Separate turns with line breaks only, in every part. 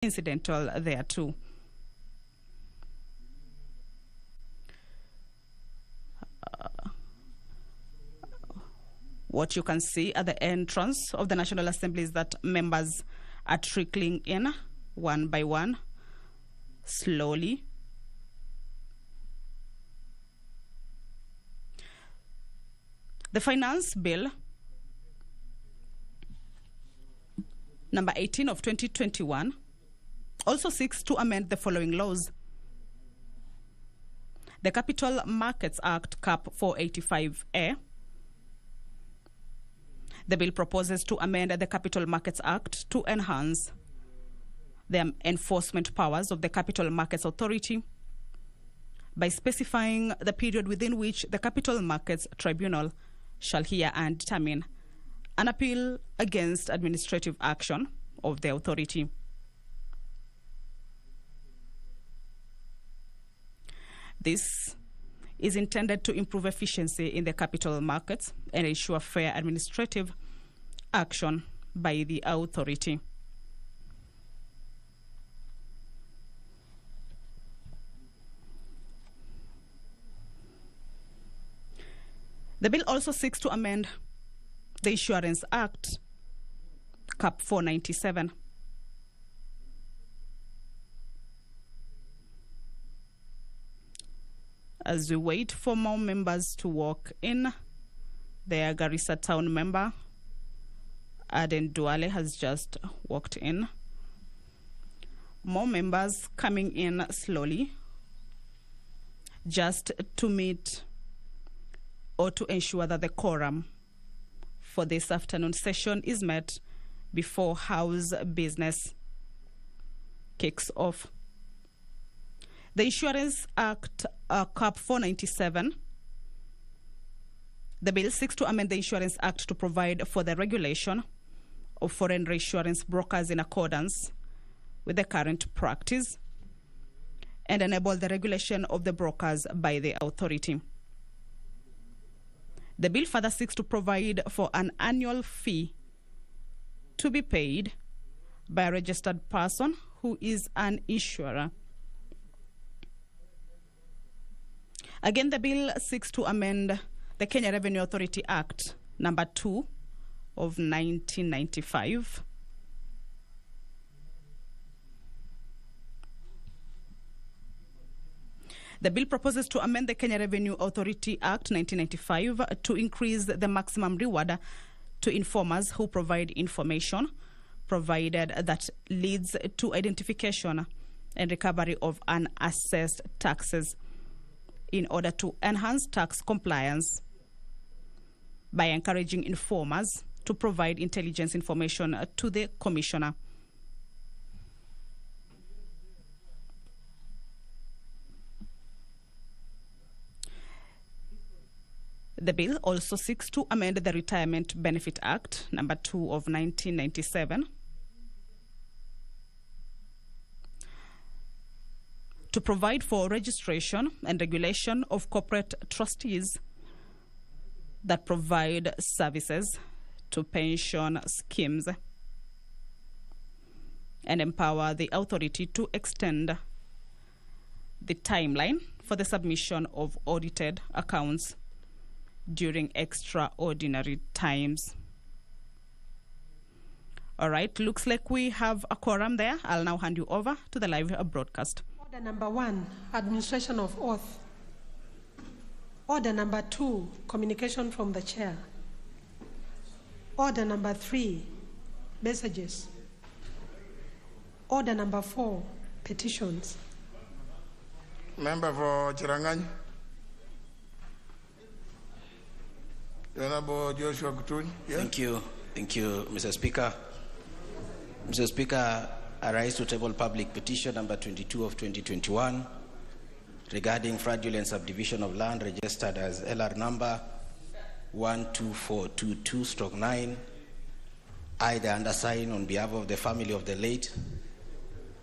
incidental there too. What you can see at the entrance of the National Assembly is that members are trickling in one by one, slowly. The Finance Bill number 18 of 2021 also seeks to amend the following laws. The Capital Markets Act, Cap 485A. The bill proposes to amend the Capital Markets Act to enhance the enforcement powers of the Capital Markets Authority by specifying the period within which the Capital Markets Tribunal shall hear and determine an appeal against administrative action of the authority. This is intended to improve efficiency in the capital markets and ensure fair administrative action by the authority. The bill also seeks to amend the Insurance Act, Cap 497. As we wait for more members to walk in, the Garissa town member, Aden Duale, has just walked in. More members coming in slowly, just to meet or to ensure that the quorum for this afternoon session is met before House business kicks off. The Insurance Act, Cap 497, the bill seeks to amend the Insurance Act to provide for the regulation of foreign reinsurance brokers in accordance with the current practice and enable the regulation of the brokers by the authority. The bill further seeks to provide for an annual fee to be paid by a registered person who is an insurer. Again, the bill seeks to amend the Kenya Revenue Authority Act, number 2 of 1995. The bill proposes to amend the Kenya Revenue Authority Act 1995 to increase the maximum reward to informers who provide information, provided that leads to identification and recovery of unassessed taxes, in order to enhance tax compliance by encouraging informers to provide intelligence information to the Commissioner. The bill also seeks to amend the Retirement Benefit Act, number 2 of 1997, to provide for registration and regulation of corporate trustees that provide services to pension schemes and empower the authority to extend the timeline for the submission of audited accounts during extraordinary times. All right, looks like we have a quorum there. I'll now hand you over to the live broadcast.
Order number 1, administration of oath. Order number 2, communication from the chair. Order number 3, messages. Order number 4, petitions.
Member for Chirangany. Honorable Joshua Kutuni. Yeah?
Thank you, Mr. Speaker. Mr. Speaker, I rise to table public petition number 22 of 2021 regarding fraudulent subdivision of land registered as LR number 12422/9. I, the undersigned, on behalf of the family of the late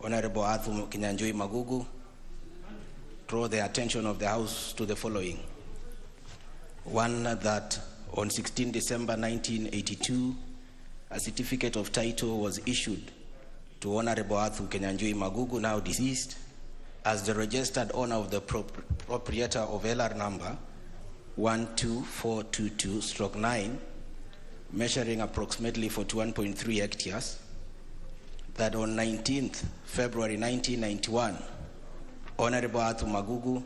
Honorable Arthur Kinyanjui Magugu, draw the attention of the House to the following. One, that on 16 December 1982, a certificate of title was issued to to Honorable Athu Kenyanjui Magugu, now deceased, as the registered owner of the proprietor of LR number 12422/9, measuring approximately 41.3 hectares, that on 19th February 1991, Honorable Athu Magugu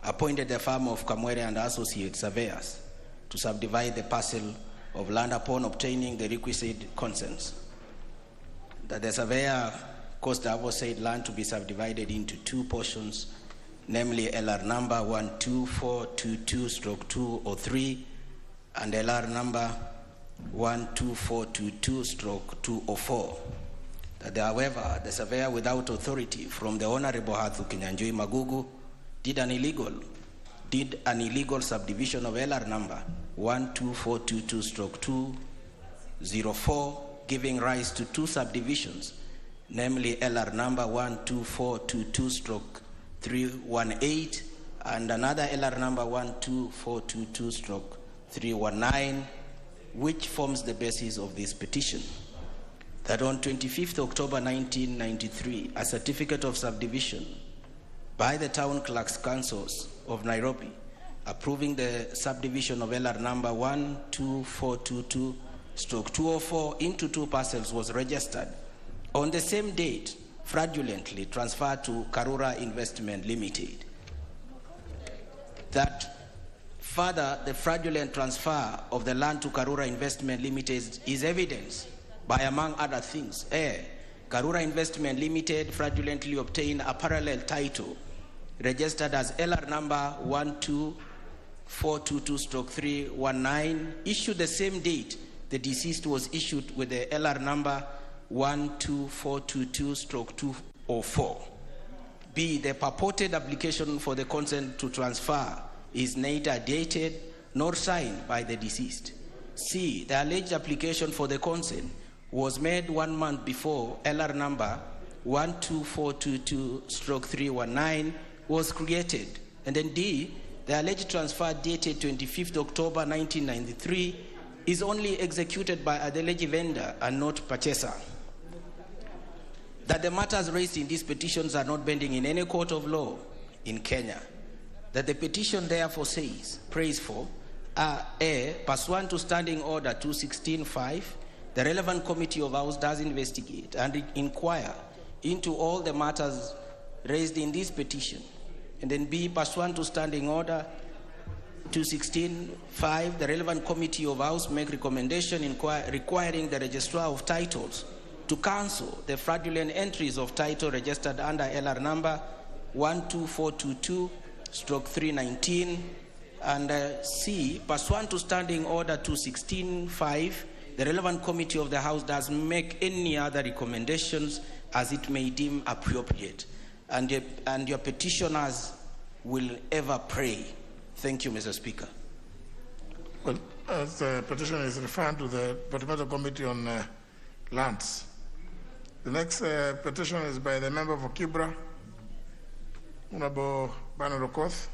appointed the firm of Kamwere and Associate Surveyors to subdivide the parcel of land upon obtaining the requisite consents. That the surveyor caused the aforesaid land to be subdivided into two portions, namely LR number 12422/203 and LR number 12422/204. That however, the surveyor without authority from the Honorable Athu Kenyanjui Magugu did an illegal subdivision of LR number 12422/204, giving rise to two subdivisions, namely LR number 12422/318 and another LR number 12422/319, which forms the basis of this petition. That on 25th October 1993, a certificate of subdivision by the Town Clerk's Councils of Nairobi approving the subdivision of LR number 12422/204 into two parcels was registered on the same date, fraudulently transferred to Karura Investment Limited. That further, the fraudulent transfer of the land to Karura Investment Limited is evidence by, among other things, Karura Investment Limited fraudulently obtained a parallel title registered as LR number 12422/319, issued the same date the deceased was issued with the LR number 12422/204. B, the purported application for the consent to transfer is neither dated nor signed by the deceased. C, the alleged application for the consent was made 1 month before LR number 12422/319 was created. And then D, the alleged transfer dated 25th October 1993 is only executed by the alleged vendor and not purchaser. That the matters raised in these petitions are not binding in any court of law in Kenya. That the petition therefore prays for A, pursuant to Standing Order 216(5), the relevant committee of House does investigate and inquire into all the matters raised in this petition. And then B, pursuant to Standing Order 216(5), the relevant committee of House make recommendation requiring the registrar of titles to cancel the fraudulent entries of title registered under LR number 12422/319, and C, pursuant to Standing Order 216(5), the relevant committee of the House does make any other recommendations as it may deem appropriate. And your petitioners will ever pray. Thank you, Mr. Speaker.
Well, as the petition is referred to the Parliamentary Committee on Lands, the next petition is by the member for Kibra, Honorable Bernard Okoth.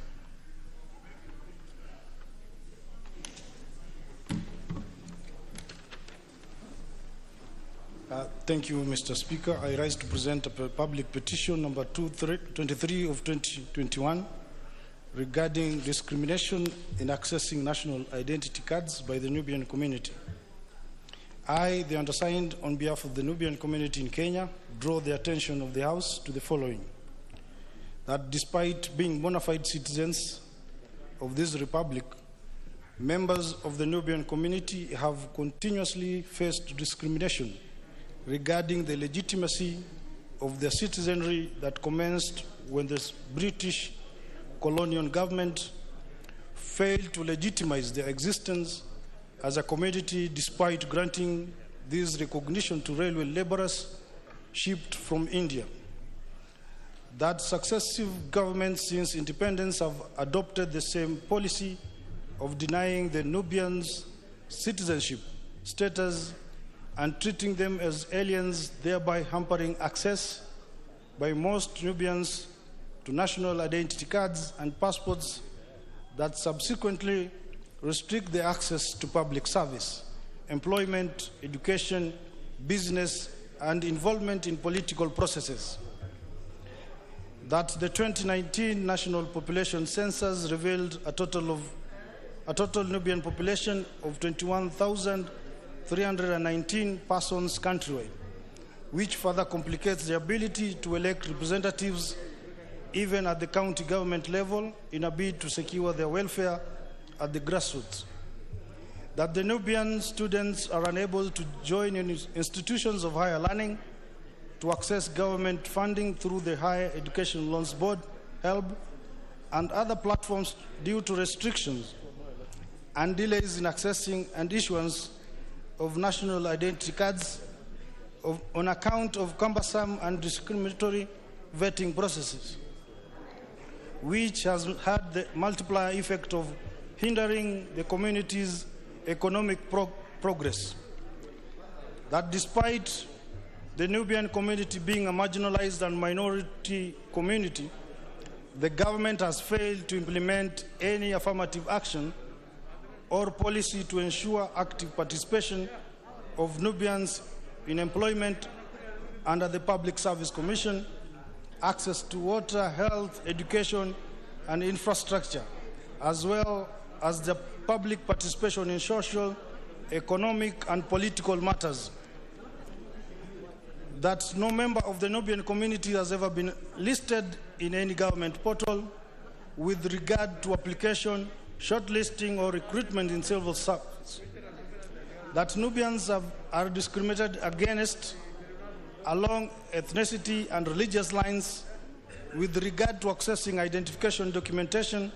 Thank you, Mr. Speaker. I rise to present a public petition number 23 of 2021 regarding discrimination in accessing national identity cards by the Nubian community. I, the undersigned, on behalf of the Nubian community in Kenya, draw the attention of the House to the following: that despite being bona fide citizens of this republic, members of the Nubian community have continuously faced discrimination regarding the legitimacy of their citizenry that commenced when the British colonial government failed to legitimize their existence as a community despite granting this recognition to railway laborers shipped from India. That successive governments since independence have adopted the same policy of denying the Nubians citizenship status and treating them as aliens, thereby hampering access by most Nubians to national identity cards and passports that subsequently restrict their access to public service, employment, education, business, and involvement in political processes. That the 2019 national population census revealed a total Nubian population of 21,319 persons countrywide, which further complicates the ability to elect representatives even at the county government level in a bid to secure their welfare at the grassroots. That the Nubian students are unable to join in institutions of higher learning, to access government funding through the Higher Education Loans Board, HELB, and other platforms due to restrictions and delays in accessing and issuance of national identity cards on account of cumbersome and discriminatory vetting processes, which has had the multiplier effect of hindering the community's economic progress. That despite the Nubian community being a marginalized and minority community, the government has failed to implement any affirmative action or policy to ensure active participation of Nubians in employment under the Public Service Commission, access to water, health, education, and infrastructure, as well as the public participation in social, economic, and political matters. That no member of the Nubian community has ever been listed in any government portal with regard to application, shortlisting, or recruitment in civil service. That Nubians are discriminated against along ethnicity and religious lines with regard to accessing identification documentation,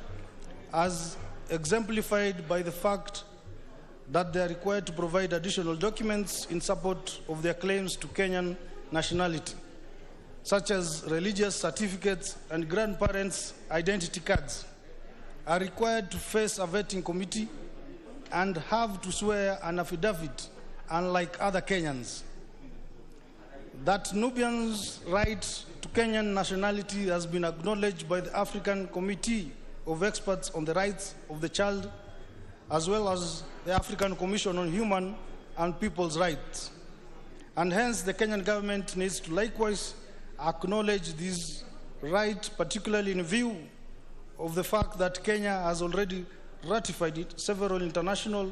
as exemplified by the fact that they are required to provide additional documents in support of their claims to Kenyan nationality, such as religious certificates and grandparents' identity cards, are required to face a vetting committee and have to swear an affidavit, unlike other Kenyans. That Nubians' right to Kenyan nationality has been acknowledged by the African Committee of Experts on the Rights of the Child, as well as the African Commission on Human and People's Rights. And hence, the Kenyan government needs to likewise acknowledge this right, particularly in view of the fact that Kenya has already ratified several international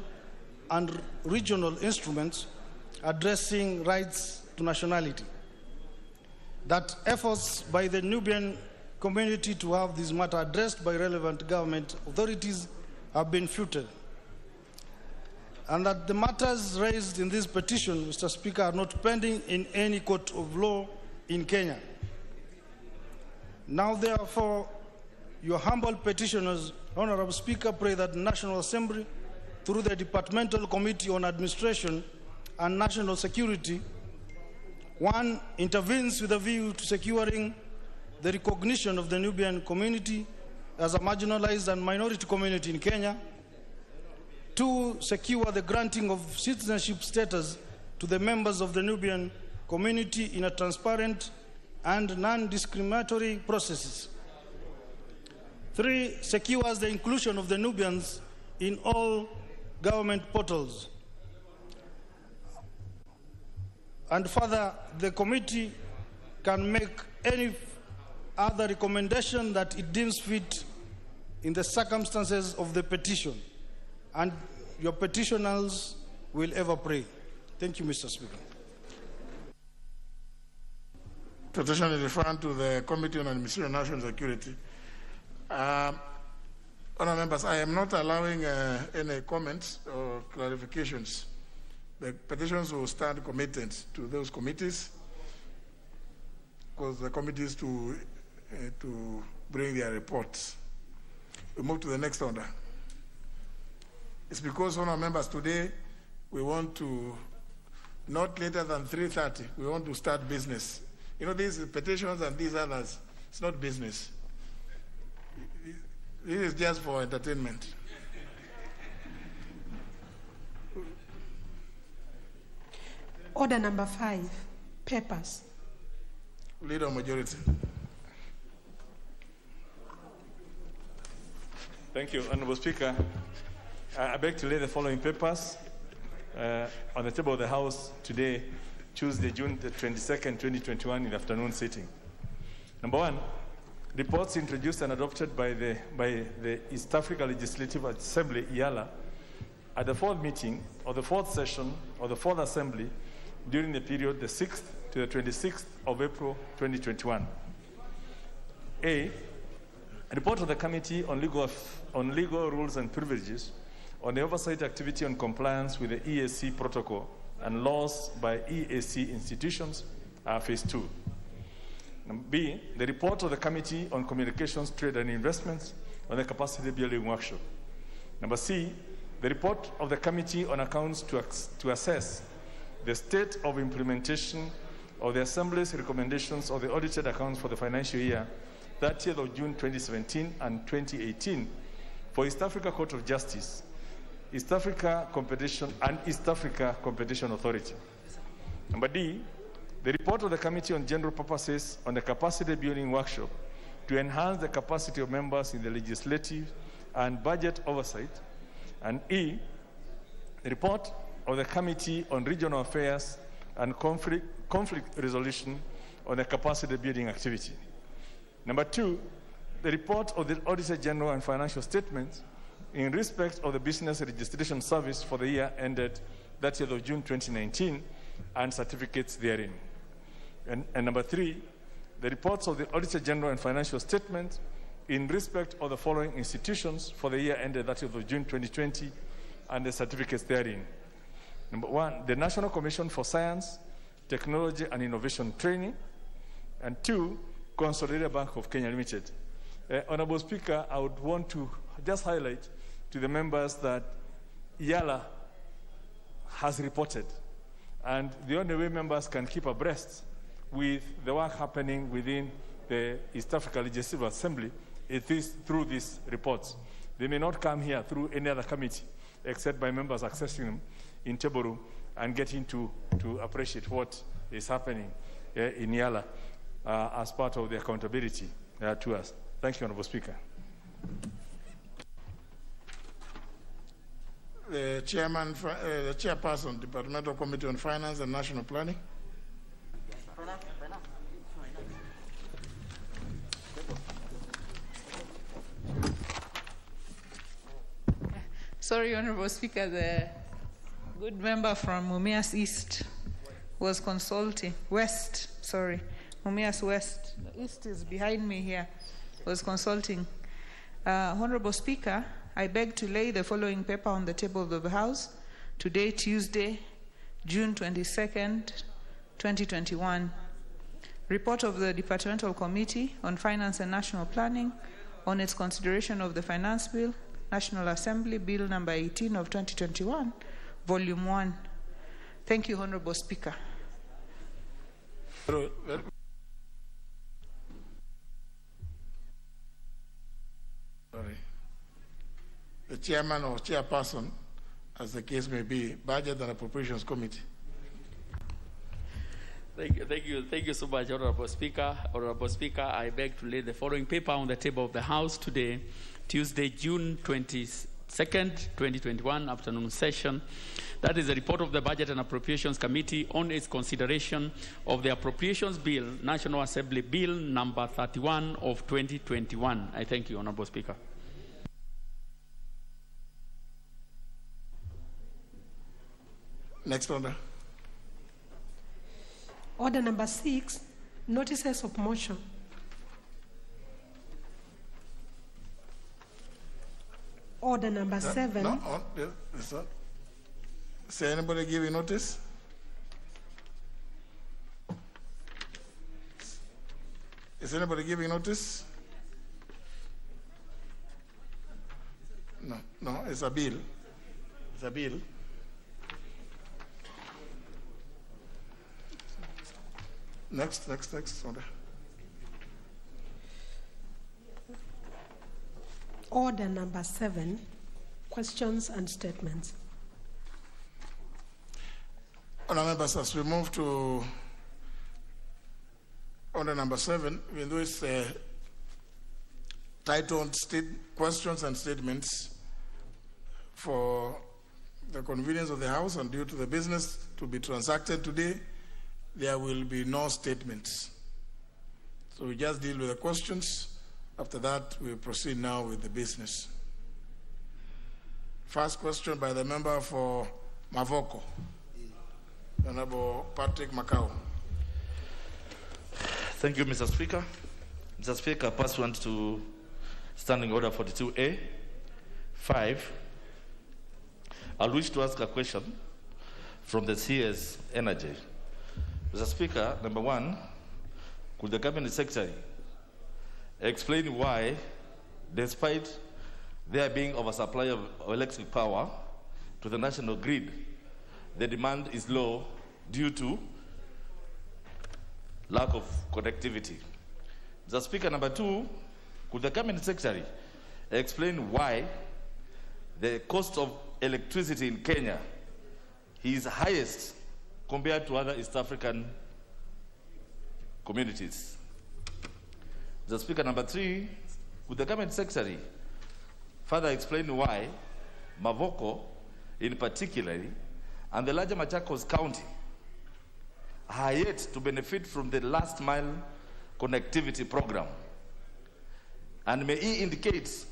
and regional instruments addressing rights to nationality. That efforts by the Nubian community to have this matter addressed by relevant government authorities have been futile. And that the matters raised in this petition, Mr. Speaker, are not pending in any court of law in Kenya. Now, therefore, your humble petitioners, Honorable Speaker, pray that the National Assembly, through the Departmental Committee on Administration and National Security, one, intervenes with a view to securing the recognition of the Nubian community as a marginalized and minority community in Kenya. Two, secure the granting of citizenship status to the members of the Nubian community in a transparent and non-discriminatory processes. Three, secures the inclusion of the Nubians in all government portals. And further, the committee can make any other recommendation that it deems fit in the circumstances of the petition. And your petitioners will ever pray. Thank you, Mr. Speaker.
Petition is referred to the Committee on Administration and National Security. Honourable members, I am not allowing any comments or clarifications. The petitions will stand committed to those committees, because the committees to bring their reports. We move to the next order. It's because, honourable members, today we want to, not later than 3:30, we want to start business. You know, these petitions and these others, it's not business. This is just for entertainment.
Order number 5, papers.
Leader of majority.
Thank you, Honourable Speaker. I beg to lay the following papers on the table of the House today Tuesday, June the 22nd, 2021 in the afternoon sitting. Number one, reports introduced and adopted by the East Africa Legislative Assembly, IALA, at the fourth meeting or the fourth session or the fourth assembly during the period the 6th to the 26th of April 2021. A report of the Committee on Legal Rules and Privileges on the oversight activity on compliance with the EAC protocol and laws by EAC institutions, phase 2. B, the report of the Committee on Communications, Trade and Investments on the capacity building workshop. Number C, the report of the Committee on Accounts to assess the state of implementation of the Assembly's recommendations of the audited accounts for the financial year 30th of June 2017 and 2018 for East Africa Court of Justice, East Africa Competition and East Africa Competition Authority. Number D, the report of the Committee on General Purposes on the capacity building workshop to enhance the capacity of members in the legislative and budget oversight. And E, the report of the Committee on Regional Affairs and Conflict Resolution on the capacity building activity. Number 2, the report of the Auditor General and financial statements in respect of the Business Registration Service for the year ended 30th of June 2019 and certificates therein. And number 3, the reports of the Auditor General and financial statements in respect of the following institutions for the year ended 30th of June 2020 and the certificates therein. Number 1, the National Commission for Science, Technology and Innovation Training. And 2, Consolidated Bank of Kenya Limited. Honorable Speaker, I would want to just highlight to the members that IALA has reported, and the only way members can keep abreast with the work happening within the East Africa Legislative Assembly is through these reports. They may not come here through any other committee except by members accessing them in table room and getting to appreciate what is happening in IALA as part of the accountability to us. Thank you, Honorable Speaker.
The chairperson, Departmental Committee on Finance and National Planning.
Sorry, Honorable Speaker, the good member from Mumias East was consulting, Mumias West. The East is behind me here, was consulting. Honorable Speaker, I beg to lay the following paper on the table of the House today, Tuesday, June 22nd, 2021. Report of the Departmental Committee on Finance and National Planning on its consideration of the Finance Bill, National Assembly Bill number 18 of 2021, Volume 1. Thank you, Honorable Speaker.
The chairman or chairperson, as the case may be, Budget and Appropriations Committee.
Thank you so much, Honorable Speaker. Honorable Speaker, I beg to lay the following paper on the table of the House today, Tuesday, June 22nd, 2021, afternoon session. That is a report of the Budget and Appropriations Committee on its consideration of the Appropriations Bill, National Assembly Bill number 31 of 2021. I thank you, Honorable Speaker.
Next order.
Order number 6, notices of motion. Order number 7.
Is anybody giving notice? Is anybody giving notice? No, it's a bill. It's a bill. Next order.
Order number 7, questions and statements.
Honourable members, as we move to order number 7, even though it's titled questions and statements for the convenience of the House and due to the business to be transacted today, there will be no statements. So we just deal with the questions. After that, we proceed now with the business. First question by the member for Mavoko, Honorable Patrick Macau.
Thank you, Mr. Speaker. Mr. Speaker, pursuant to Standing Order 42A, 5, I wish to ask a question from the CS Energy. Mr. Speaker, number 1, could the Cabinet Secretary explain why, despite there being oversupply of electric power to the national grid, the demand is low due to lack of connectivity? Mr. Speaker, number 2, could the Cabinet Secretary explain why the cost of electricity in Kenya is highest compared to other East African communities? Mr. Speaker, number 3, could the Cabinet Secretary further explain why Mavoko, in particular, and the larger Machakos County are yet to benefit from the last mile connectivity program? And may he indicate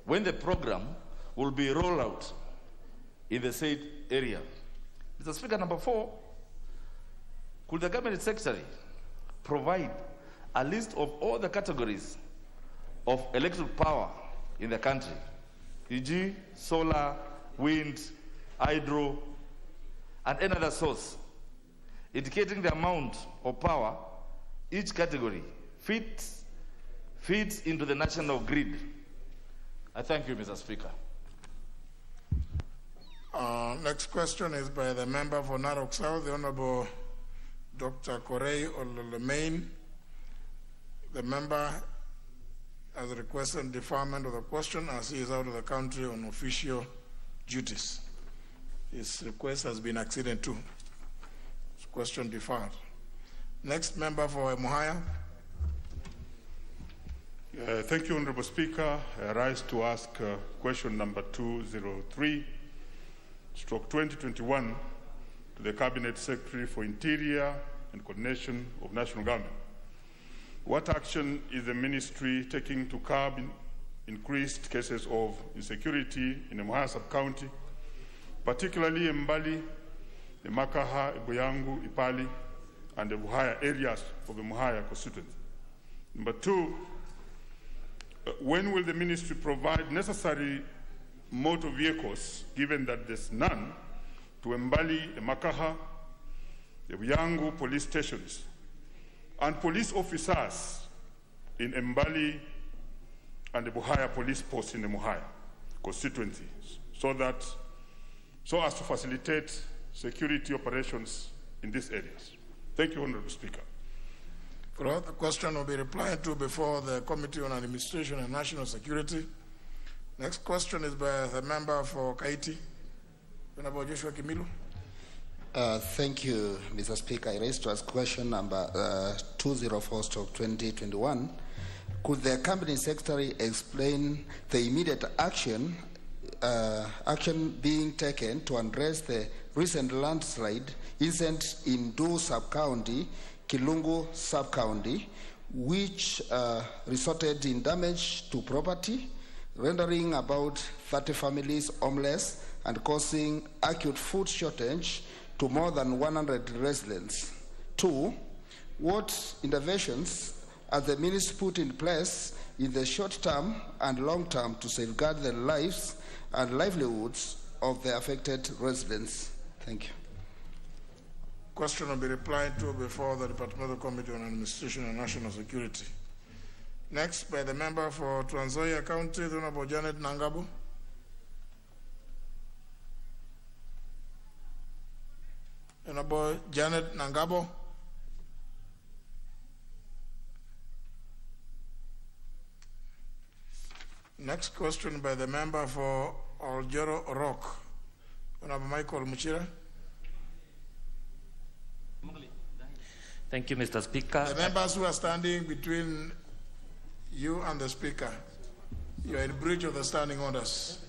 when the program will be rolled out in the said area? Mr. Speaker, number 4, could the Cabinet Secretary provide a list of all the categories of electric power in the country, e.g. solar, wind, hydro, and any other source, indicating the amount of power each category feeds into the national grid? I thank you, Mr. Speaker.
Next question is by the member for Narok South, the Honorable Dr. Korei Ololemain. The member has requested deferment of the question as he is out of the country on official duties. His request has been acceded to. Question deferred. Next member for Muhaya.
Thank you, Honorable Speaker. I rise to ask question number 203/2021 to the Cabinet Secretary for Interior and Coordination of National Government. What action is the ministry taking to curb increased cases of insecurity in the Muhaya sub-county, particularly in Mbali, the Makaha, Boyangu, Ipali, and the Muhaya areas of the Muhaya constituency? Number 2, when will the ministry provide necessary motor vehicles, given that there's none, to Mbali, the Makaha, the Boyangu police stations, and police officers in Mbali and the Muhaya police posts in the Muhaya constituency, so as to facilitate security operations in these areas? Thank you, Honorable Speaker.
The question will be replied to before the Committee on Administration and National Security. Next question is by the member for Kaiti, Honorable Joshua Kimilu.
Thank you, Mr. Speaker. I raise to ask question number 204/2021. Could the Cabinet Secretary explain the immediate action being taken to address the recent landslide incident in Do sub-county, Kilongu sub-county, which resulted in damage to property, rendering about 30 families homeless and causing acute food shortage to more than 100 residents? 2, what interventions are the ministry put in place in the short term and long term to safeguard the lives and livelihoods of the affected residents? Thank you.
Question will be replied to before the Departmental Committee on Administration and National Security. Next, by the member for Trans Nzoia County, the Honorable Janet Nangabo. Honorable Janet Nangabo. Next question by the member for Oljoro Rock, Honorable Michael Muchira.
Thank you, Mr. Speaker.
The members who are standing between you and the Speaker, you are in breach of the standing orders.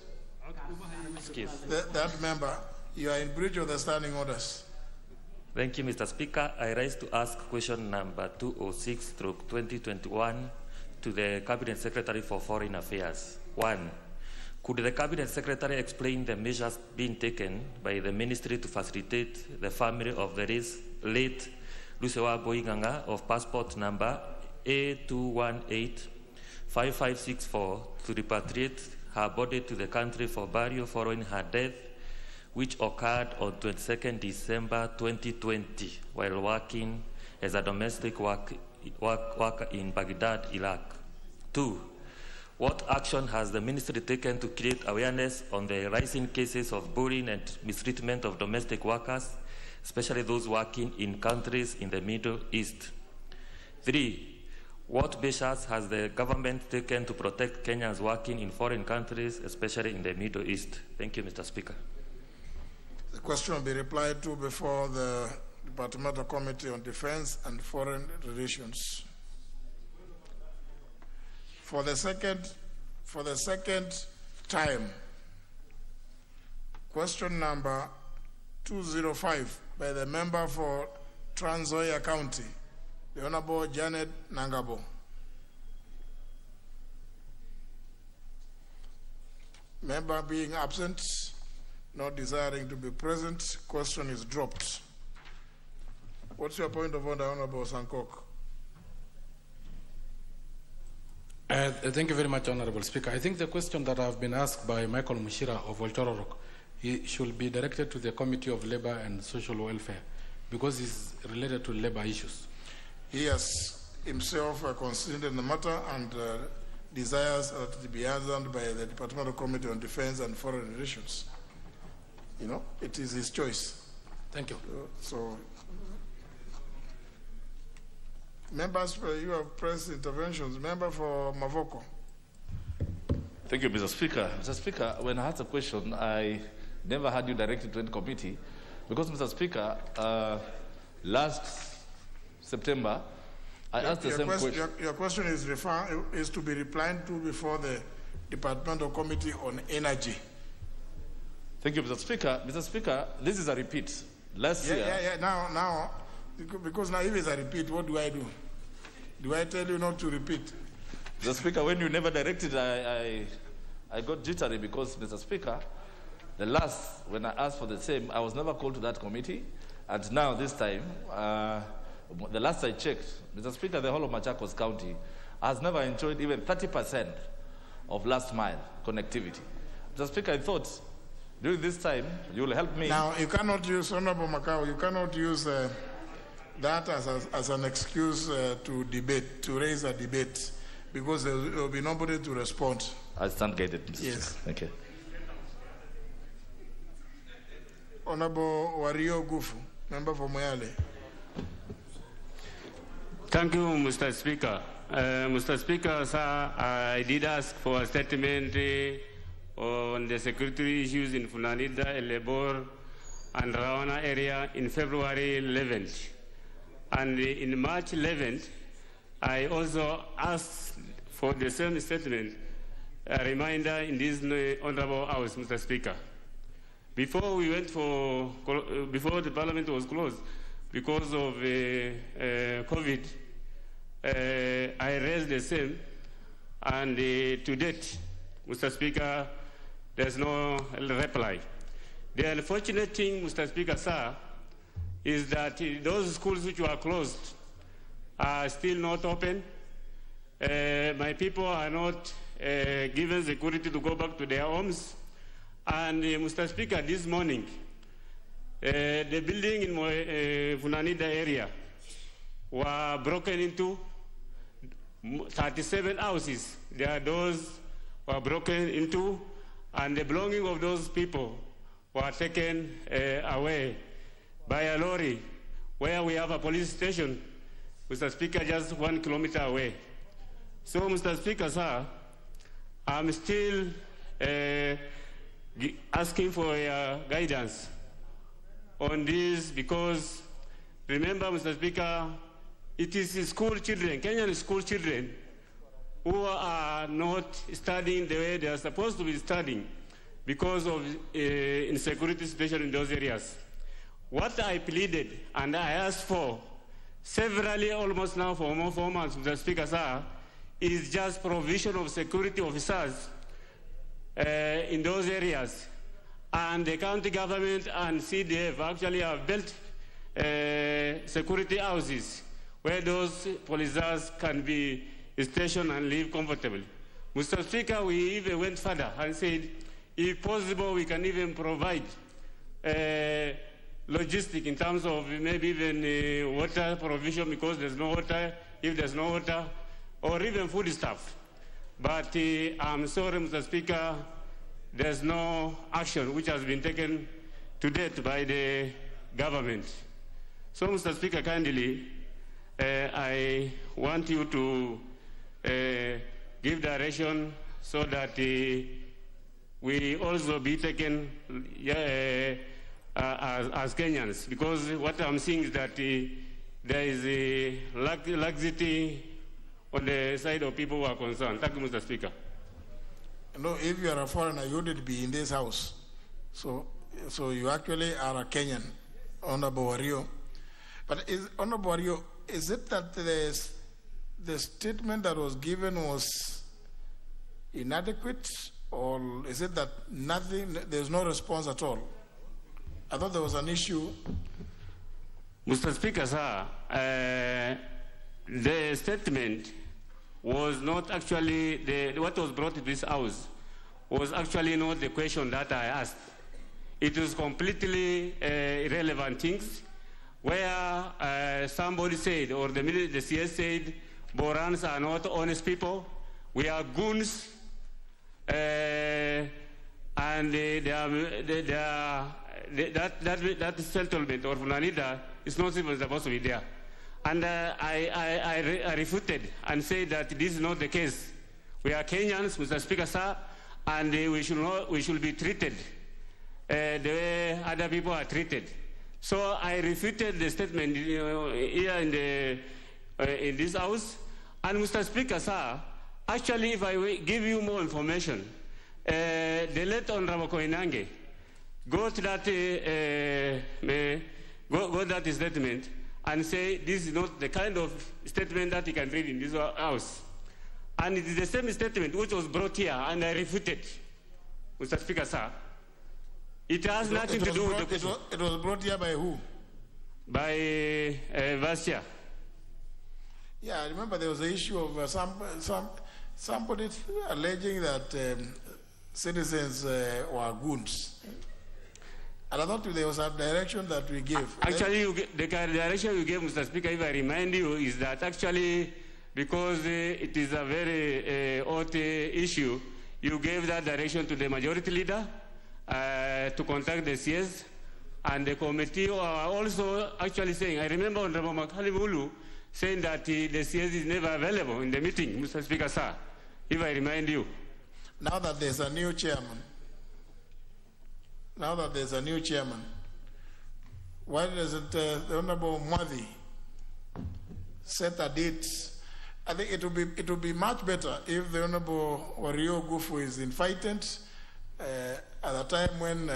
Excuse.
That member, you are in breach of the standing orders.
Thank you, Mr. Speaker. I rise to ask question number 206/2021 to the Cabinet Secretary for Foreign Affairs. 1. Could the Cabinet Secretary explain the measures being taken by the Ministry to facilitate the family of the late Lusewa Boinganga of passport number A2185564 to repatriate her body to the country for burial following her death, which occurred on 22nd December 2020 while working as a domestic worker in Baghdad, Iraq? 2. What action has the ministry taken to create awareness on the rising cases of bullying and mistreatment of domestic workers, especially those working in countries in the Middle East? 3. What measures has the government taken to protect Kenyans working in foreign countries, especially in the Middle East? Thank you, Mr. Speaker.
The question will be replied to before the Departmental Committee on Defense and Foreign Relations. For the second time, question number 205 by the member for Trans Nzoia County, the Honorable Janet Nangabo. Member being absent, not desiring to be present, question is dropped. What's your point of order, Honorable Sankok?
Thank you very much, Honorable Speaker. I think the question that I've been asked by Michael Mushira of Olchororok should be directed to the Committee of Labor and Social Welfare because it's related to labor issues.
He has himself considered the matter and desires to be answered by the Departmental Committee on Defense and Foreign Relations. You know, it is his choice.
Thank you.
So members, you have pressed interventions. Member for Mavoko.
Thank you, Mr. Speaker. Mr. Speaker, when I asked a question, I never had you directed to any committee because, Mr. Speaker, last September, I asked the same question.
Your question is to be replied to before the Departmental Committee on Energy.
Thank you, Mr. Speaker. Mr. Speaker, this is a repeat. Last year.
Now, because now if it's a repeat, what do I do? Do I tell you not to repeat?
Mr. Speaker, when you never directed, I got jittery because, Mr. Speaker, when I asked for the same, I was never called to that committee. And now, this time, the last I checked, Mr. Speaker, the whole of Machakos County has never enjoyed even 30% of last mile connectivity. Mr. Speaker, I thought during this time, you will help me.
Now, you cannot use, Honorable Macau, you cannot use that as an excuse to raise a debate, because there will be nobody to respond.
I stand guided, Mr.
Yes.
Speaker. Thank you.
Honorable Wario Gufu, member for Moyale.
Thank you, Mr. Speaker. Mr. Speaker, sir, I did ask for a statement on the security issues in Funanida, Elebor, and Rawana area in February 11th. And in March 11th, I also asked for the same statement, a reminder in this honorable house, Mr. Speaker. Before the parliament was closed, because of COVID, I raised the same, and to date, Mr. Speaker, there's no reply. The unfortunate thing, Mr. Speaker, sir, is that those schools which were closed are still not open. My people are not given security to go back to their homes. And Mr. Speaker, this morning, the building in Funanida area were broken into 37 houses. Their doors were broken into, and the belongings of those people were taken away by a lorry, where we have a police station, Mr. Speaker, just 1 kilometer away. So, Mr. Speaker, sir, I'm still asking for guidance on this, because remember, Mr. Speaker, it is school children, Kenyan school children, who are not studying the way they are supposed to be studying because of insecurity situation in those areas. what I pleaded and I asked for severally, almost now for more 4 months, Mr. Speaker, sir, is just provision of security officers in those areas. And the county government and CDF actually have built security houses where those police can be stationed and live comfortably. Mr. Speaker, we even went further and said, if possible, we can even provide logistic in terms of maybe even water provision because there's no water, if there's no water, or even food stuff. But I'm sorry, Mr. Speaker, there's no action which has been taken to date by the government. So, Mr. Speaker, kindly, I want you to give direction so that we also be taken as Kenyans, because what I'm seeing is that there is a laxity on the side of people who are concerned. Thank you, Mr. Speaker.
No, if you are a foreigner, you wouldn't be in this house. So you actually are a Kenyan, Honorable Wario. But Honorable Wario, is it that the statement that was given was inadequate, or is it that there's no response at all? I thought there was an issue.
Mr. Speaker, sir, the statement was not actually, what was brought to this house was actually not the question that I asked. It was completely irrelevant things where somebody said, or the CS said, Borans are not honest people, we are goons, and that settlement or Funanida is not even supposed to be there. And I refuted and said that this is not the case. We are Kenyans, Mr. Speaker, sir, and we should be treated the way other people are treated. So I refuted the statement here in this house. And Mr. Speaker, sir, actually, if I give you more information, the late Honorable Koinange got that statement and say this is not the kind of statement that you can read in this house. And it is the same statement which was brought here, and I refuted, Mr. Speaker, sir. It has nothing to do with the question.
It was brought here by who?
By Vice Chair.
Yeah, I remember there was an issue of somebody alleging that citizens were goons. And I thought there was a direction that we gave.
Actually, the direction you gave, Mr. Speaker, if I remind you, is that actually, because it is a very hot issue, you gave that direction to the majority leader to contact the CS, and the committee are also actually saying, I remember Honorable Makalimulu saying that the CS is never available in the meeting, Mr. Speaker, sir, if I remind you.
Now that there's a new chairman, why doesn't the Honorable Mwadi set a date? I think it would be much better if the Honorable Wario Gufu is invited at a time when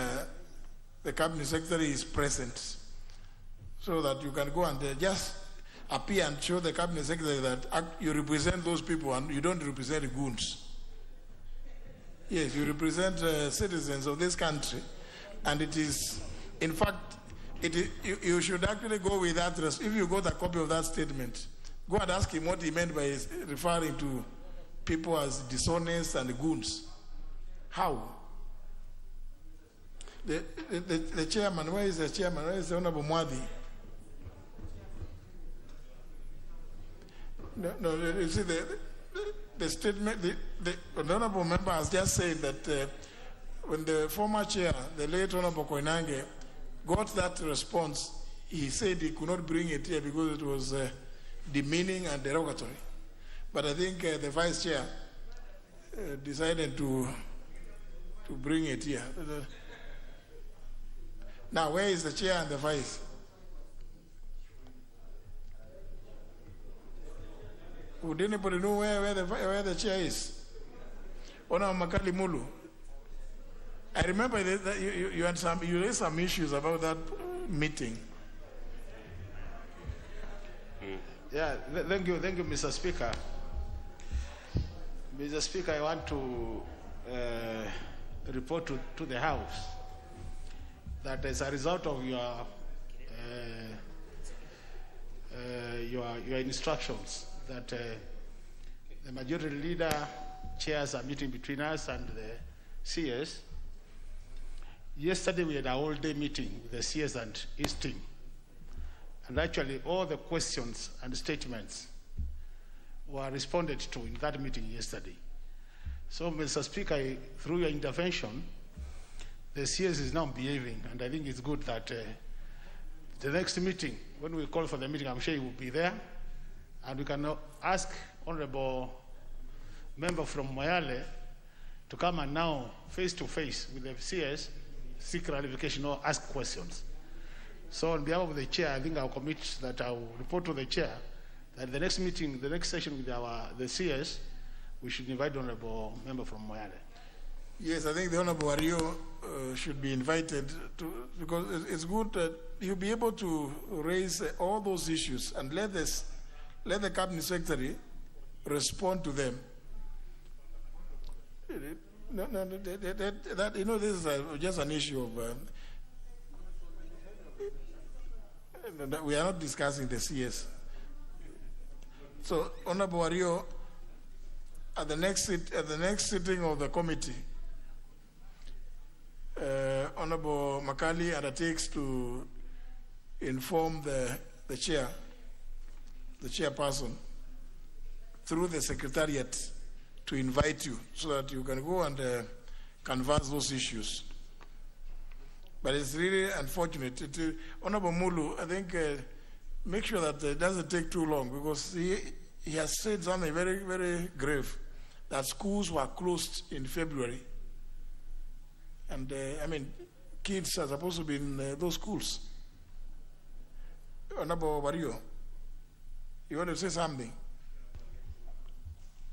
the Cabinet Secretary is present, so that you can go and just appear and show the Cabinet Secretary that you represent those people and you don't represent the goons. Yes, you represent citizens of this country, and it is, in fact, you should actually go with that. If you got a copy of that statement, go and ask him what he meant by referring to people as dishonest and goons. How? The chairman, where is the chairman? Where is the Honorable Mwadi? No, you see, the statement, the Honorable member has just said that when the former chair, the late Honorable Koinange, got that response, he said he could not bring it here because it was demeaning and derogatory. But I think the vice chair decided to bring it here. Now, where is the chair and the vice? Would anybody know where the chair is? Honorable Makalimulu. I remember that you raised some issues about that meeting.
Yeah, thank you, Mr. Speaker. Mr. Speaker, I want to report to the House that as a result of your instructions, that the majority leader chairs a meeting between us and the CS. Yesterday we had a all-day meeting with the CS and his team. And actually all the questions and statements were responded to in that meeting yesterday. So, Mr. Speaker, through your intervention, the CS is now behaving, and I think it's good that the next meeting, when we call for the meeting, I'm sure he will be there, and we can ask Honorable Member from Moyale to come and now face-to-face with the CS, seek clarification or ask questions. So on behalf of the chair, I think I'll commit that I'll report to the chair that the next meeting, the next session with the CS, we should invite Honorable Member from Moyale.
Yes, I think the Honorable Wario should be invited to, because it's good that he'll be able to raise all those issues and let the Cabinet Secretary respond to them. That you know, this is just an issue of. We are not discussing the CS. So, Honorable Wario, at the next sitting of the committee, Honorable Makali undertakes to inform the chairperson, through the secretariat, to invite you so that you can go and canvass those issues. But it's really unfortunate. Honorable Mulu, I think, make sure that it doesn't take too long, because he has said something very, very grave, that schools were closed in February. And, I mean, kids are supposed to be in those schools. Honorable Wario, you want to say something?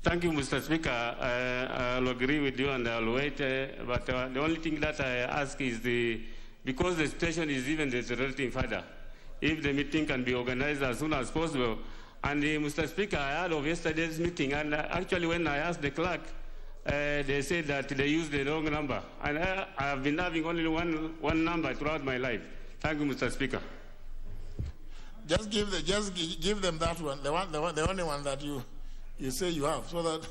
Thank you, Mr. Speaker. I'll agree with you and I'll wait. But the only thing that I ask is because the situation is even deteriorating further, if the meeting can be organized as soon as possible. And Mr. Speaker, I heard of yesterday's meeting, and actually when I asked the clerk, they said that they used the wrong number. And I have been having only one number throughout my life. Thank you, Mr. Speaker.
Just give them that one, the only one that you say you have, so that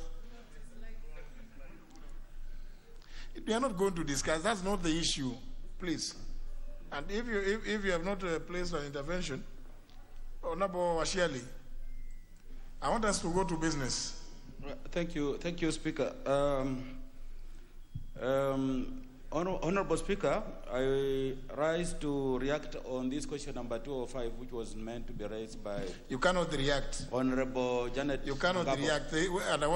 we are not going to discuss. That's not the issue, please. And if you have not placed an intervention, Honorable Washiali, I want us to go to business.
Thank you, Speaker. Honorable Speaker, I rise to react on this question number 205, which was meant to be raised by.
You cannot react.
Honorable Janet.
You cannot react. Under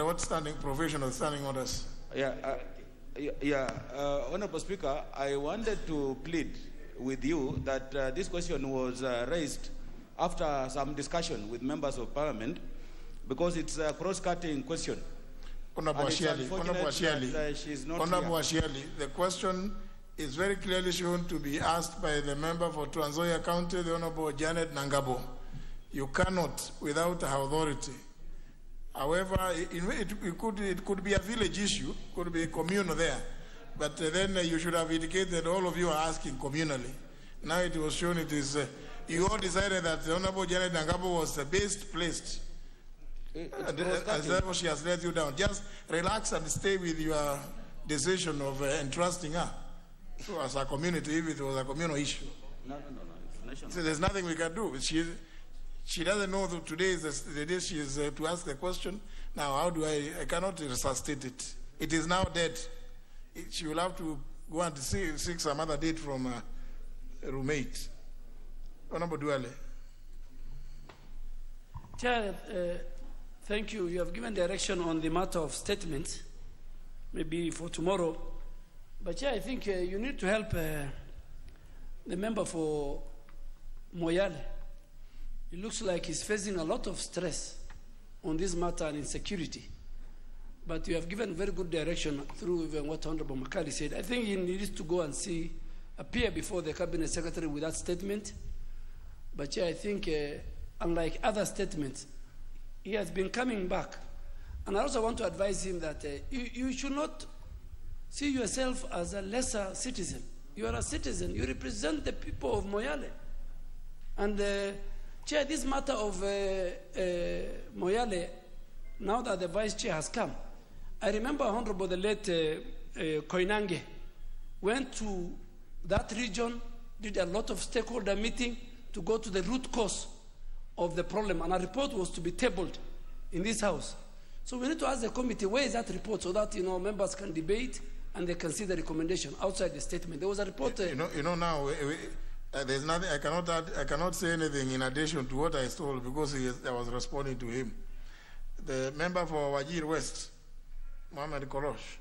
what standing provisional standing orders?
Honorable Speaker, I wanted to plead with you that this question was raised after some discussion with members of Parliament, because it's a cross-cutting question.
Honorable Ashiali, the question is very clearly shown to be asked by the member for Trans Nzoia County, the Honorable Janet Nangabo. You cannot without her authority. However, it could be a village issue, could be communal there, but then you should have indicated all of you are asking communally. Now it was shown it is, you all decided that the Honorable Janet Nangabo was the best placed. And therefore she has let you down. Just relax and stay with your decision of entrusting her to as a community, if it was a communal issue.
No. It's national.
So there's nothing we can do. She doesn't know that today is the day she is to ask the question. Now, how do I cannot resuscitate it. It is now dead. She will have to go and seek some other date from a roommate. Honorable Duale.
Chair, thank you. You have given direction on the matter of statements, maybe for tomorrow. But Chair, I think you need to help the member for Moyale. It looks like he's facing a lot of stress on this matter and insecurity. But you have given very good direction through even what Honorable Makali said. I think he needs to go and see appear before the Cabinet Secretary with that statement. But Chair, I think, unlike other statements, he has been coming back. And I also want to advise him that you should not see yourself as a lesser citizen. You are a citizen. You represent the people of Moyale. And Chair, this matter of Moyale, now that the Vice Chair has come, I remember Honorable the late Koinange went to that region, did a lot of stakeholder meeting to go to the root cause of the problem, and a report was to be tabled in this House. So we need to ask the committee, where is that report, so that members can debate and they can see the recommendation outside the statement. There was a report.
Now there's nothing. I cannot say anything in addition to what I told because I was responding to him. The member for Wajir West, Mohammed Korosh.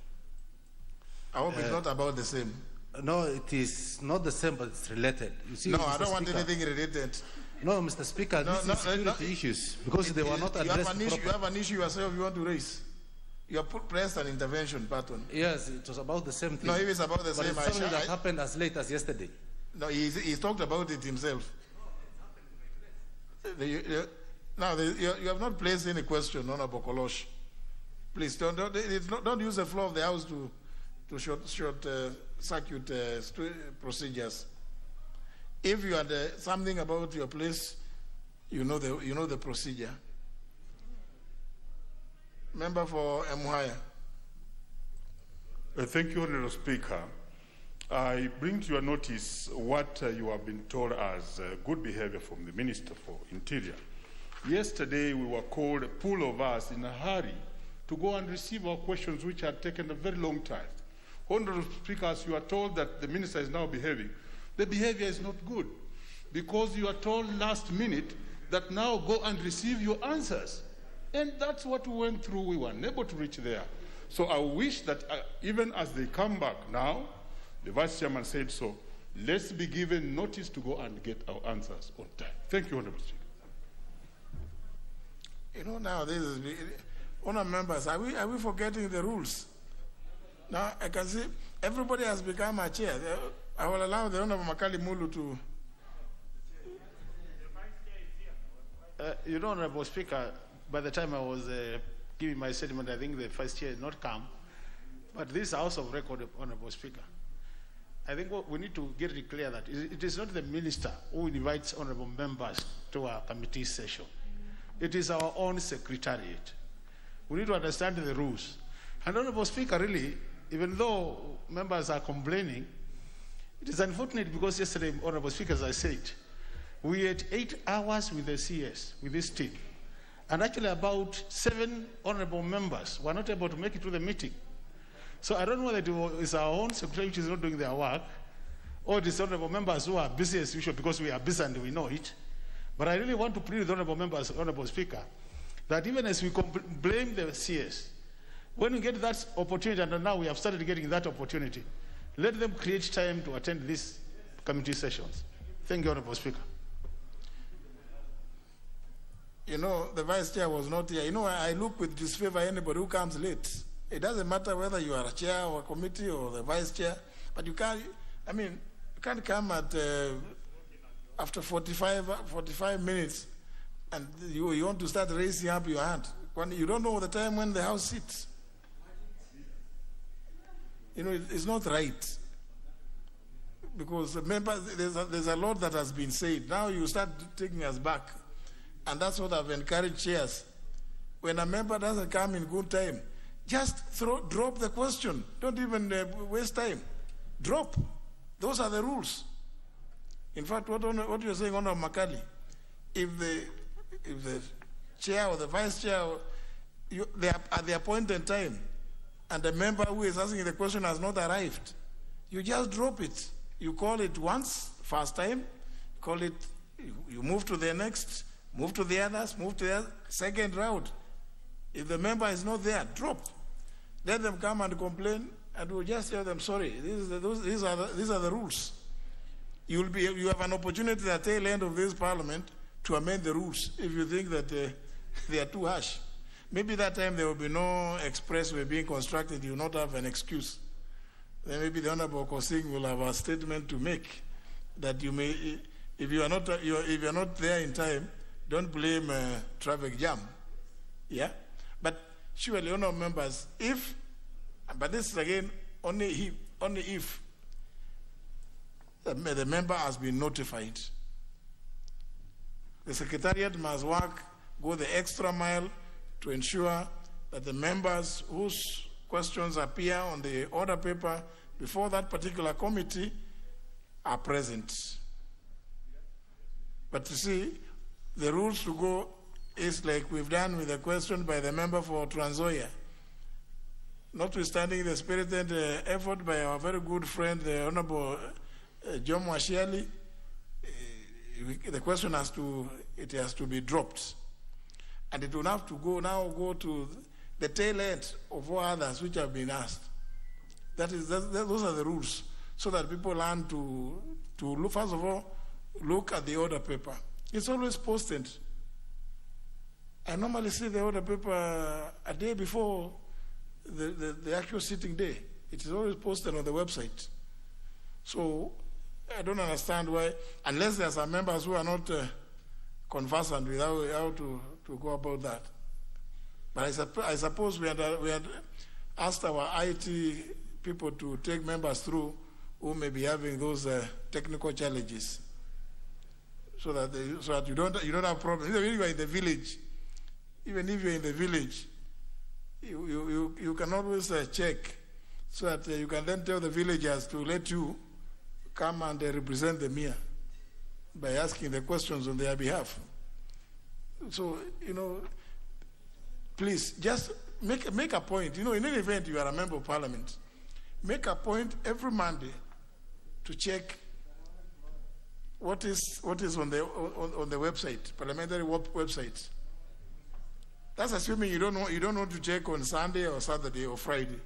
I hope it's not about the same.
No, it is not the same, but it's related. You see,
no,
Mr.
I don't want
Speaker,
anything related.
No, Mr. Speaker, this is security issues because they were not addressed
properly. You have an issue yourself you want to raise. You have pressed an intervention button.
Yes, it was about the same thing.
No, if it's about the same,
it's something that happened as late as yesterday.
No, he talked about it himself. Now, you have not placed any question, Honorable Kolosh. Please don't use the floor of the House to short circuit procedures. If you had something about your place, you know the procedure. Member for Muhaya.
Thank you, Honourable Speaker. I bring to your notice what you have been told as good behavior from the Minister for Interior. Yesterday, we were called, a pool of us, in a hurry to go and receive our questions, which had taken a very long time. Honourable Speaker, as you are told that the Minister is now behaving, the behavior is not good because you are told last minute that now go and receive your answers. And that's what we went through. We were unable to reach there. So I wish that even as they come back now, the Vice Chairman said so, let's be given notice to go and get our answers on time. Thank you, Honourable Speaker.
Now this is, Honourable members, are we forgetting the rules? Now I can see everybody has become a chair. I will allow the Honourable Makali Mulu to.
Honourable Speaker, by the time I was giving my statement, I think the Vice Chair had not come. But this House of Record, Honourable Speaker, I think what we need to get it clear that it is not the Minister who invites honourable members to our committee session. It is our own Secretariat. We need to understand the rules. And Honourable Speaker, really, even though members are complaining, it is unfortunate because yesterday, Honourable Speaker, as I said, we had 8 hours with the CS, with this team. And actually about 7 honourable members were not able to make it to the meeting. So I don't know whether it is our own secretary which is not doing their work, or it is honourable members who are busy as usual because we are busy and we know it. But I really want to plead with honourable members, Honourable Speaker, that even as we blame the CS, when we get that opportunity, and now we have started getting that opportunity, let them create time to attend these committee sessions. Thank you, Honourable Speaker.
The Vice Chair was not here. I look with disfavor anybody who comes late. It doesn't matter whether you are a chair or a committee or the Vice Chair, but you can't come at after 45 minutes and you want to start raising up your hand. When you don't know the time when the House sits. It's not right. Because there's a lot that has been said. Now you start taking us back. And that's what I've encouraged chairs. When a member doesn't come in good time, just drop the question. Don't even waste time. Drop. Those are the rules. In fact, what you're saying, Honourable Makali, if the chair or the vice chair, they are at the appointed time, and the member who is asking the question has not arrived, you just drop it. You call it once, first time, call it, you move to the next, move to the others, move to the second round. If the member is not there, drop. Let them come and complain, and we'll just tell them, sorry, these are the rules. You have an opportunity at the tail end of this parliament to amend the rules if you think that they are too harsh. Maybe that time there will be no expressway being constructed. You will not have an excuse. then maybe the Honorable Kosing will have a statement to make that you may, if you are not there in time, don't blame traffic jam. Yeah? But surely, honorable members, but this is again only if the member has been notified. The Secretariat must go the extra mile to ensure that the members whose questions appear on the order paper before that particular committee are present. But you see, the rules to go is like we've done with the question by the member for Trans Nzoia. Notwithstanding the spirited effort by our very good friend, the Honorable John Mwashiali, the question has to be dropped. And it will have to go to the tail end of all others which have been asked. Those are the rules, so that people learn to look, first of all, look at the order paper. It's always posted. I normally see the order paper a day before the actual sitting day. It is always posted on the website. So I don't understand why, unless there are some members who are not conversant with how to go about that. But I suppose we had asked our IT people to take members through who may be having those technical challenges, so that you don't have problems. Even if you are in the village, you can always check, so that you can then tell the villagers to let you come and represent them here by asking the questions on their behalf. So, please just make a point. In any event, you are a member of parliament. Make a point every Monday to check what is on the website, parliamentary website. That's assuming you don't want to check on Sunday or Saturday or Friday.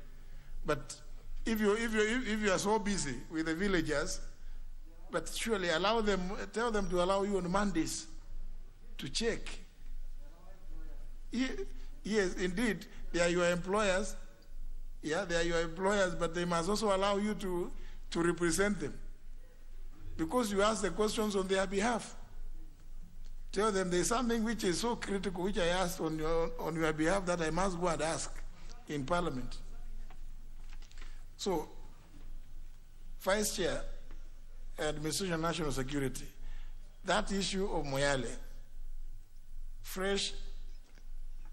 But if you are so busy with the villagers, but surely tell them to allow you on Mondays to check. Yes, indeed, they are your employers. Yeah, they are your employers, but they must also allow you to represent them, because you ask the questions on their behalf. Tell them there's something which is so critical, which I asked on your behalf, that I must go and ask in Parliament. So, Vice Chair, Administration of National Security, that issue of Moyale, fresh.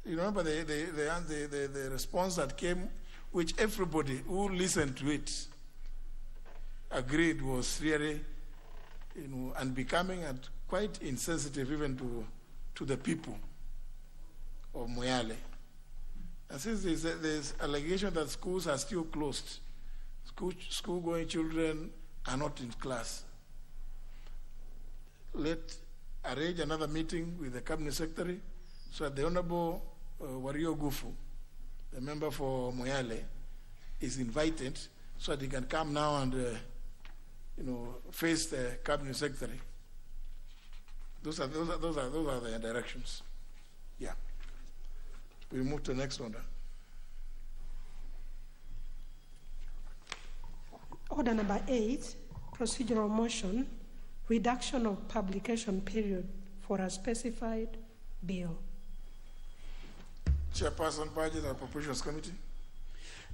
You remember the response that came, which everybody who listened to it agreed was really, unbecoming and quite insensitive even to the people of Moyale. And since there's allegation that schools are still closed, school-going children are not in class, arrange another meeting with the Cabinet Secretary, so that the Honorable Wario Gufu, the member for Moyale, is invited, so that he can come now and face the Cabinet Secretary. Those are the directions. Yeah. We move to the next order.
Order number 8, procedural motion, reduction of publication period for a specified bill.
Chairperson, Budget and Appropriations Committee.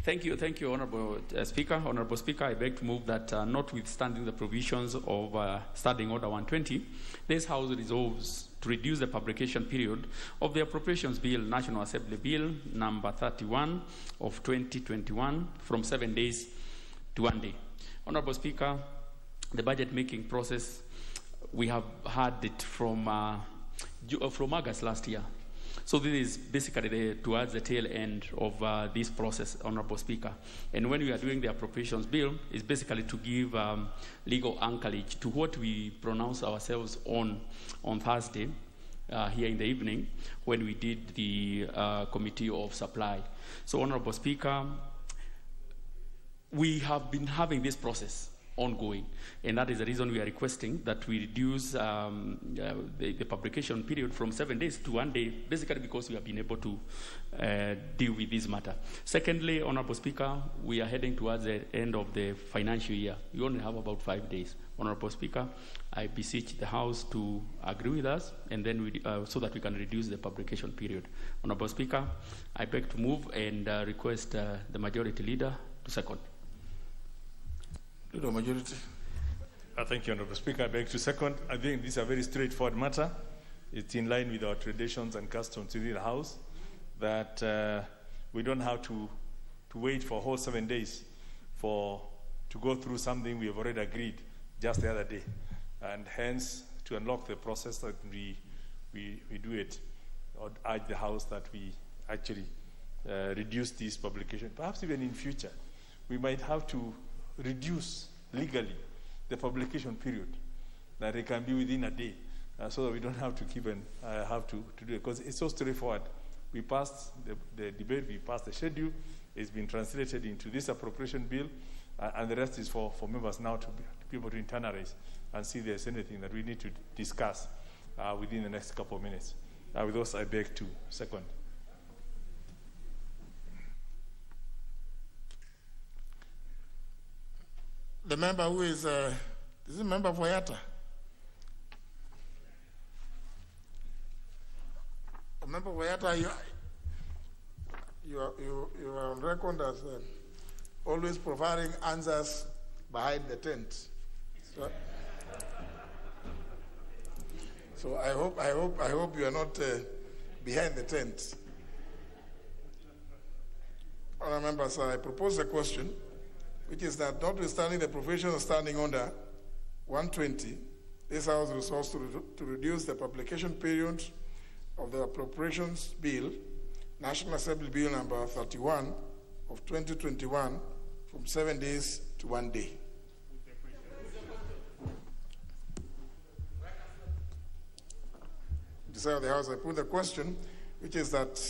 Thank you, Honorable Speaker. Honorable Speaker, I beg to move that notwithstanding the provisions of Standing Order 120, this House resolves to reduce the publication period of the Appropriations Bill, National Assembly Bill number 31 of 2021 from 7 days to 1 day. Honorable Speaker, the budget making process, we have had it from August last year. So this is basically towards the tail end of this process, Honorable Speaker. And when we are doing the Appropriations Bill, it's basically to give legal anchorage to what we pronounce ourselves on Thursday, here in the evening, when we did the Committee of Supply. So, Honorable Speaker, we have been having this process ongoing. And that is the reason we are requesting that we reduce the publication period from 7 days to 1 day, basically because we have been able to deal with this matter. Secondly, Honorable Speaker, we are heading towards the end of the financial year. We only have about 5 days. Honorable Speaker, I beseech the House to agree with us, and then so that we can reduce the publication period. Honorable Speaker, I beg to move and request the Majority Leader to second.
Leader Majority.
Thank you, Honorable Speaker. I beg to second. I think this is a very straightforward matter. It's in line with our traditions and customs within the House that we don't have to wait for a whole 7 days to go through something we have already agreed just the other day. And hence, to unlock the process that we do it, I would urge the House that we actually reduce this publication. Perhaps even in future, we might have to reduce legally the publication period, that it can be within a day, so that we don't have to keep and have to do it, because it's so straightforward. We passed the debate, we passed the schedule, it's been translated into this appropriation bill, and the rest is for members now to be able to internalize and see if there's anything that we need to discuss within the next couple of minutes. With those, I beg to second.
The member who is a member for Yata? A member for Yata, you are on record as always providing answers behind the tent. So I hope you are not behind the tent. Honourable members, I propose a question, which is that notwithstanding the provision standing under 120, this House resolves to reduce the publication period of the Appropriations Bill, National Assembly Bill number 31 of 2021, from 7 days to 1 day. Desire of the House, I put the question, which is that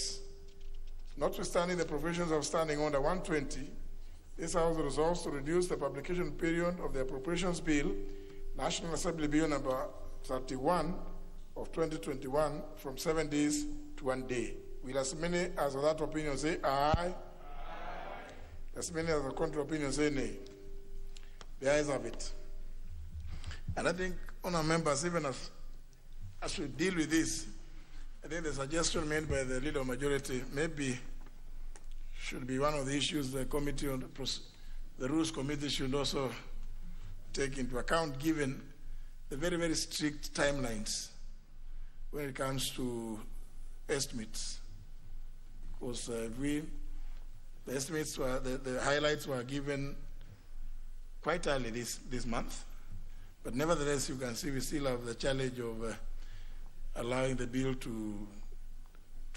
notwithstanding the provisions of standing under 120, this House resolves to reduce the publication period of the Appropriations Bill, National Assembly Bill number 31 of 2021, from 7 days to 1 day. Will as many as of that opinion say aye? Aye. As many as the contrary opinion say nay. The ayes have it. And I think, honourable members, even as we deal with this, I think the suggestion made by the Leader of Majority maybe should be one of the issues the committee on the Rules Committee should also take into account, given the very, very strict timelines when it comes to estimates. Because the estimates were, the highlights were given quite early this month, but nevertheless, you can see we still have the challenge of allowing the bill to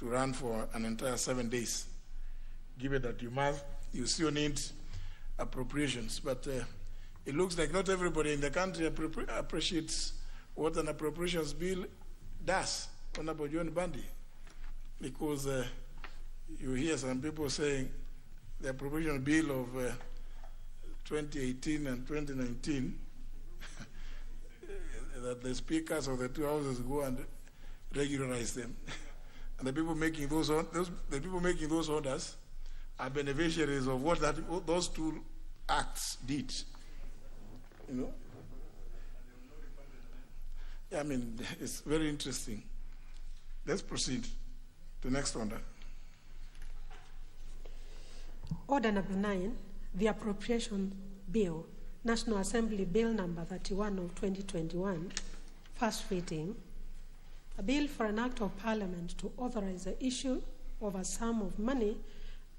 run for an entire 7 days, given that you still need appropriations. But it looks like not everybody in the country appreciates what an appropriations bill does, Honorable John Bundy, because you hear some people saying the appropriation bill of 2018 and 2019 that the speakers of the two houses go and regularize them, and the people making those orders are beneficiaries of what those two acts did. You know. Yeah, I mean, it's very interesting. Let's proceed to the next order.
Order number 9, the Appropriation Bill, National Assembly Bill number 31 of 2021, first reading. A bill for an act of Parliament to authorize the issue of a sum of money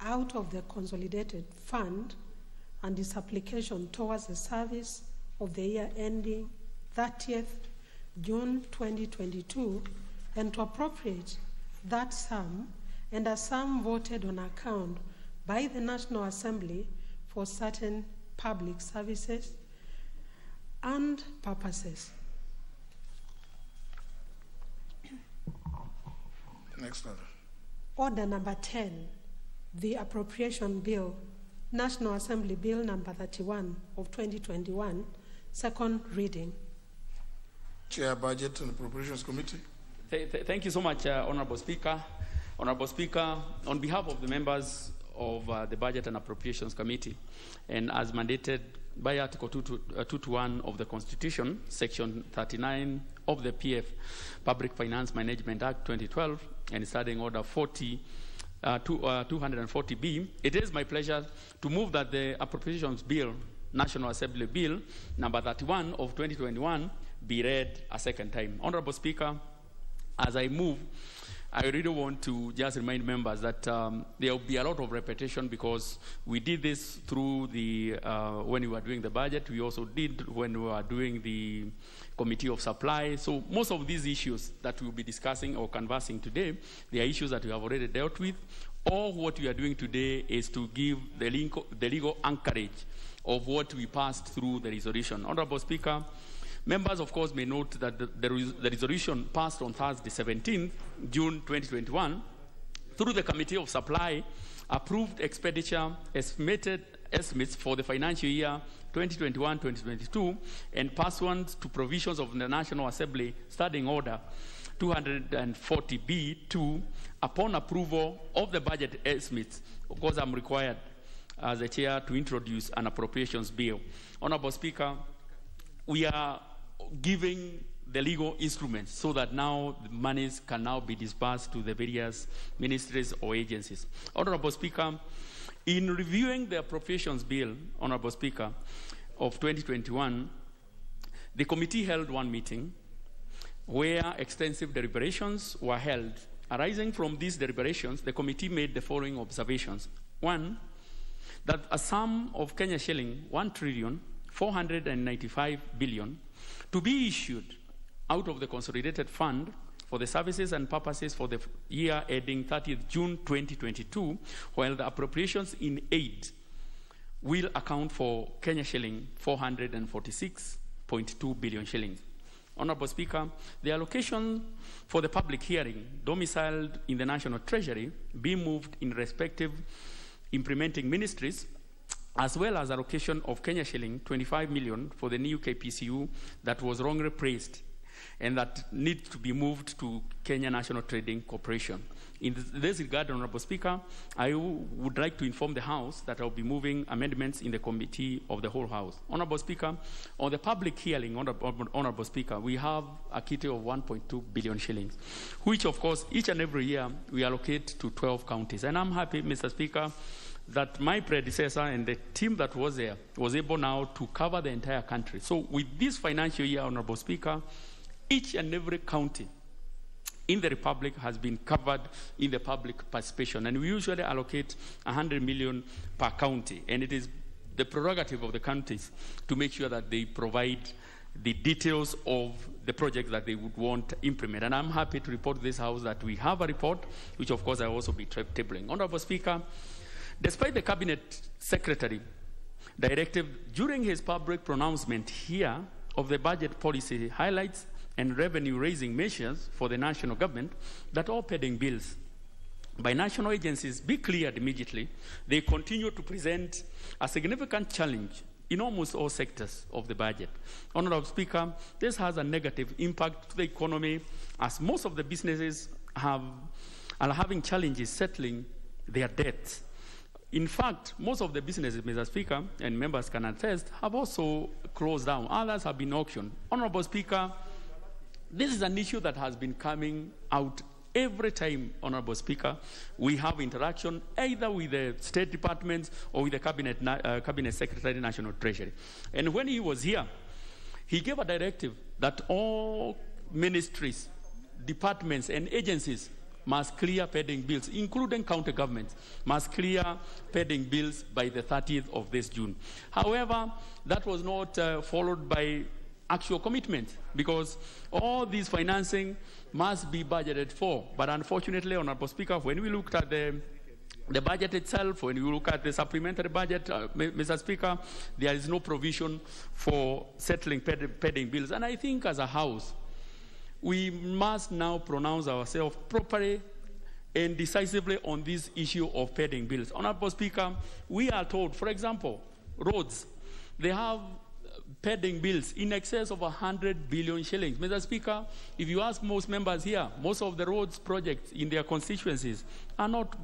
out of the consolidated fund and its application towards the service of the year ending 30th June 2022, and to appropriate that sum and a sum voted on account by the National Assembly for certain public services and purposes.
Next order.
Order number 10, the Appropriation Bill, National Assembly Bill number 31 of 2021, second reading.
Chair, Budget and Appropriations Committee.
Thank you so much, Honorable Speaker. Honorable Speaker, on behalf of the members of the Budget and Appropriations Committee, and as mandated by Article 221 of the Constitution, Section 39 of the PF, Public Finance Management Act 2012, and Standing Order 240B, it is my pleasure to move that the Appropriations Bill, National Assembly Bill, number 31 of 2021, be read a second time. Honorable Speaker, as I move, I really want to just remind members that there will be a lot of repetition because we did this through the, when we were doing the budget, we also did when we were doing the Committee of Supply. So most of these issues that we'll be discussing or conversing today, they are issues that we have already dealt with. All what we are doing today is to give the legal anchorage of what we passed through the resolution. Honorable Speaker, members, of course, may note that the resolution passed on Thursday, 17th June 2021, through the Committee of Supply, approved expenditure estimates for the financial year 2021-2022, and pursuant to provisions of the National Assembly Standing Order 240B2, upon approval of the budget estimates. Of course, I'm required as a chair to introduce an appropriations bill. Honorable Speaker, we are giving the legal instruments so that now the monies can now be disbursed to the various ministries or agencies. Honorable Speaker, in reviewing the appropriations bill, Honorable Speaker, of 2021, the committee held one meeting where extensive deliberations were held. Arising from these deliberations, the committee made the following observations. One, that a sum of Kenya shilling 1,495 billion to be issued out of the consolidated fund for the services and purposes for the year ending 30th June 2022, while the appropriations in aid will account for Kenya shilling 446.2 billion shillings. Honorable Speaker, the allocation for the public hearing domiciled in the National Treasury be moved in respective implementing ministries, as well as allocation of Kenya shilling 25 million for the new KPCU that was wrongly placed and that needs to be moved to Kenya National Trading Corporation. In this regard, Honorable Speaker, I would like to inform the House that I will be moving amendments in the Committee of the whole House. Honorable Speaker, on the public hearing, Honorable Speaker, we have a kitty of 1.2 billion shillings, which, of course, each and every year we allocate to 12 counties. And I'm happy, Mr. Speaker, that my predecessor and the team that was there was able now to cover the entire country. So with this financial year, Honorable Speaker, each and every county in the Republic has been covered in the public participation. And we usually allocate 100 million per county. And it is the prerogative of the counties to make sure that they provide the details of the projects that they would want to implement. And I'm happy to report to this House that we have a report, which of course I will also be tabling. Honorable Speaker, despite the Cabinet Secretary directive during his public pronouncement here of the budget policy highlights and revenue-raising measures for the national government, that all pending bills by national agencies be cleared immediately, they continue to present a significant challenge in almost all sectors of the budget. Honorable Speaker, this has a negative impact to the economy as most of the businesses are having challenges settling their debts. In fact, most of the businesses, Mr. Speaker, and members can attest, have also closed down. Others have been auctioned. Honorable Speaker, this is an issue that has been coming out every time, Honorable Speaker. We have interaction either with the State Department or with the Cabinet Secretary, National Treasury. And when he was here, he gave a directive that all ministries, departments, and agencies must clear pending bills, including county governments, must clear pending bills by the 30th of this June. However, that was not followed by actual commitment, because all this financing must be budgeted for. But unfortunately, Honorable Speaker, when we looked at the budget itself, when you look at the supplementary budget, Mr. Speaker, there is no provision for settling pending bills. And I think as a House, we must now pronounce ourselves properly and decisively on this issue of pending bills. Honorable Speaker, we are told, for example, roads, they have pending bills in excess of 100 billion shillings. Mr. Speaker, if you ask most members here, most of the roads projects in their constituencies are not,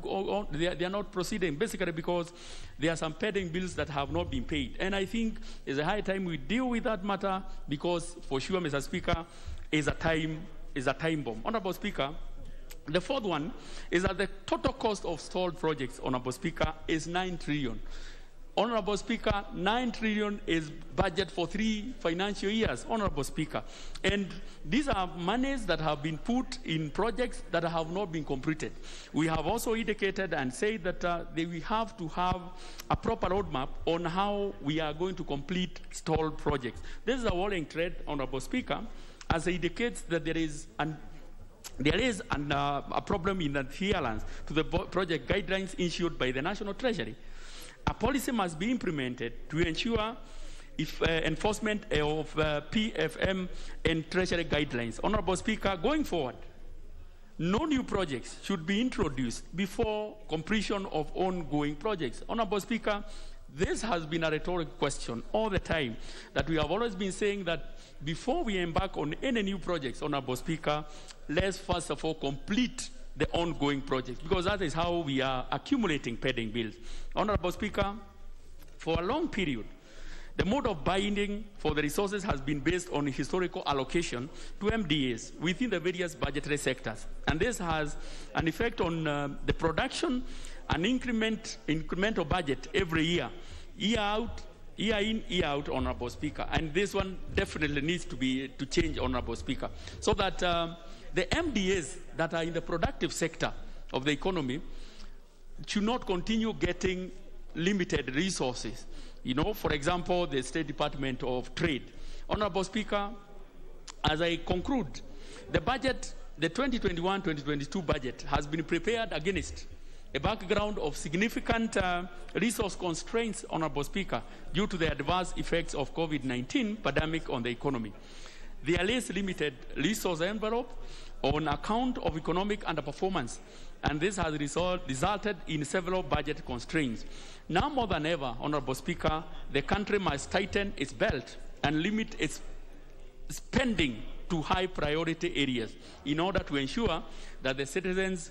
they are not proceeding, basically because there are some pending bills that have not been paid. And I think it's a high time we deal with that matter, because for sure, Mr. Speaker, is a time bomb. Honorable Speaker, the fourth one is that the total cost of stalled projects, Honorable Speaker, is 9 trillion. Honorable Speaker, 9 trillion is budget for 3 financial years, Honorable Speaker. And these are monies that have been put in projects that have not been completed. We have also indicated and said that we have to have a proper roadmap on how we are going to complete stalled projects. This is a worrying trend, Honorable Speaker, as it indicates that there is a problem in adherence to the project guidelines issued by the National Treasury. A policy must be implemented to ensure enforcement of PFM and Treasury guidelines. Honorable Speaker, going forward, no new projects should be introduced before completion of ongoing projects. Honorable Speaker, this has been a rhetorical question all the time, that we have always been saying that before we embark on any new projects, Honorable Speaker, let's first of all complete the ongoing projects, because that is how we are accumulating pending bills. Honorable Speaker, for a long period, the mode of binding for the resources has been based on historical allocation to MDAs within the various budgetary sectors. And this has an effect on the production and incremental budget every year out, year in, year out, Honorable Speaker. And this one definitely needs to change, Honorable Speaker, so that the MDAs that are in the productive sector of the economy should not continue getting limited resources. You know, for example, the State Department of Trade. Honorable Speaker, as I conclude, the budget, the 2021-2022 budget has been prepared against a background of significant resource constraints, Honorable Speaker, due to the adverse effects of COVID-19 pandemic on the economy. There is limited resource envelope on account of economic underperformance, and this has resulted in several budget constraints. Now more than ever, Honorable Speaker, the country must tighten its belt and limit its spending to high priority areas in order to ensure that the citizens'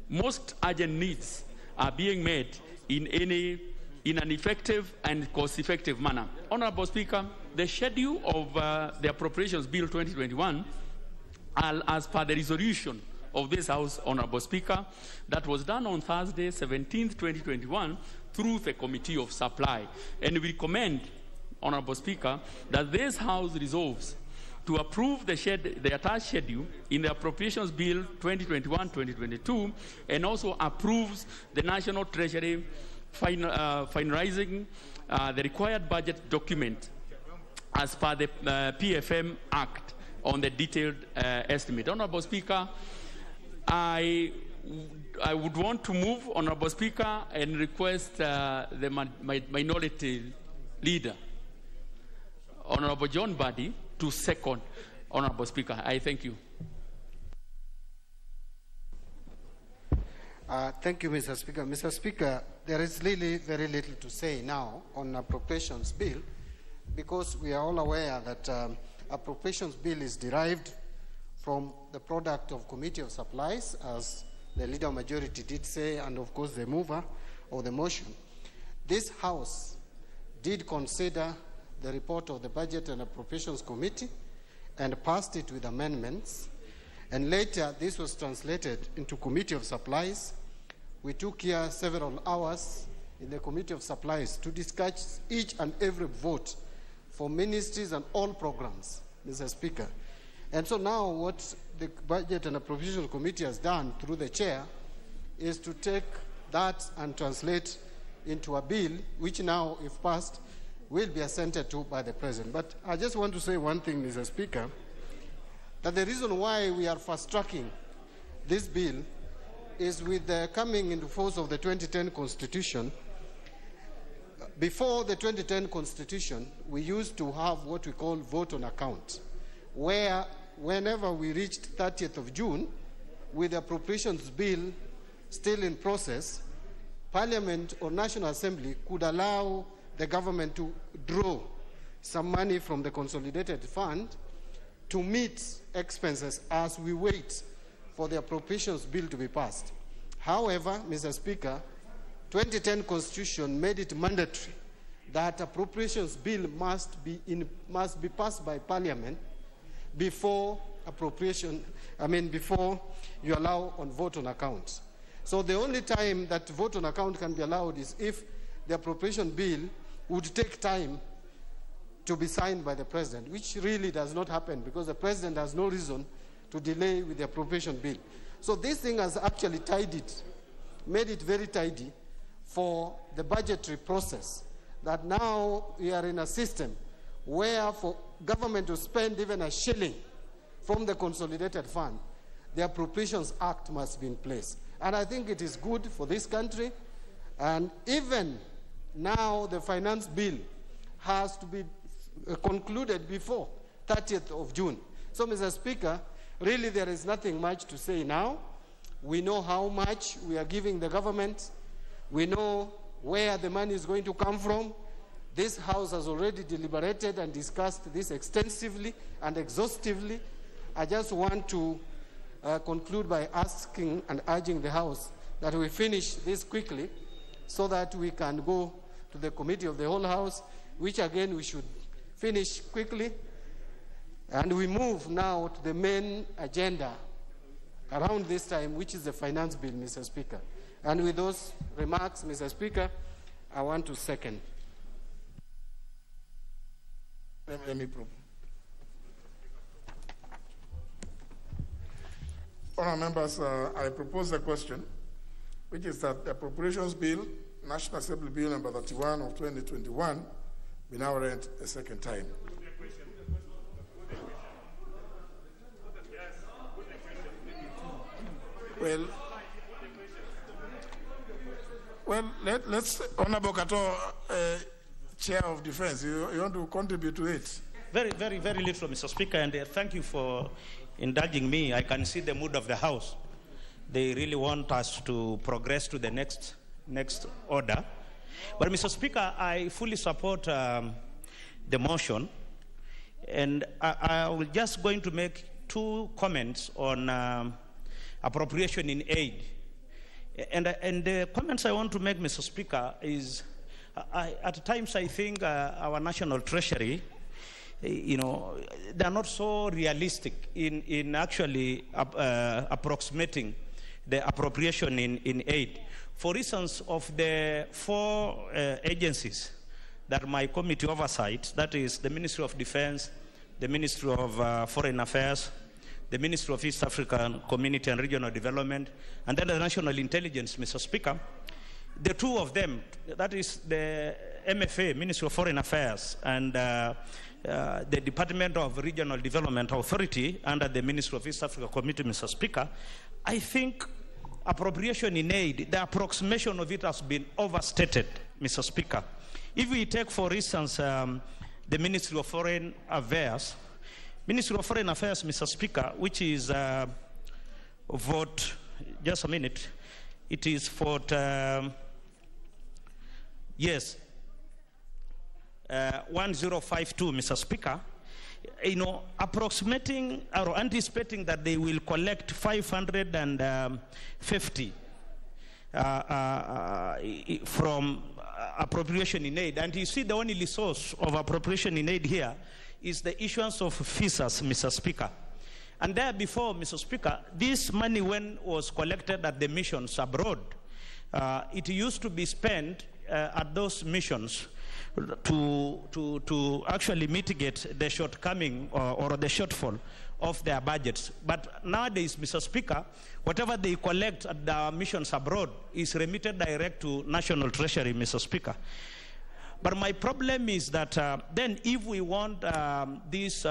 most urgent needs are being met in an effective and cost-effective manner. Honorable Speaker, the schedule of the Appropriations Bill 2021, as per the resolution of this House, Honorable Speaker, that was done on Thursday, 17th, 2021, through the Committee of Supply. And we recommend, Honorable Speaker, that this House resolves to approve the attached schedule in the Appropriations Bill 2021-2022, and also approves the National Treasury finalizing the required budget document as per the PFM Act on the detailed estimate. Honorable Speaker, I would want to move, Honorable Speaker, and request the minority leader, Honorable John Buddy, to second. Honorable Speaker, I thank you.
Thank you, Mr. Speaker. Mr. Speaker, there is really very little to say now on Appropriations Bill, because we are all aware that Appropriations Bill is derived from the product of Committee of Supplies, as the Leader Majority did say, and of course the mover of the motion. This House did consider the report of the Budget and Appropriations Committee and passed it with amendments, and later this was translated into Committee of Supplies. We took here several hours in the Committee of Supplies to discuss each and every vote for ministries and all programs, Mr. Speaker. And so now what the Budget and Appropriations Committee has done through the chair is to take that and translate into a bill, which now, if passed, will be assented to by the President. But I just want to say one thing, Mr. Speaker, that the reason why we are fast-tracking this bill is with the coming into force of the 2010 Constitution. Before the 2010 Constitution, we used to have what we call vote on account, where whenever we reached 30th of June, with the Appropriations Bill still in process, Parliament or National Assembly could allow the government to draw some money from the consolidated fund to meet expenses as we wait for the appropriations bill to be passed. However, Mr. Speaker, 2010 Constitution made it mandatory that appropriations bill must be passed by Parliament before before you allow on vote on account. So the only time that vote on account can be allowed is if the appropriation bill would take time to be signed by the President, which really does not happen because the President has no reason to delay with the appropriation bill. So this thing has actually made it very tidy for the budgetary process, that now we are in a system where for government to spend even a shilling from the consolidated fund, the Appropriations Act must be in place. And I think it is good for this country. And even now the finance bill has to be concluded before 30th of June. So, Mr. Speaker, really there is nothing much to say now. We know how much we are giving the government. We know where the money is going to come from. This House has already deliberated and discussed this extensively and exhaustively. I just want to conclude by asking and urging the House that we finish this quickly so that we can go to the Committee of the Whole House, which again we should finish quickly. And we move now to the main agenda around this time, which is the finance bill, Mr. Speaker. And with those remarks, Mr. Speaker, I want to second.
Let me prove. Honourable members, I propose the question, which is that the Appropriations Bill, National Assembly Bill number 31 of 2021, be now read a second time. Well, let's, Honourable Kato, Chair of Defence, you want to contribute to it?
Very, very, very little, Mr. Speaker, and thank you for indulging me. I can see the mood of the House. They really want us to progress to the next order. But, Mr. Speaker, I fully support the motion, and I will just going to make two comments on appropriation in aid. And the comments I want to make, Mr. Speaker, is at times I think our national treasury, they're not so realistic in actually approximating the appropriation in aid. For instance, of the 4 agencies that my committee oversight, that is the Ministry of Defense, the Ministry of Foreign Affairs, the Ministry of East African Community and Regional Development, and then the National Intelligence, Mr. Speaker, the 2 of them, that is the MFA, Ministry of Foreign Affairs, and the Department of Regional Development Authority under the Ministry of East Africa Community, Mr. Speaker, I think appropriation in aid, the approximation of it has been overstated, Mr. Speaker. If we take, for instance, the Ministry of Foreign Affairs, Mr. Speaker, which is vote, just a minute, it is vote, yes, 1052, Mr. Speaker, approximating or anticipating that they will collect 550 from appropriation in aid. And you see the only source of appropriation in aid here is the issuance of visas, Mr. Speaker. And there before, Mr. Speaker, this money when was collected at the missions abroad, it used to be spent at those missions to actually mitigate the shortcoming or the shortfall of their budgets. But nowadays, Mr. Speaker, whatever they collect at the missions abroad is remitted direct to National Treasury, Mr. Speaker. But my problem is that then if we want these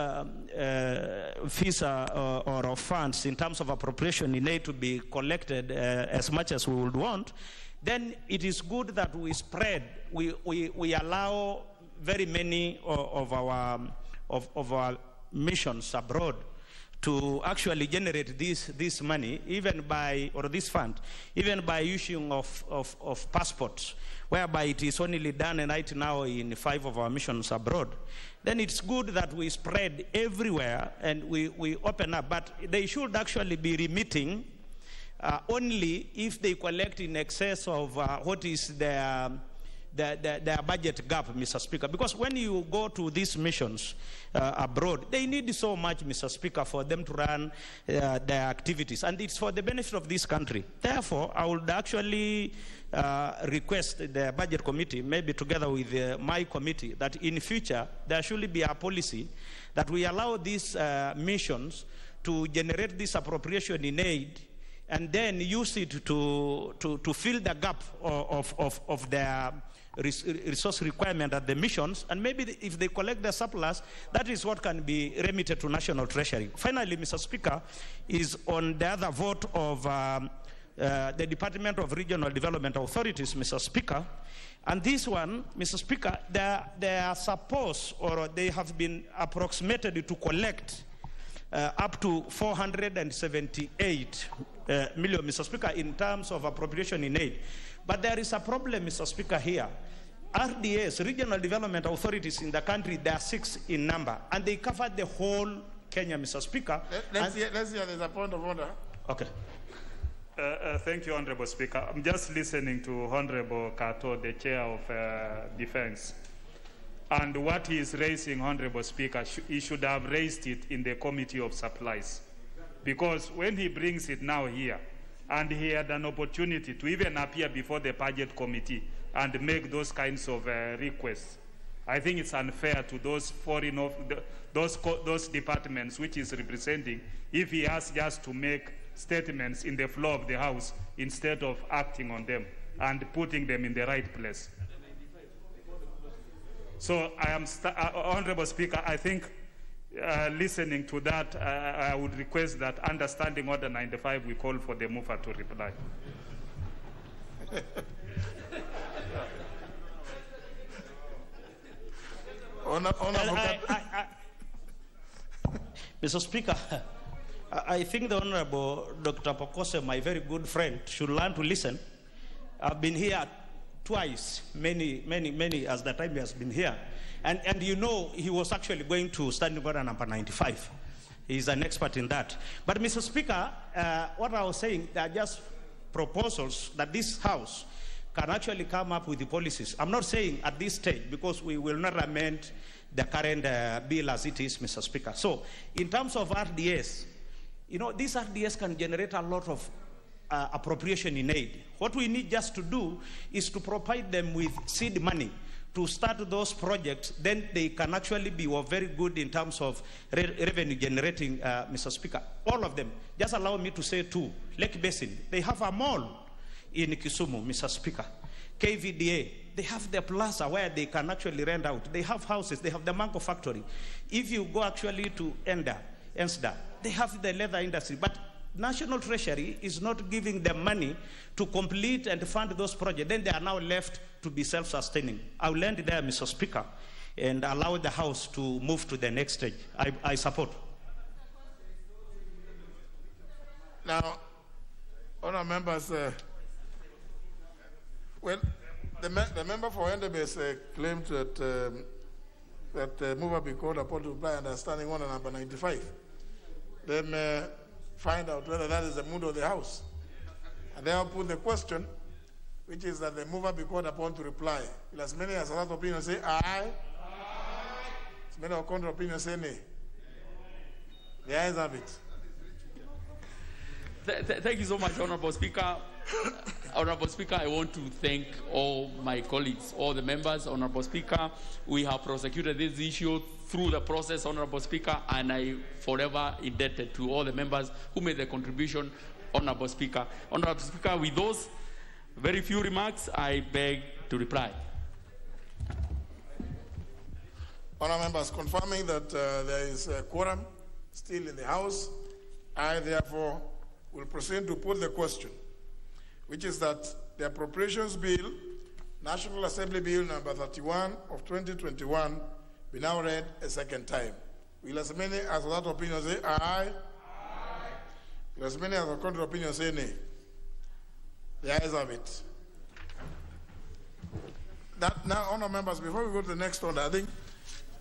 visa or funds in terms of appropriation in aid to be collected as much as we would want, then it is good that we spread, we allow very many of our missions abroad to actually generate this money, even by, or this fund, even by issuing of passports, whereby it is only done right now in 5 of our missions abroad, then it's good that we spread everywhere and we open up. But they should actually be remitting only if they collect in excess of what is their budget gap, Mr. Speaker. Because when you go to these missions abroad, they need so much, Mr. Speaker, for them to run their activities. And it's for the benefit of this country. Therefore, I would actually request the budget committee, maybe together with my committee, that in future there should be a policy that we allow these missions to generate this appropriation in aid and then use it to fill the gap of their resource requirement at the missions, and maybe if they collect the surplus, that is what can be remitted to National Treasury. Finally, Mr. Speaker, is on the other vote of the Department of Regional Development Authorities, Mr. Speaker. And this one, Mr. Speaker, they are supposed, or they have been approximated to collect up to 478 million, Mr. Speaker, in terms of appropriation in aid. But there is a problem, Mr. Speaker, here. RDAs, Regional Development Authorities in the country, there are 6 in number, and they cover the whole Kenya, Mr. Speaker.
Let's hear there's a point of order.
Okay.
Thank you, Honorable Speaker. I'm just listening to Honorable Kato, the Chair of Defense. And what he is raising, Honorable Speaker, he should have raised it in the Committee of Supplies. Because when he brings it now here, and he had an opportunity to even appear before the budget committee and make those kinds of requests, I think it's unfair to those those departments which is representing, if he has just to make statements in the floor of the House instead of acting on them and putting them in the right place. So I am, Honorable Speaker, I think listening to that, I would request that, understanding Order 95, we call for the mover to reply.
Mr. Speaker, I think the Honorable Dr. Pokose, my very good friend, should learn to listen. I've been here twice, many, as the time he has been here. And you know, he was actually going to standing order number 95. He's an expert in that. But Mr. Speaker, what I was saying, there are just proposals that this House can actually come up with the policies. I'm not saying at this stage, because we will not amend the current bill as it is, Mr. Speaker. So in terms of RDS, you know, these RDS can generate a lot of appropriation in aid. What we need just to do is to provide them with seed money to start those projects. Then they can actually be very good in terms of revenue generating, Mr. Speaker. All of them. Just allow me to say 2. Lake Basin, they have a mall in Kisumu, Mr. Speaker. KVDA, they have the plaza where they can actually rent out. They have houses, they have the mango factory. If you go actually to ENSDA, they have the leather industry. But National Treasury is not giving them money to complete and fund those projects. Then they are now left to be self-sustaining. I will end there, Mr. Speaker, and allow the House to move to the next stage. I support.
Now, honourable members, well, the member for NDBS claimed that the mover be called upon to reply understanding order number 95. Then find out whether that is the mood of the House. And then I'll put the question, which is that the mover be called upon to reply. Will as many as that opinion say aye? Aye. As many of counter opinion say nay. The ayes have it.
Thank you so much, Honorable Speaker. Honorable Speaker, I want to thank all my colleagues, all the members. Honorable Speaker, we have prosecuted this issue through the process, Honorable Speaker, and I forever indebted to all the members who made the contribution, Honorable Speaker. Honorable Speaker, with those very few remarks, I beg to reply.
Honourable members, confirming that there is a quorum still in the House, I therefore will proceed to put the question, which is that the Appropriations Bill, National Assembly Bill number 31 of 2021, be now read a second time. Will as many as that opinion say aye? Aye. There's many other contrary opinions say nay. The ayes have it. That, now, honour members, before we go to the next order, I think,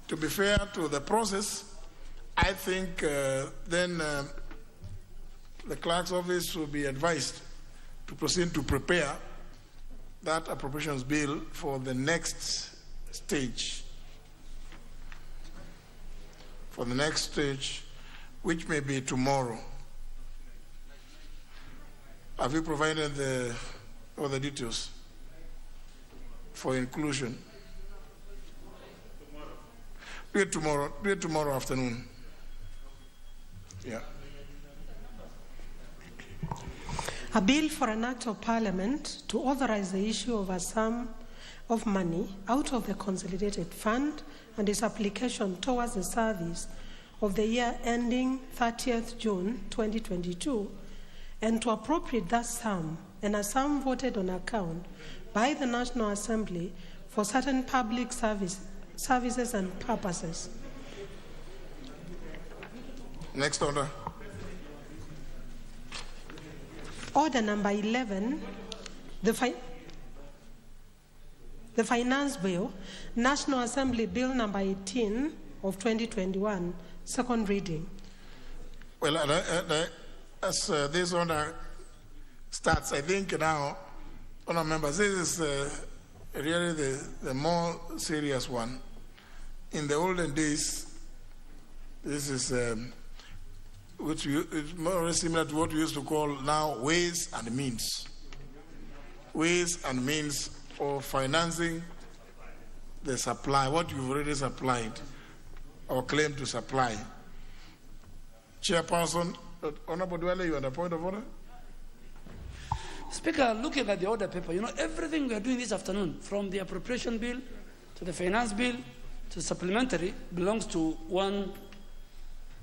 to be fair to the process, I think then the clerk's office will be advised to proceed to prepare that appropriations bill for the next stage. For the next stage, which may be tomorrow. Have you provided all the details for inclusion? Do it tomorrow. Do it tomorrow afternoon. Yeah.
A bill for an act of parliament to authorize the issue of a sum of money out of the consolidated fund and its application towards the service of the year ending 30th June 2022, and to appropriate that sum and a sum voted on account by the National Assembly for certain public services and purposes.
Next order.
Order number 11, the Finance Bill, National Assembly Bill number 18 of 2021, second reading.
Well, as this order starts, I think now, honour members, this is really the more serious one. In the olden days, this is which is more or less similar to what we used to call now ways and means. Ways and means for financing the supply, what you've already supplied or claimed to supply. Chairperson, Honorable Dwele, you are on the point of order?
Speaker, looking at the order paper, everything we are doing this afternoon, from the appropriation bill to the finance bill to the supplementary, belongs to one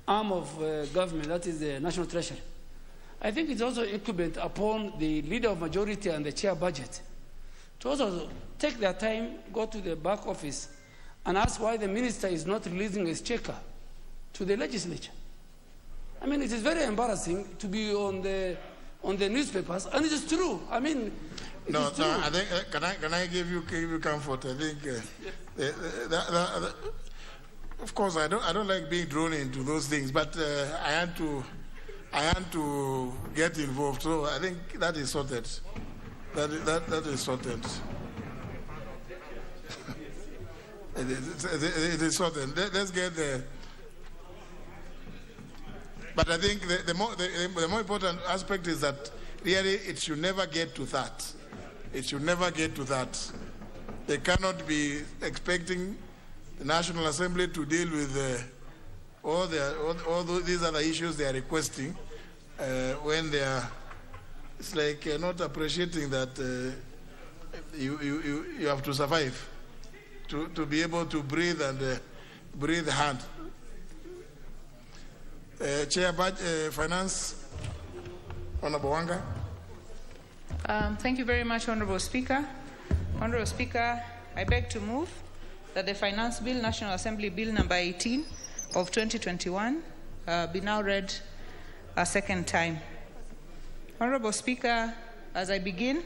arm of government, that is the National Treasury. I think it's also incumbent upon the leader of majority and the chair budget to also take their time, go to the back office and ask why the minister is not releasing his checker to the legislature. I mean, it is very embarrassing to be on the newspapers, and it is true. I mean,
no, I think can I give you comfort? I think of course I don't like being drawn into those things, but I had to get involved. So I think that is sorted. That is sorted. It is sorted. Let's get the. But I think the more important aspect is that really it should never get to that. It should never get to that. They cannot be expecting the National Assembly to deal with all these other issues they are requesting when they are. It's like not appreciating that you have to survive to be able to breathe and breathe hard. Chair Finance, Honorable Wanga.
Thank you very much, Honorable Speaker. Honorable Speaker, I beg to move that the Finance Bill, National Assembly Bill number 18 of 2021 be now read a second time. Honorable Speaker, as I begin,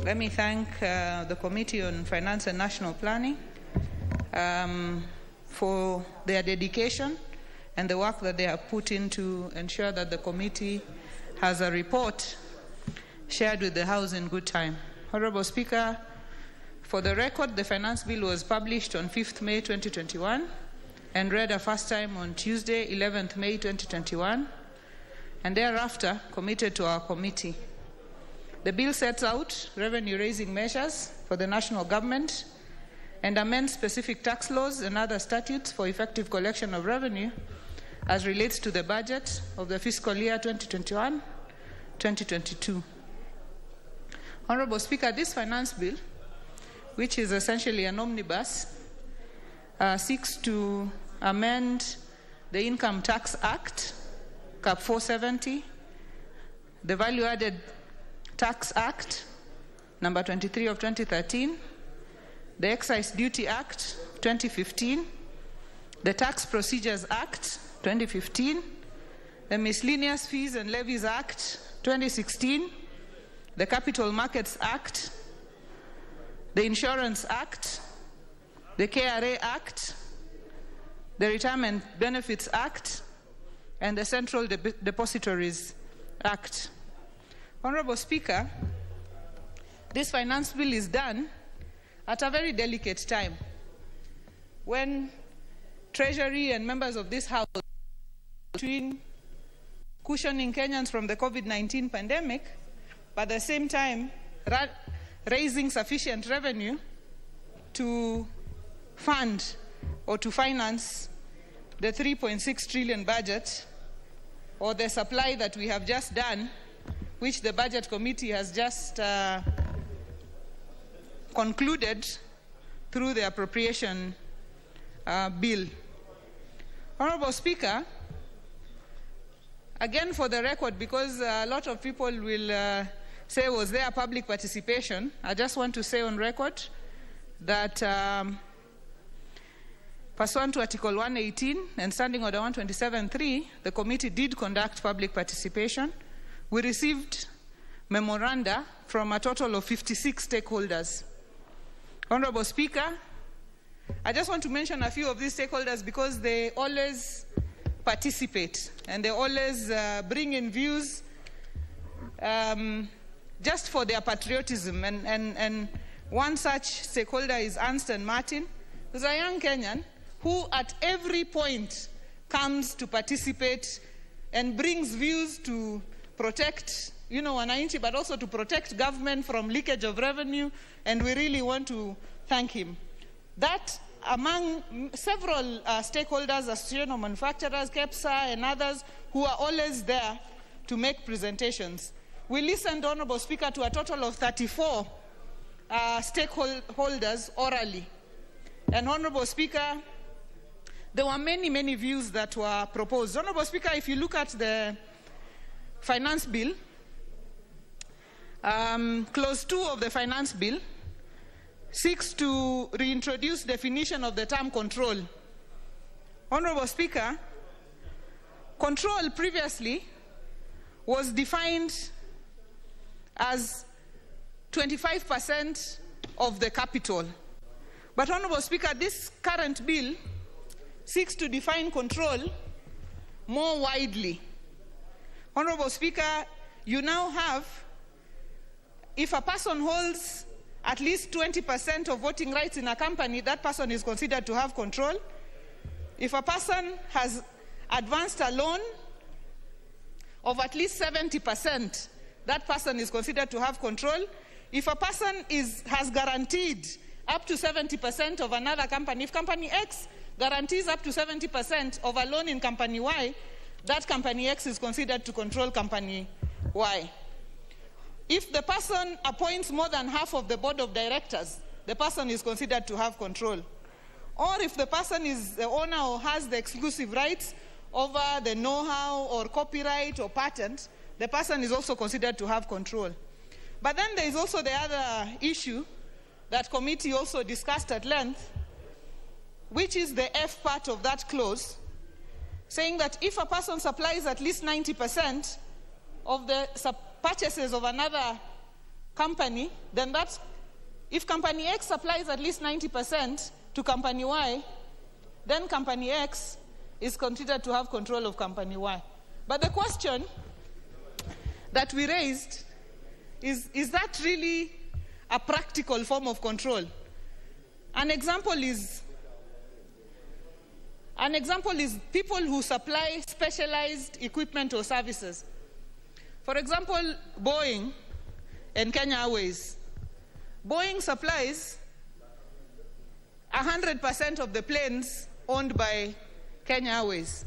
let me thank the Committee on Finance and National Planning for their dedication and the work that they have put in to ensure that the committee has a report shared with the House in good time. Honorable Speaker, for the record, the Finance Bill was published on 5th May 2021 and read a first time on Tuesday, 11th May 2021, and thereafter committed to our committee. The bill sets out revenue-raising measures for the national government and amends specific tax laws and other statutes for effective collection of revenue as relates to the budget of the fiscal year 2021-2022. Honorable Speaker, this finance bill, which is essentially an omnibus, seeks to amend the Income Tax Act, Cap 470, the Value Added Tax Act, number 23 of 2013, the Excise Duty Act, 2015, the Tax Procedures Act, 2015, the Miscellaneous Fees and Levies Act 2016, the Capital Markets Act, the Insurance Act, the KRA Act, the Retirement Benefits Act, and the Central Depositories Act. Honorable Speaker, this finance bill is done at a very delicate time when Treasury and members of this House between cushioning Kenyans from the COVID-19 pandemic, but at the same time raising sufficient revenue to fund or to finance the 3.6 trillion budget or the supply that we have just done, which the Budget Committee has just concluded through the appropriation bill. Honorable Speaker, again for the record, because a lot of people will say, was there public participation? I just want to say on record that pursuant to Article 118 and Standing Order 127.3, the committee did conduct public participation. We received memoranda from a total of 56 stakeholders. Honorable Speaker, I just want to mention a few of these stakeholders because they always participate and they always bring in views just for their patriotism. And one such stakeholder is Ernst & Martin, who's a young Kenyan who at every point comes to participate and brings views to protect, wananchi, but also to protect government from leakage of revenue, and we really want to thank him. That, among several stakeholders, Association of Manufacturers, KEPSA, and others, who are always there to make presentations. We listened, Honorable Speaker, to a total of 34 stakeholders orally. And Honorable Speaker, there were many, many views that were proposed. Honorable Speaker, if you look at the finance bill, clause 2 of the finance bill seeks to reintroduce definition of the term control. Honorable Speaker, control previously was defined as 25% of the capital. But Honorable Speaker, this current bill seeks to define control more widely. Honorable Speaker, you now have, if a person holds at least 20% of voting rights in a company, that person is considered to have control. If a person has advanced a loan of at least 70%, that person is considered to have control. If a person has guaranteed up to 70% of another company, if company X guarantees up to 70% of a loan in company Y, that company X is considered to control company Y. If the person appoints more than half of the board of directors, the person is considered to have control. Or if the person is the owner or has the exclusive rights over the know-how or copyright or patent, the person is also considered to have control. But then there is also the other issue that committee also discussed at length, which is the F part of that clause, saying that if a person supplies at least 90% of the purchases of another company, then that's, if company X supplies at least 90% to company Y, then company X is considered to have control of company Y. But the question that we raised is that really a practical form of control? An example is people who supply specialized equipment or services. For example, Boeing and Kenya Airways. Boeing supplies 100% of the planes owned by Kenya Airways.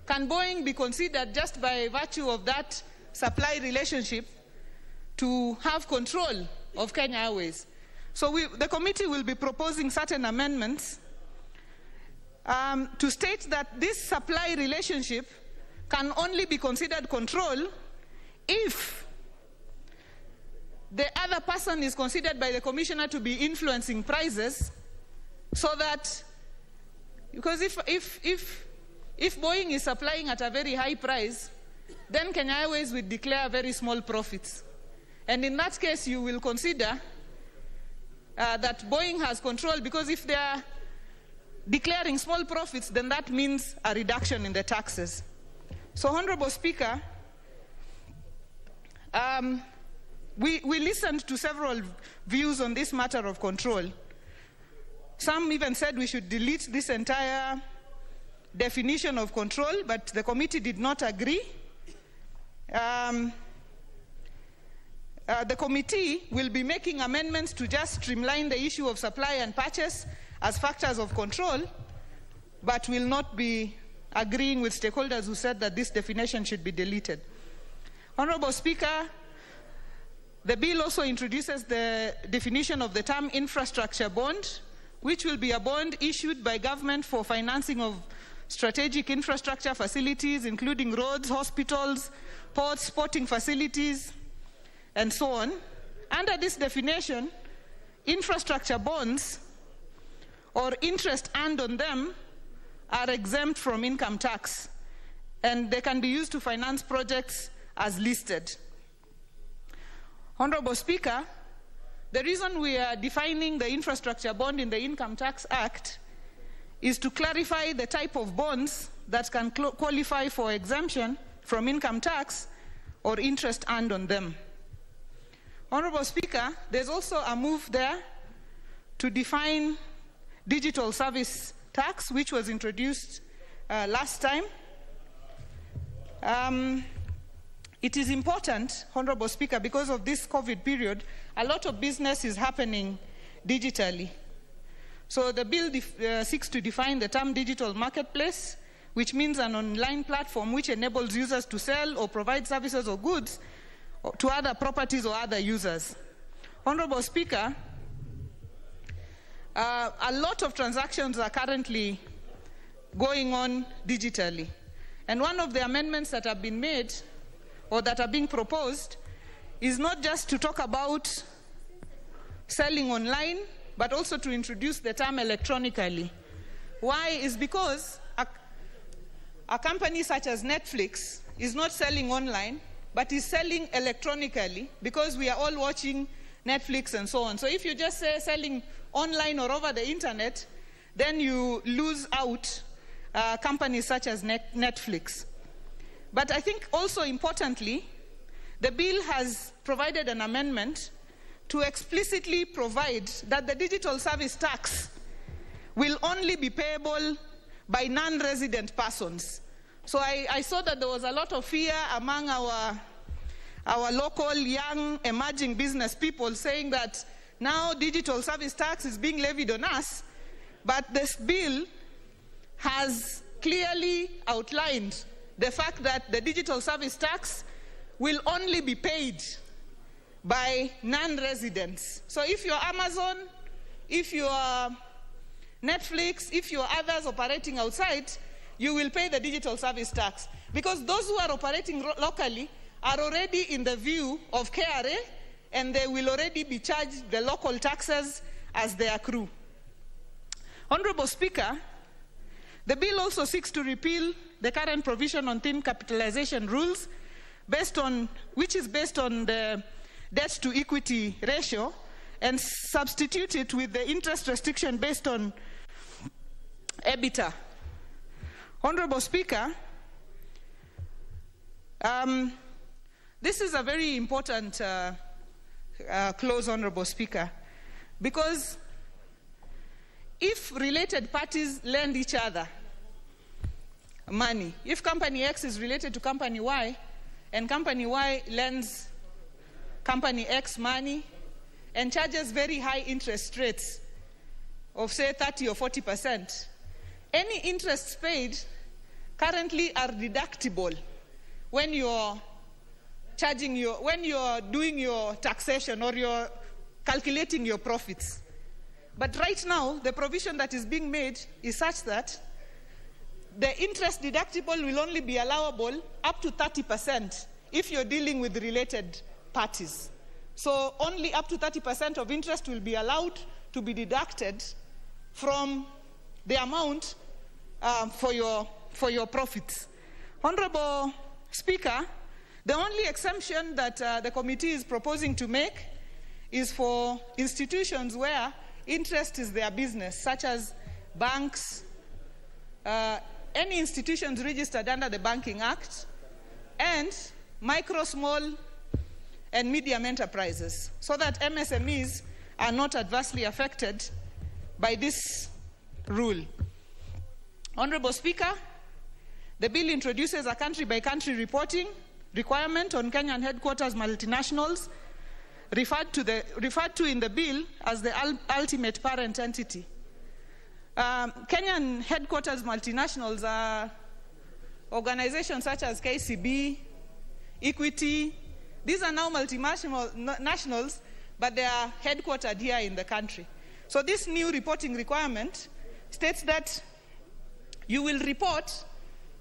Can Boeing be considered, just by virtue of that supply relationship, to have control of Kenya Airways? So the committee will be proposing certain amendments to state that this supply relationship can only be considered control if the other person is considered by the commissioner to be influencing prices, so that, because if Boeing is supplying at a very high price then Kenya Airways will declare very small profits. And in that case, you will consider that Boeing has control, because if they are declaring small profits, then that means a reduction in the taxes. So, Honorable Speaker, we listened to several views on this matter of control. Some even said we should delete this entire definition of control, but the committee did not agree. The committee will be making amendments to just streamline the issue of supply and purchase as factors of control, but will not be agreeing with stakeholders who said that this definition should be deleted. Honorable Speaker, the bill also introduces the definition of the term infrastructure bond, which will be a bond issued by government for financing of strategic infrastructure facilities, including roads, hospitals, ports, sporting facilities, and so on. Under this definition, infrastructure bonds or interest earned on them are exempt from income tax, and they can be used to finance projects as listed. Honorable Speaker, the reason we are defining the infrastructure bond in the Income Tax Act is to clarify the type of bonds that can qualify for exemption from income tax or interest earned on them. Honorable Speaker, there's also a move there to define digital service tax, which was introduced last time. It is important, Honorable Speaker, because of this COVID period, a lot of business is happening digitally. So the bill seeks to define the term digital marketplace, which means an online platform which enables users to sell or provide services or goods to other properties or other users. Honorable Speaker, a lot of transactions are currently going on digitally. And one of the amendments that have been made or that are being proposed is not just to talk about selling online, but also to introduce the term electronically. Why? Is because a company such as Netflix is not selling online, but is selling electronically, because we are all watching Netflix and so on. So if you just say selling online or over the internet, then you lose out companies such as Netflix. But I think also importantly, the bill has provided an amendment to explicitly provide that the digital service tax will only be payable by non-resident persons. So I saw that there was a lot of fear among our local young emerging business people saying that now digital service tax is being levied on us, but this bill has clearly outlined the fact that the digital service tax will only be paid by non-residents. So if you're Amazon, if you're Netflix, if you're others operating outside, you will pay the digital service tax. Because those who are operating locally are already in the view of KRA, and they will already be charged the local taxes as they accrue. Honorable Speaker, the bill also seeks to repeal the current provision on thin capitalization rules, which is based on the debt to equity ratio, and substitute it with the interest restriction based on EBITDA. Honorable Speaker, this is a very important clause, Honorable Speaker, because if related parties lend each other money, if Company X is related to Company Y, and Company Y lends Company X money and charges very high interest rates of, say, 30 or 40%, any interests paid currently are deductible when you're doing your taxation or you're calculating your profits. But right now, the provision that is being made is such that the interest deductible will only be allowable up to 30% if you're dealing with related parties. So only up to 30% of interest will be allowed to be deducted from the amount for your profits. Honorable Speaker, the only exemption that the committee is proposing to make is for institutions where interest is their business, such as banks, any institutions registered under the Banking Act, and micro, small, and medium enterprises, so that MSMEs are not adversely affected by this rule. Honorable Speaker, the bill introduces a country-by-country reporting requirement on Kenyan headquarters multinationals, referred to in the bill as the ultimate parent entity. Kenyan headquarters multinationals are organizations such as KCB, Equity. These are now multinationals, but they are headquartered here in the country. So this new reporting requirement states that you will report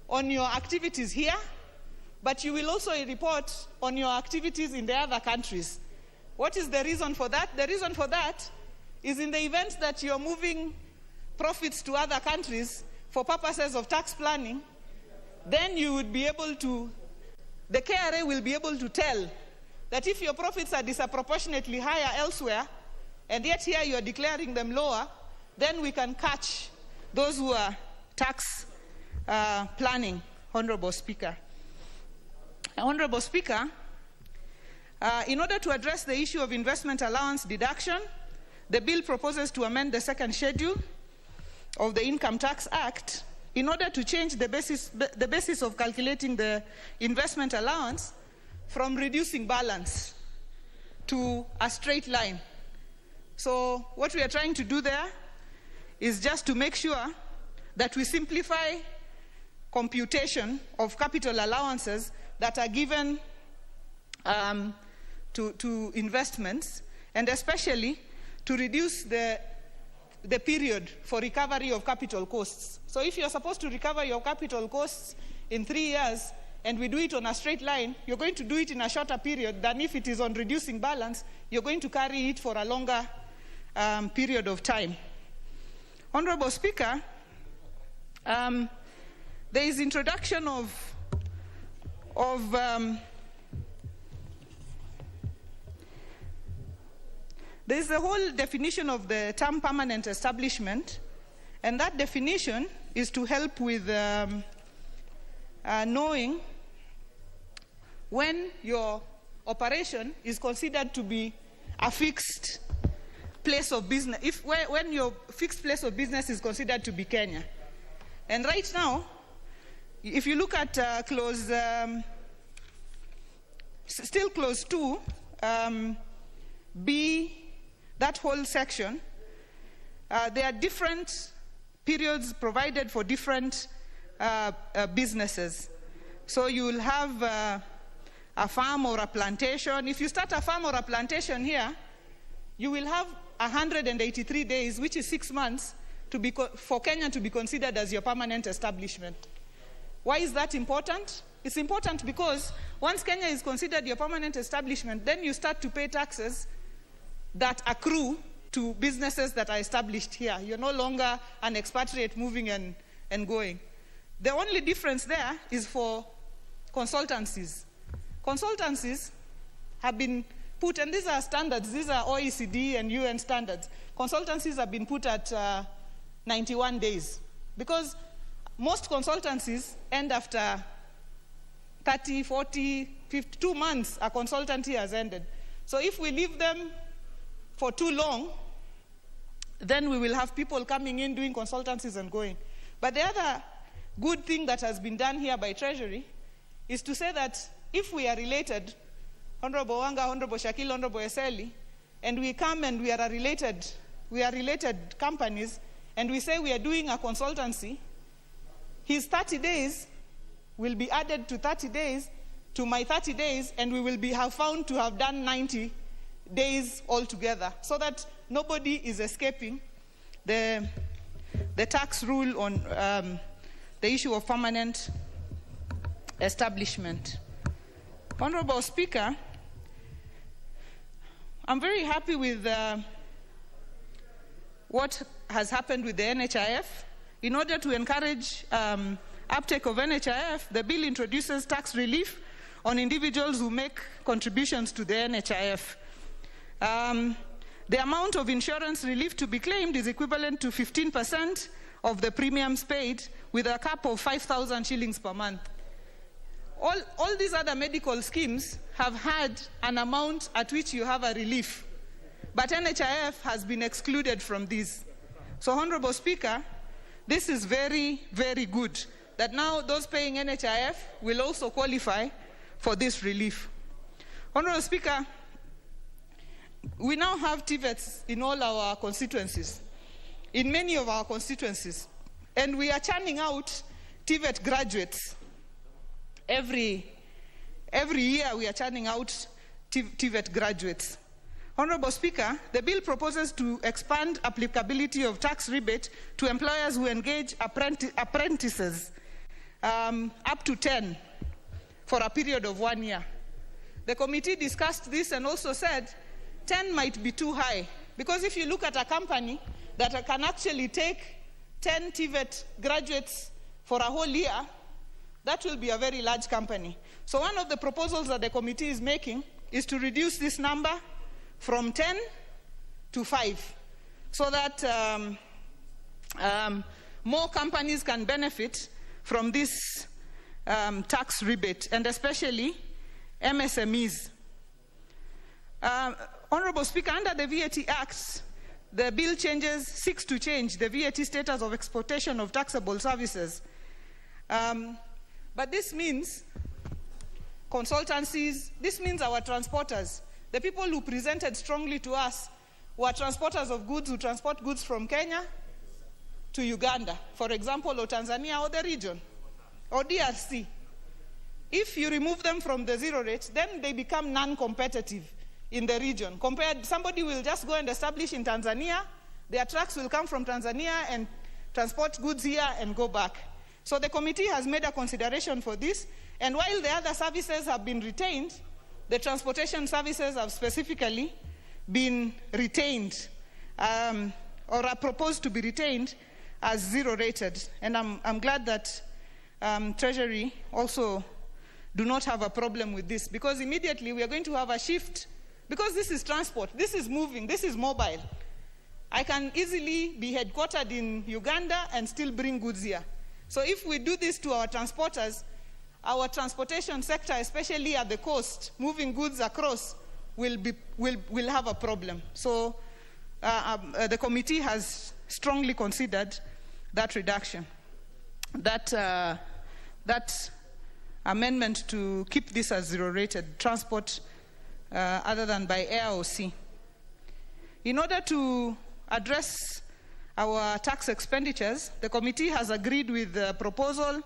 on your activities here, but you will also report on your activities in the other countries. What is the reason for that? The reason for that is in the event that you're moving profits to other countries for purposes of tax planning, then you would be able to, the KRA will be able to tell that if your profits are disproportionately higher elsewhere, and yet here you are declaring them lower, then we can catch those who are tax planning, Honorable Speaker. Honorable Speaker, in order to address the issue of investment allowance deduction, the bill proposes to amend the second schedule of the Income Tax Act in order to change the basis of calculating the investment allowance from reducing balance to a straight line. So what we are trying to do there is just to make sure that we simplify computation of capital allowances that are given to investments, and especially to reduce the period for recovery of capital costs. So if you're supposed to recover your capital costs in 3 years, and we do it on a straight line, you're going to do it in a shorter period than if it is on reducing balance. You're going to carry it for a longer period of time. Honorable Speaker, there is introduction there is the whole definition of the term permanent establishment, and that definition is to help with knowing when your operation is considered to be a fixed place of business, when your fixed place of business is considered to be Kenya. And right now, if you look at clause 2, B, that whole section, there are different periods provided for different businesses. So you will have a farm or a plantation. If you start a farm or a plantation here, you will have 183 days, which is 6 months, for Kenya to be considered as your permanent establishment. Why is that important? It's important because once Kenya is considered your permanent establishment, then you start to pay taxes that accrue to businesses that are established here. You're no longer an expatriate moving and going. The only difference there is for consultancies. Consultancies have been put, and these are standards, these are OECD and UN standards. Consultancies have been put at 91 days because most consultancies end after 30, 40, 52 months, a consultancy has ended. So if we leave them for too long, then we will have people coming in doing consultancies and going. But the other good thing that has been done here by Treasury is to say that if we are related, Honorable Wanga, Honorable Shakil, Honorable Eseli, and we come and we are related companies, and we say we are doing a consultancy, his 30 days will be added to 30 days, to my 30 days, and we will have found to have done 90 days altogether, so that nobody is escaping the tax rule on the issue of permanent establishment. Honorable Speaker, I'm very happy with what has happened with the NHIF. In order to encourage uptake of NHIF, the bill introduces tax relief on individuals who make contributions to the NHIF. The amount of insurance relief to be claimed is equivalent to 15% of the premiums paid, with a cap of 5,000 shillings per month. All these other medical schemes have had an amount at which you have a relief, but NHIF has been excluded from these. So, Honorable Speaker, this is very, very good that now those paying NHIF will also qualify for this relief. Honorable Speaker, we now have TVETs in all our constituencies, in many of our constituencies, and we are churning out TVET graduates. Every year we are churning out TVET graduates. Honorable Speaker, the bill proposes to expand applicability of tax rebate to employers who engage apprentices, up to 10 for a period of 1 year. The committee discussed this and also said 10 might be too high, because if you look at a company that can actually take 10 TVET graduates for a whole year, that will be a very large company. So one of the proposals that the committee is making is to reduce this number from 10 to 5, so that more companies can benefit from this tax rebate, and especially MSMEs. Honorable Speaker, under the VAT Act, the bill seeks to change the VAT status of exportation of taxable services. But this means consultancies, this means our transporters. The people who presented strongly to us were transporters of goods who transport goods from Kenya to Uganda, for example, or Tanzania, or the region, or DRC. If you remove them from the zero rate, then they become non-competitive in the region. Somebody will just go and establish in Tanzania, their trucks will come from Tanzania and transport goods here and go back. So the committee has made a consideration for this, and while the other services have been retained, the transportation services have specifically been retained, or are proposed to be retained as zero-rated. And I'm glad that Treasury also do not have a problem with this, because immediately we are going to have a shift, because this is transport, this is moving, this is mobile. I can easily be headquartered in Uganda and still bring goods here. So if we do this to our transporters, our transportation sector, especially at the coast, moving goods across, will have a problem. So the committee has strongly considered that reduction, that amendment to keep this as zero-rated transport other than by air or sea. In order to address our tax expenditures, the committee has agreed with the proposal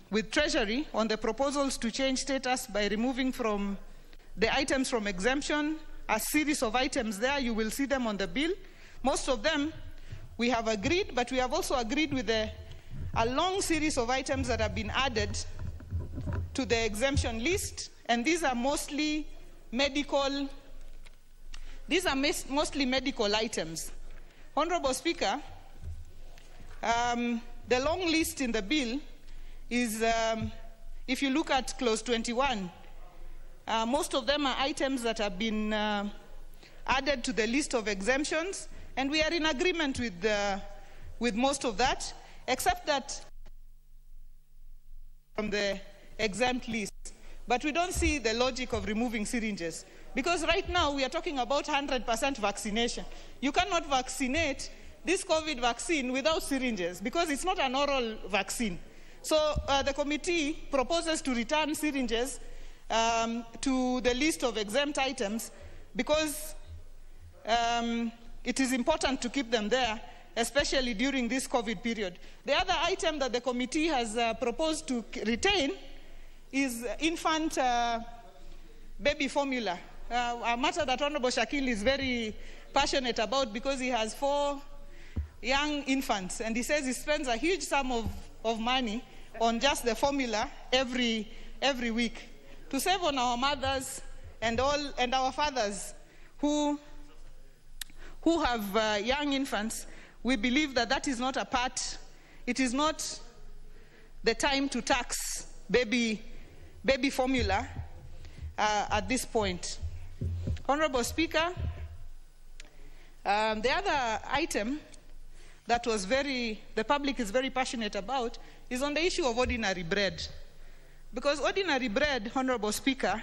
with Treasury on the proposals to change status by removing from the items from exemption a series of items there. You will see them on the bill. Most of them we have agreed, but we have also agreed with a long series of items that have been added to the exemption list, and these are mostly medical. These are mostly medical items. Honorable Speaker, the long list in the bill is, if you look at clause 21, most of them are items that have been added to the list of exemptions, and we are in agreement with most of that, except that from the exempt list. But we don't see the logic of removing syringes, because right now we are talking about 100% vaccination. You cannot vaccinate this COVID vaccine without syringes, because it's not an oral vaccine. So the committee proposes to return syringes to the list of exempt items, because it is important to keep them there, especially during this COVID period. The other item that the committee has proposed to retain is infant baby formula, a matter that Honorable Shakil is very passionate about, because he has 4 young infants, and he says he spends a huge sum of money on just the formula every week. To save on our mothers and our fathers who have young infants, we believe that is not a part it is not the time to tax baby formula at this point. Honorable Speaker, the other item that the public is very passionate about is on the issue of ordinary bread. Because ordinary bread, Honorable Speaker,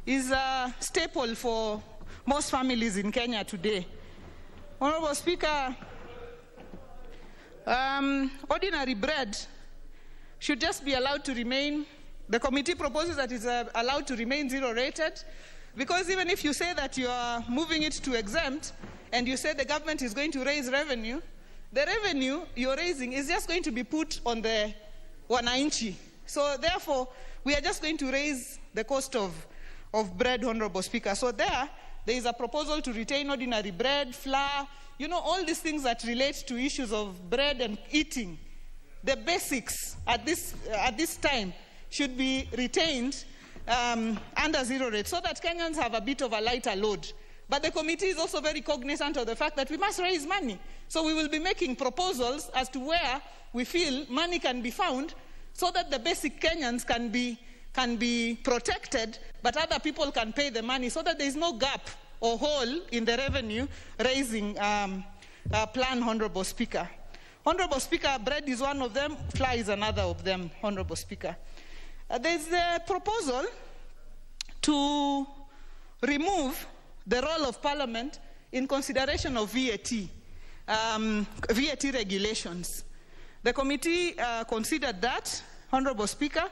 is a staple for most families in Kenya today. Honorable Speaker, ordinary bread should just be allowed to remain, the committee proposes that it's allowed to remain zero rated, because even if you say that you are moving it to exempt, and you say the government is going to raise revenue, the revenue you're raising is just going to be put on the wananchi. So therefore, we are just going to raise the cost of bread, Honorable Speaker. So there is a proposal to retain ordinary bread, flour, all these things that relate to issues of bread and eating. The basics at this time should be retained under zero rate so that Kenyans have a bit of a lighter load. But the committee is also very cognizant of the fact that we must raise money. So we will be making proposals as to where we feel money can be found so that the basic Kenyans can be protected, but other people can pay the money so that there is no gap or hole in the revenue raising plan, Honorable Speaker. Honorable Speaker, bread is one of them, flour is another of them, Honorable Speaker. There's a proposal to remove the role of Parliament in consideration of VAT regulations. The committee considered that, Honorable Speaker,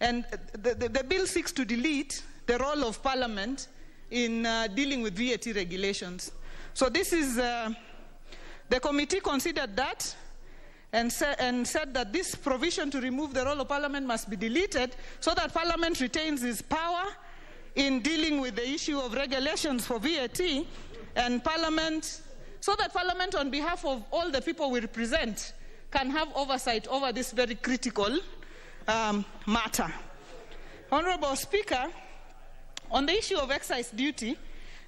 and the bill seeks to delete the role of Parliament in dealing with VAT regulations. So this is, the committee considered that and said that this provision to remove the role of Parliament must be deleted so that Parliament retains its power in dealing with the issue of regulations for VAT, and Parliament, so that Parliament, on behalf of all the people we represent, can have oversight over this very critical matter. Honorable Speaker, on the issue of excise duty,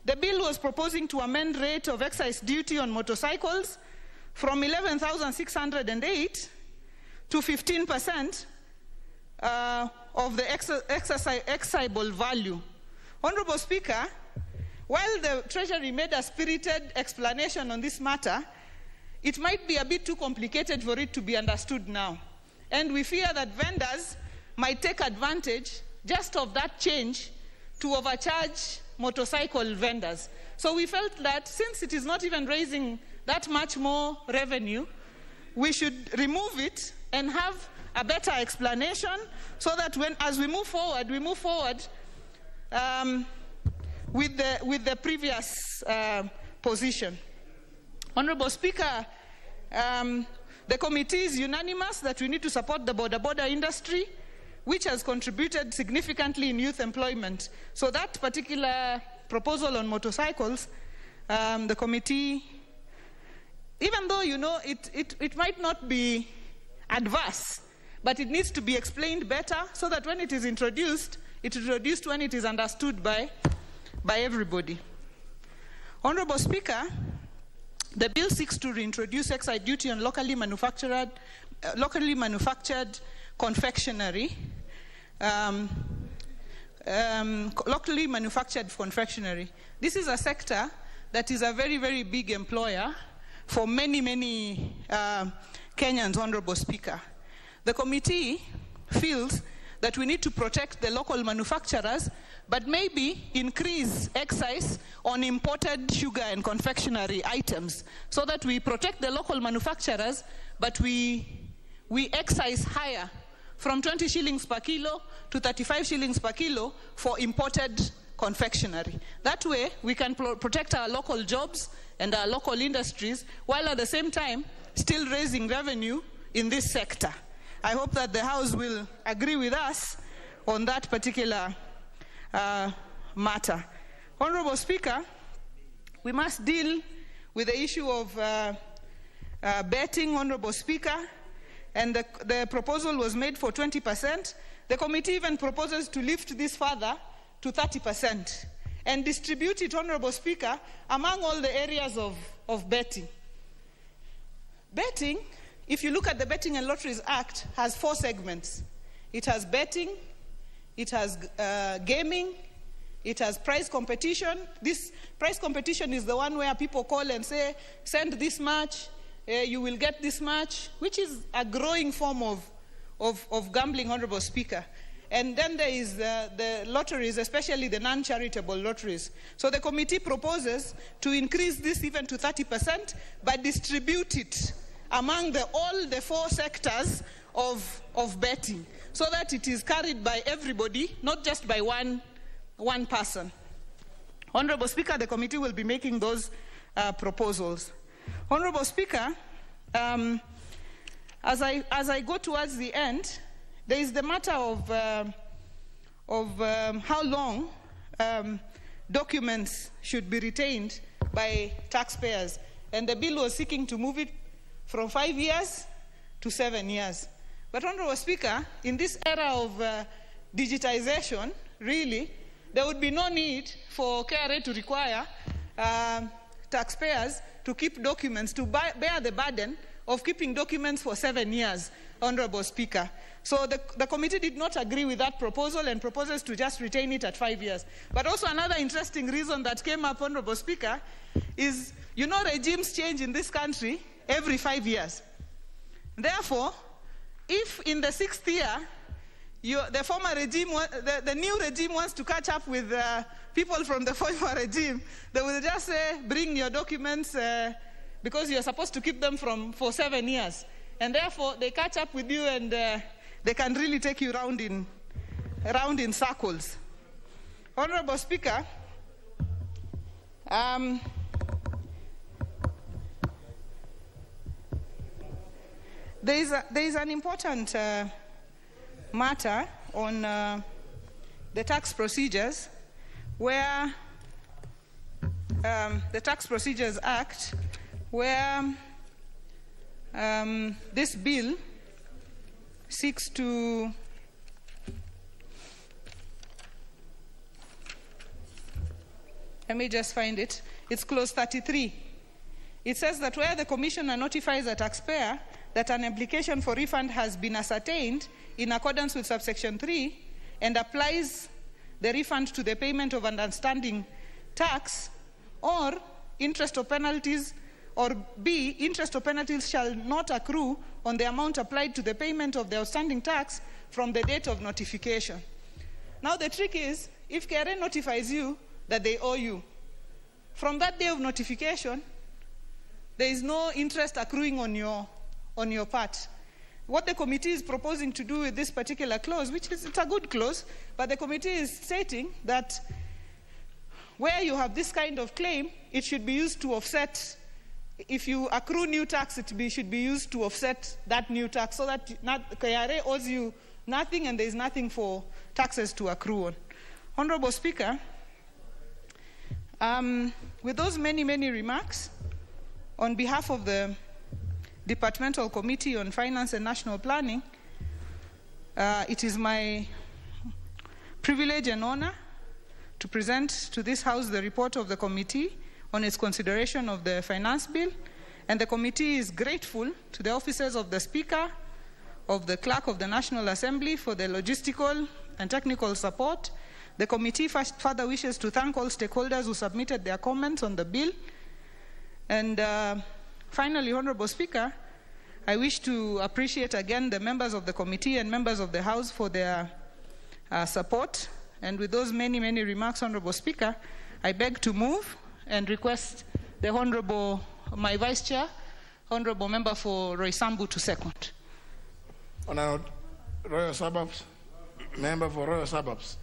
the bill was proposing to amend rate of excise duty on motorcycles from 11,608 to 15% of the excise value. Honorable Speaker, while the Treasury made a spirited explanation on this matter, it might be a bit too complicated for it to be understood now. And we fear that vendors might take advantage just of that change to overcharge motorcycle vendors. So we felt that since it is not even raising that much more revenue, we should remove it and have a better explanation so that as we move forward with the previous position. Honorable Speaker, the committee is unanimous that we need to support the border industry, which has contributed significantly in youth employment. So that particular proposal on motorcycles, the committee, even though it might not be adverse, but it needs to be explained better so that when it is introduced when it is understood by everybody. Honorable Speaker, the bill seeks to reintroduce confectionery locally manufactured confectionery. This is a sector that is a very, very big employer for many, many Kenyans, Honorable Speaker. The committee feels that we need to protect the local manufacturers, but maybe increase excise on imported sugar and confectionery items so that we protect the local manufacturers, but we excise higher from 20 shillings per kilo to 35 shillings per kilo for imported confectionery. That way, we can protect our local jobs and our local industries, while at the same time, still raising revenue in this sector. I hope that the House will agree with us on that particular matter. Honorable Speaker, we must deal with the issue of betting, Honorable Speaker, and the proposal was made for 20%. The committee even proposes to lift this further to 30% and distribute it, Honorable Speaker, among all the areas of betting. Betting if you look at the Betting and Lotteries Act, has 4 segments. It has betting, it has gaming, it has prize competition. This prize competition is the one where people call and say, send this much, you will get this much, which is a growing form of gambling, Honorable Speaker. And then there is the lotteries, especially the non-charitable lotteries. So the committee proposes to increase this even to 30%, but distribute it among all the 4 sectors of betting, so that it is carried by everybody, not just by one person. Honorable Speaker, the committee will be making those proposals. Honorable Speaker, as I go towards the end, there is the matter of how long documents should be retained by taxpayers. And the bill was seeking to move it from 5 years to 7 years. But Honorable Speaker, in this era of digitization, really, there would be no need for KRA to require taxpayers to keep documents, to bear the burden of keeping documents for 7 years, Honorable Speaker. So the committee did not agree with that proposal and proposes to just retain it at 5 years. But also another interesting reason that came up, Honorable Speaker, is, you know, regimes change in this country every 5 years. Therefore, if in the 6th year, the former regime, the new regime wants to catch up with people from the former regime, they will just say, bring your documents because you're supposed to keep them for 7 years. And therefore, they catch up with you and they can really take you around in circles. Honorable Speaker, there is an important matter on the tax procedures, where the Tax Procedures Act, where this bill seeks to let me just find it. It's clause 33. It says that where the commissioner notifies a taxpayer that an application for refund has been ascertained in accordance with subsection 3 and applies the refund to the payment of an outstanding tax, or interest or penalties, or B, interest or penalties shall not accrue on the amount applied to the payment of the outstanding tax from the date of notification. Now the trick is, if KRA notifies you that they owe you, from that day of notification, there is no interest accruing on your part. What the committee is proposing to do with this particular clause, which is, it's a good clause, but the committee is stating that where you have this kind of claim, it should be used to offset. If you accrue new tax, should be used to offset that new tax, so that KRA owes you nothing and there is nothing for taxes to accrue on. Honorable Speaker, with those many remarks, on behalf of the Departmental Committee on Finance and National Planning, it is my privilege and honor to present to this House the report of the committee on its consideration of the finance bill, and the committee is grateful to the officers of the Speaker, of the Clerk of the National Assembly for the logistical and technical support. The committee further wishes to thank all stakeholders who submitted their comments on the bill. And finally, Honorable Speaker, I wish to appreciate again the members of the committee and members of the House for their support. And with those many remarks, Honorable Speaker, I beg to move and request the Honorable, my Vice Chair, Honorable Member for Roysambu to second.
Honorable Royal Suburbs, Member for Royal Suburbs.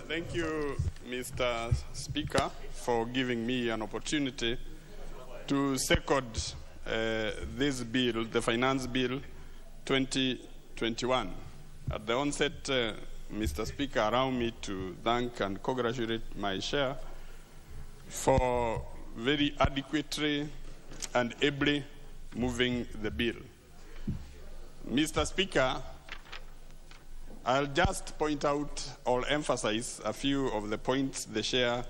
Thank you, Mr. Speaker, for giving me an opportunity to second this bill, the Finance Bill 2021. At the onset, Mr. Speaker, allow me to thank and congratulate my chair for very adequately and ably moving the bill. Mr. Speaker, I'll just point out or emphasize a few of the points the chair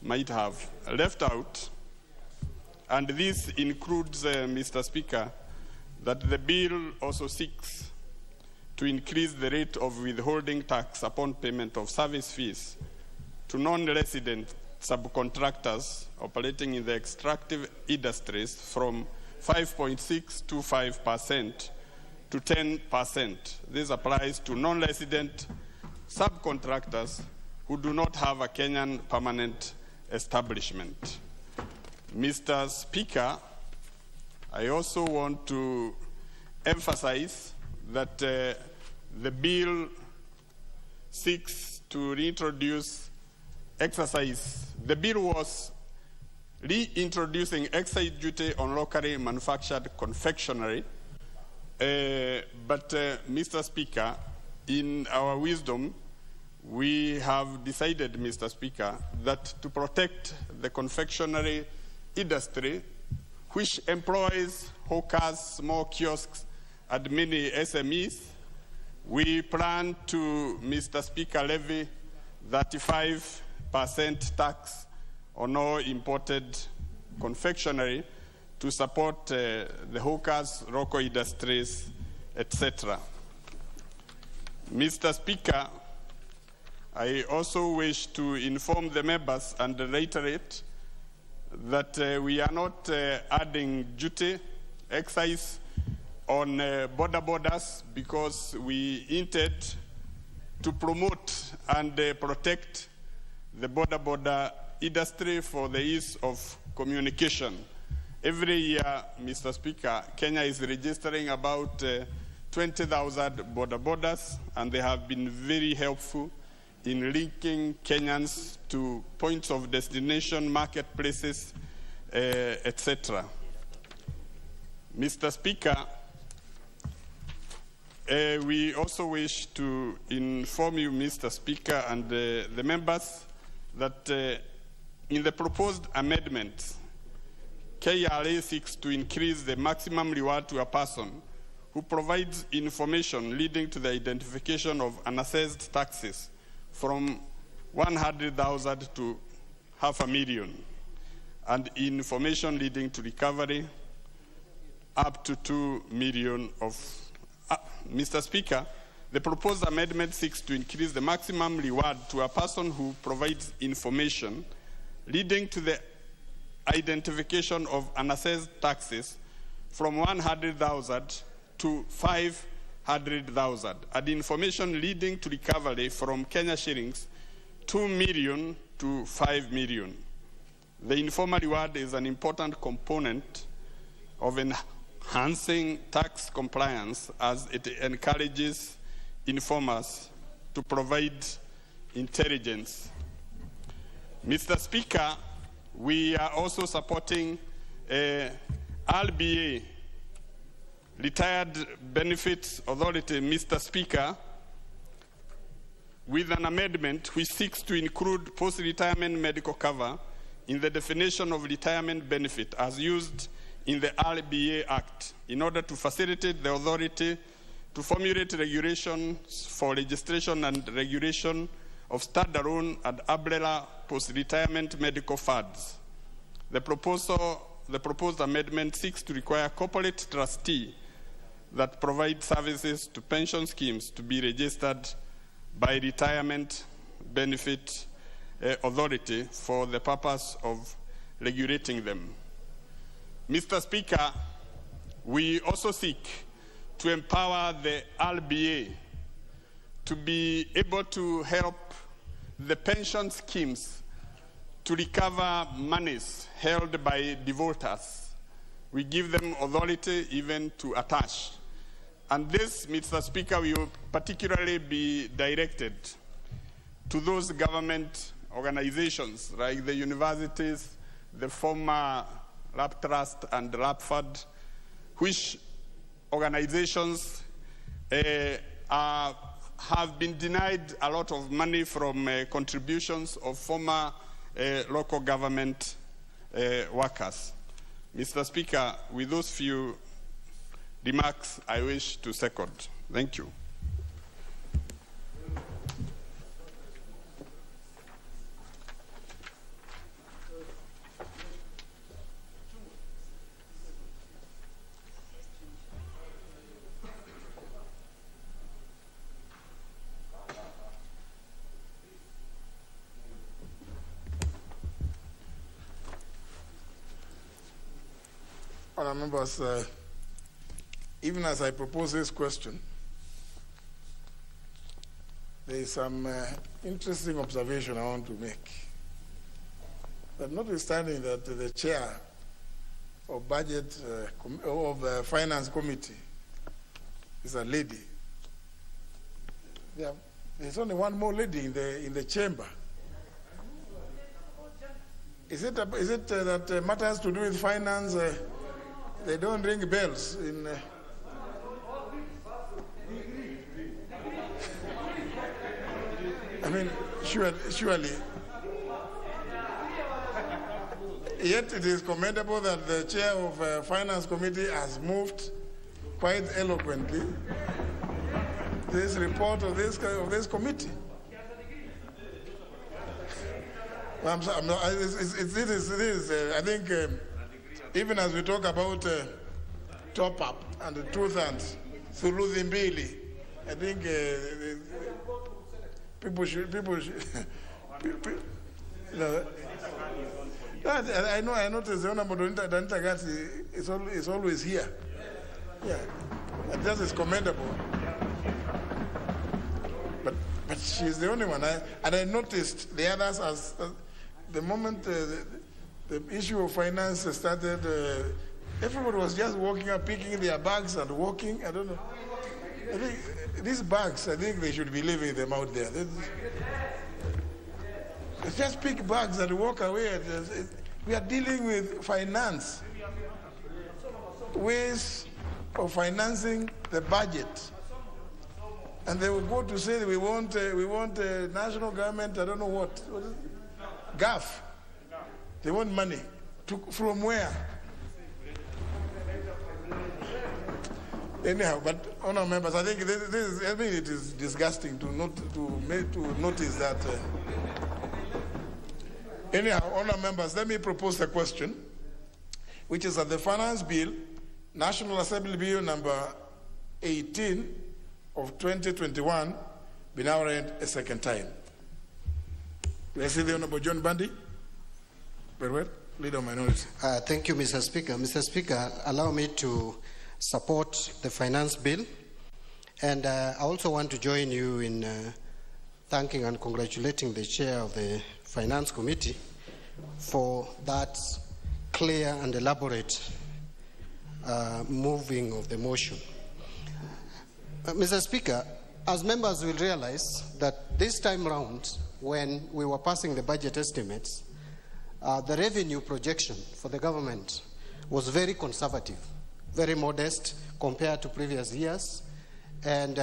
might have left out. And this includes, Mr. Speaker, that the bill also seeks to increase the rate of withholding tax upon payment of service fees to non-resident subcontractors operating in the extractive industries from 5.625% to 10%. This applies to non-resident subcontractors who do not have a Kenyan permanent establishment. Mr. Speaker, I also want to emphasize that the bill seeks to reintroduce excise. The bill was reintroducing excise duty on locally manufactured confectionery. But Mr. Speaker, in our wisdom, we have decided, Mr. Speaker, that to protect the confectionery industry, which employs hawkers, small kiosks, and many SMEs, we plan to, Mr. Speaker, levy 35% tax on all imported confectionery to support the hawkers, local industries, etc. Mr. Speaker, I also wish to inform the members and reiterate that we are not adding duty, excise on borders because we intend to promote and protect the border industry for the ease of communication. Every year, Mr. Speaker, Kenya is registering about 20,000 borders, and they have been very helpful in linking Kenyans to points of destination, marketplaces, etc. Mr. Speaker, we also wish to inform you, Mr. Speaker, and the members that in the proposed amendment, KRA seeks to increase the maximum reward to a person who provides information leading to the identification of unassessed taxes from 100,000 to 500,000, and information leading to recovery up to 2 million of. Mr. Speaker, the proposed amendment seeks to increase the maximum reward to a person who provides information leading to the identification of unassessed taxes from 100,000 to 500,000, and information leading to recovery from Kenya shillings 2 million to 5 million. The informal reward is an important component of enhancing tax compliance as it encourages informers to provide intelligence. Mr. Speaker, we are also supporting RBA, Retired Benefits Authority, Mr. Speaker, with an amendment which seeks to include post-retirement medical cover in the definition of retirement benefit as used in the RBA Act in order to facilitate the authority to formulate regulations for registration and regulation of standalone and umbrella post-retirement medical funds. The proposed amendment seeks to require corporate trustee that provide services to pension schemes to be registered by Retirement Benefit Authority for the purpose of regulating them. Mr. Speaker, we also seek to empower the RBA to be able to help the pension schemes to recover monies held by defaulters. We give them authority even to attach. And this, Mr. Speaker, will particularly be directed to those government organizations like the universities, the former Lap Trust and Lapford, which organizations have been denied a lot of money from contributions of former local government workers. Mr. Speaker, with those few remarks, I wish to second. Thank you.
Honourable members, even as I propose this question, there is some interesting observation I want to make. But notwithstanding that the chair of budget of finance committee is a lady, there's only one more lady in the chamber. Is it that matters to do with finance? They don't ring bells in. I mean, surely. Yet it is commendable that the chair of finance committee has moved quite eloquently this report of this committee. I think even as we talk about top up and the truth and Suluzimbili, I think people should you know, I noticed the Honorable Dantagati is always here. Yeah, and that is commendable. But she's the only one. And I noticed the others as the moment the issue of finance started, everybody was just walking up, picking their bags and walking. I don't know. I think these bags, I think they should be leaving them out there. Just pick bags and walk away. We are dealing with finance, ways of financing the budget. And they will go to say that we want a national government, I don't know what is it? GAF. They want money. From where? Anyhow, but honour members, I think it is disgusting to notice that. Anyhow, honour members, let me propose a question, which is that the Finance Bill, National Assembly Bill number 18 of 2021, be now read a second time. May I see the Honourable John Bundy? Very well. Leader of Minority.
Thank you, Mr. Speaker. Mr. Speaker, allow me to support the Finance Bill. And I also want to join you in thanking and congratulating the Chair of the Finance Committee for that clear and elaborate moving of the motion. Mr. Speaker, as members will realize that this time round, when we were passing the budget estimates, the revenue projection for the government was very conservative, very modest compared to previous years. And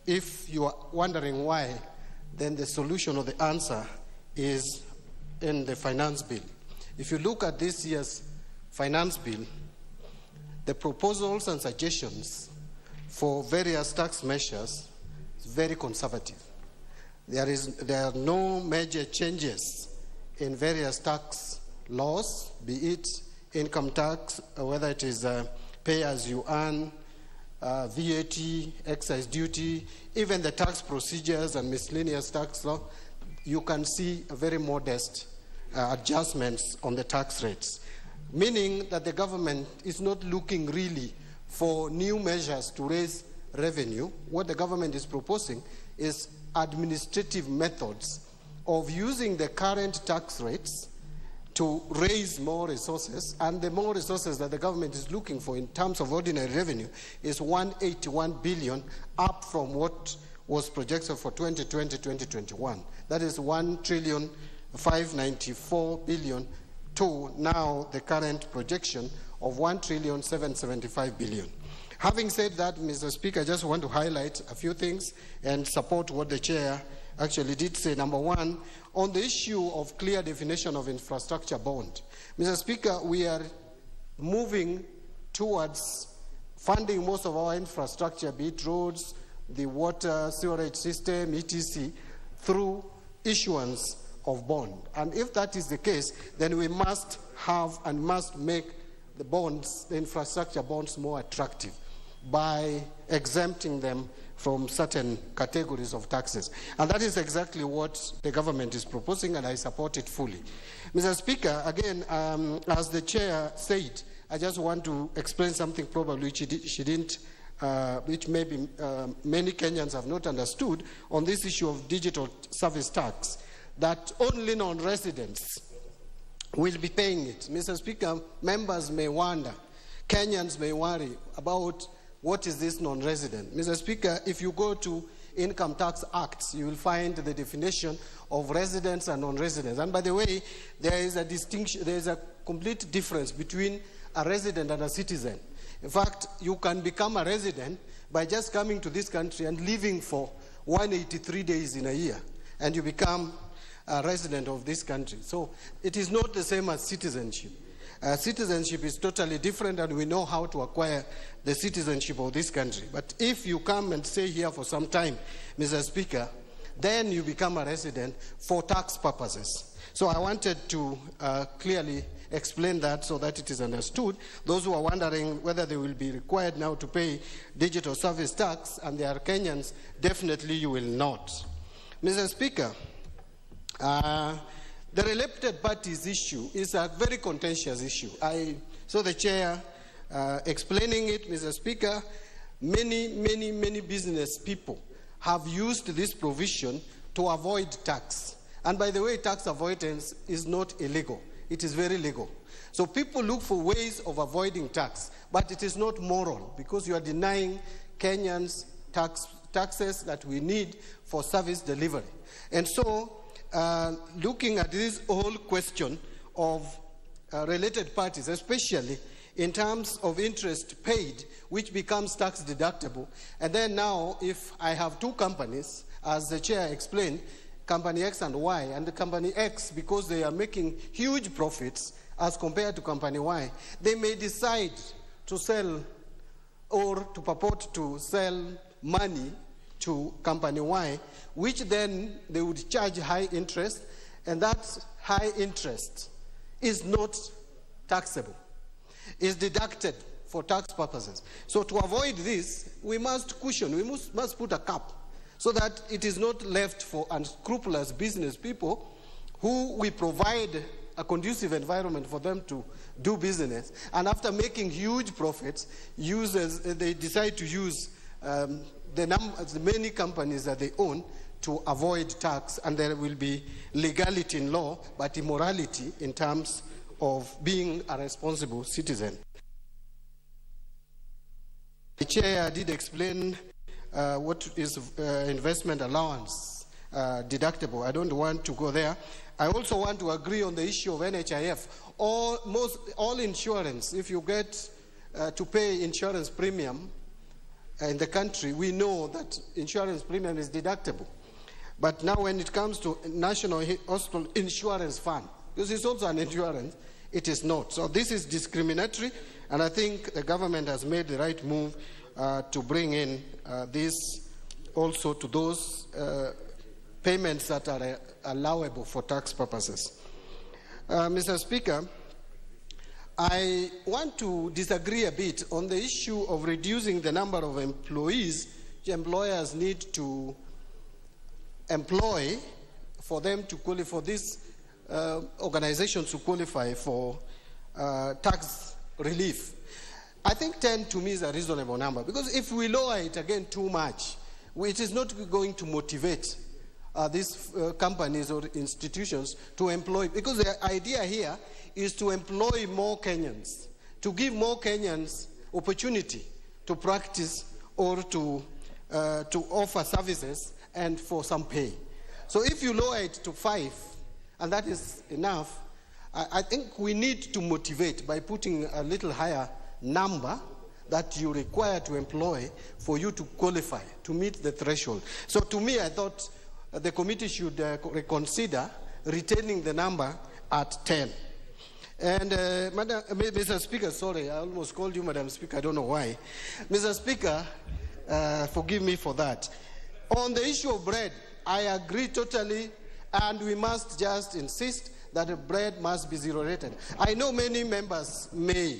if you are wondering why, then the solution or the answer is in the Finance Bill. If you look at this year's Finance Bill, the proposals and suggestions for various tax measures is very conservative. There are no major changes in various tax laws, be it income tax, whether it is pay as you earn, VAT, excise duty, even the tax procedures and miscellaneous tax law. You can see a very modest adjustments on the tax rates, meaning that the government is not looking really for new measures to raise revenue. What the government is proposing is administrative methods of using the current tax rates to raise more resources, and the more resources that the government is looking for in terms of ordinary revenue is 181 billion, up from what was projected for 2020-2021. That is 1,594 billion to now the current projection of 1,775 billion. Having said that, Mr. Speaker, I just want to highlight a few things and support what the chair actually did say. Number one, on the issue of clear definition of infrastructure bond. Mr. Speaker, we are moving towards funding most of our infrastructure, be it roads, the water, sewerage system, etc., through issuance of bond. And if that is the case, then we must have and must make the bonds, the infrastructure bonds, more attractive by exempting them from certain categories of taxes. And that is exactly what the government is proposing, and I support it fully. Mr. Speaker, again, as the chair said, I just want to explain something probably which she didn't, which maybe many Kenyans have not understood on this issue of digital service tax, that only non-residents will be paying it. Mr. Speaker, members may wonder, Kenyans may worry about what is this non-resident. Mr. Speaker, if you go to Income Tax Acts, you will find the definition of residents and non-residents. And by the way, there is a distinction, there is a complete difference between a resident and a citizen. In fact, you can become a resident by just coming to this country and living for 183 days in a year, and you become a resident of this country. So it is not the same as citizenship. Citizenship is totally different, and we know how to acquire the citizenship of this country. But if you come and stay here for some time, Mr. Speaker, then you become a resident for tax purposes. So I wanted to clearly explain that so that it is understood. Those who are wondering whether they will be required now to pay digital service tax, and they are Kenyans, definitely you will not. Mr. Speaker, the related parties issue is a very contentious issue. I saw the chair explaining it, Mr. Speaker. Many business people have used this provision to avoid tax. And by the way, tax avoidance is not illegal. It is very legal. So people look for ways of avoiding tax, but it is not moral because you are denying Kenyans taxes that we need for service delivery. And so, looking at this whole question of related parties, especially in terms of interest paid, which becomes tax deductible, and then now if I have two companies, as the chair explained, Company X and Y, and the Company X, because they are making huge profits as compared to Company Y, they may decide to sell or to purport to sell money to Company Y, which then they would charge high interest, and that high interest is not taxable. It's deducted for tax purposes. So to avoid this, we must cushion, we must put a cap so that it is not left for unscrupulous business people who we provide a conducive environment for them to do business. And after making huge profits, they decide to use the many companies that they own to avoid tax, and there will be legality in law, but immorality in terms of being a responsible citizen. The chair did explain what is investment allowance deductible. I don't want to go there. I also want to agree on the issue of NHIF. All insurance, if you get to pay insurance premium in the country, we know that insurance premium is deductible. But now when it comes to National Hospital Insurance Fund, because it's also an insurance, it is not. So this is discriminatory, and I think the government has made the right move to bring in this also to those payments that are allowable for tax purposes. Mr. Speaker, I want to disagree a bit on the issue of reducing the number of employees employers need to employ for them to qualify for these organizations to qualify for tax relief. I think 10 to me is a reasonable number, because if we lower it again too much, it is not going to motivate these companies or institutions to employ, because the idea here is to employ more Kenyans, to give more Kenyans opportunity to practice or to offer services and for some pay. So if you lower it to 5, and that is enough, I think we need to motivate by putting a little higher number that you require to employ for you to qualify, to meet the threshold. So to me, I thought the committee should reconsider retaining the number at 10. And Mr. Speaker, sorry, I almost called you Madam Speaker, I don't know why. Mr. Speaker, forgive me for that. On the issue of bread, I agree totally, and we must just insist that the bread must be zero rated. I know many members may,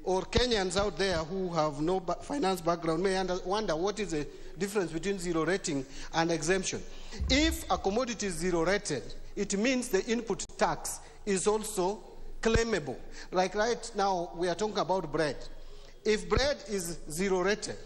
or Kenyans out there who have no finance background may wonder what is the difference between zero rating and exemption. If a commodity is zero rated, it means the input tax is also claimable. Like right now, we are talking about bread. If bread is zero rated,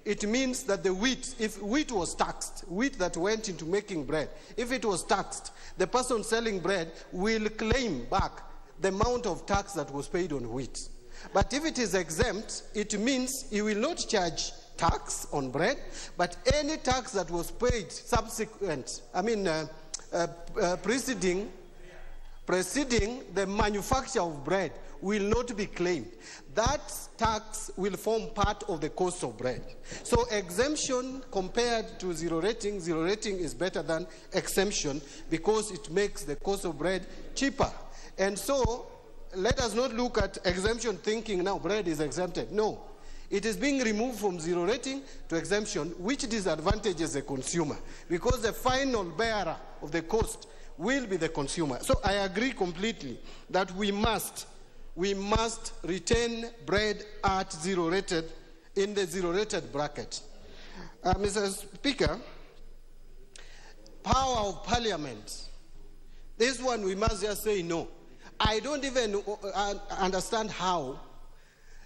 it means that the wheat, if wheat was taxed, wheat that went into making bread, if it was taxed, the person selling bread will claim back the amount of tax that was paid on wheat. But if it is exempt, it means he will not charge tax on bread, but any tax that was paid subsequent, preceding the manufacture of bread will not be claimed. That tax will form part of the cost of bread. So exemption compared to zero rating is better than exemption because it makes the cost of bread cheaper. And so let us not look at exemption thinking now bread is exempted. No. It is being removed from zero rating to exemption, which disadvantages the consumer because the final bearer of the cost will be the consumer. So I agree completely that we must retain bread at zero rated, in the zero rated bracket. Mr. Speaker, power of parliament. This one we must just say no. I don't even understand how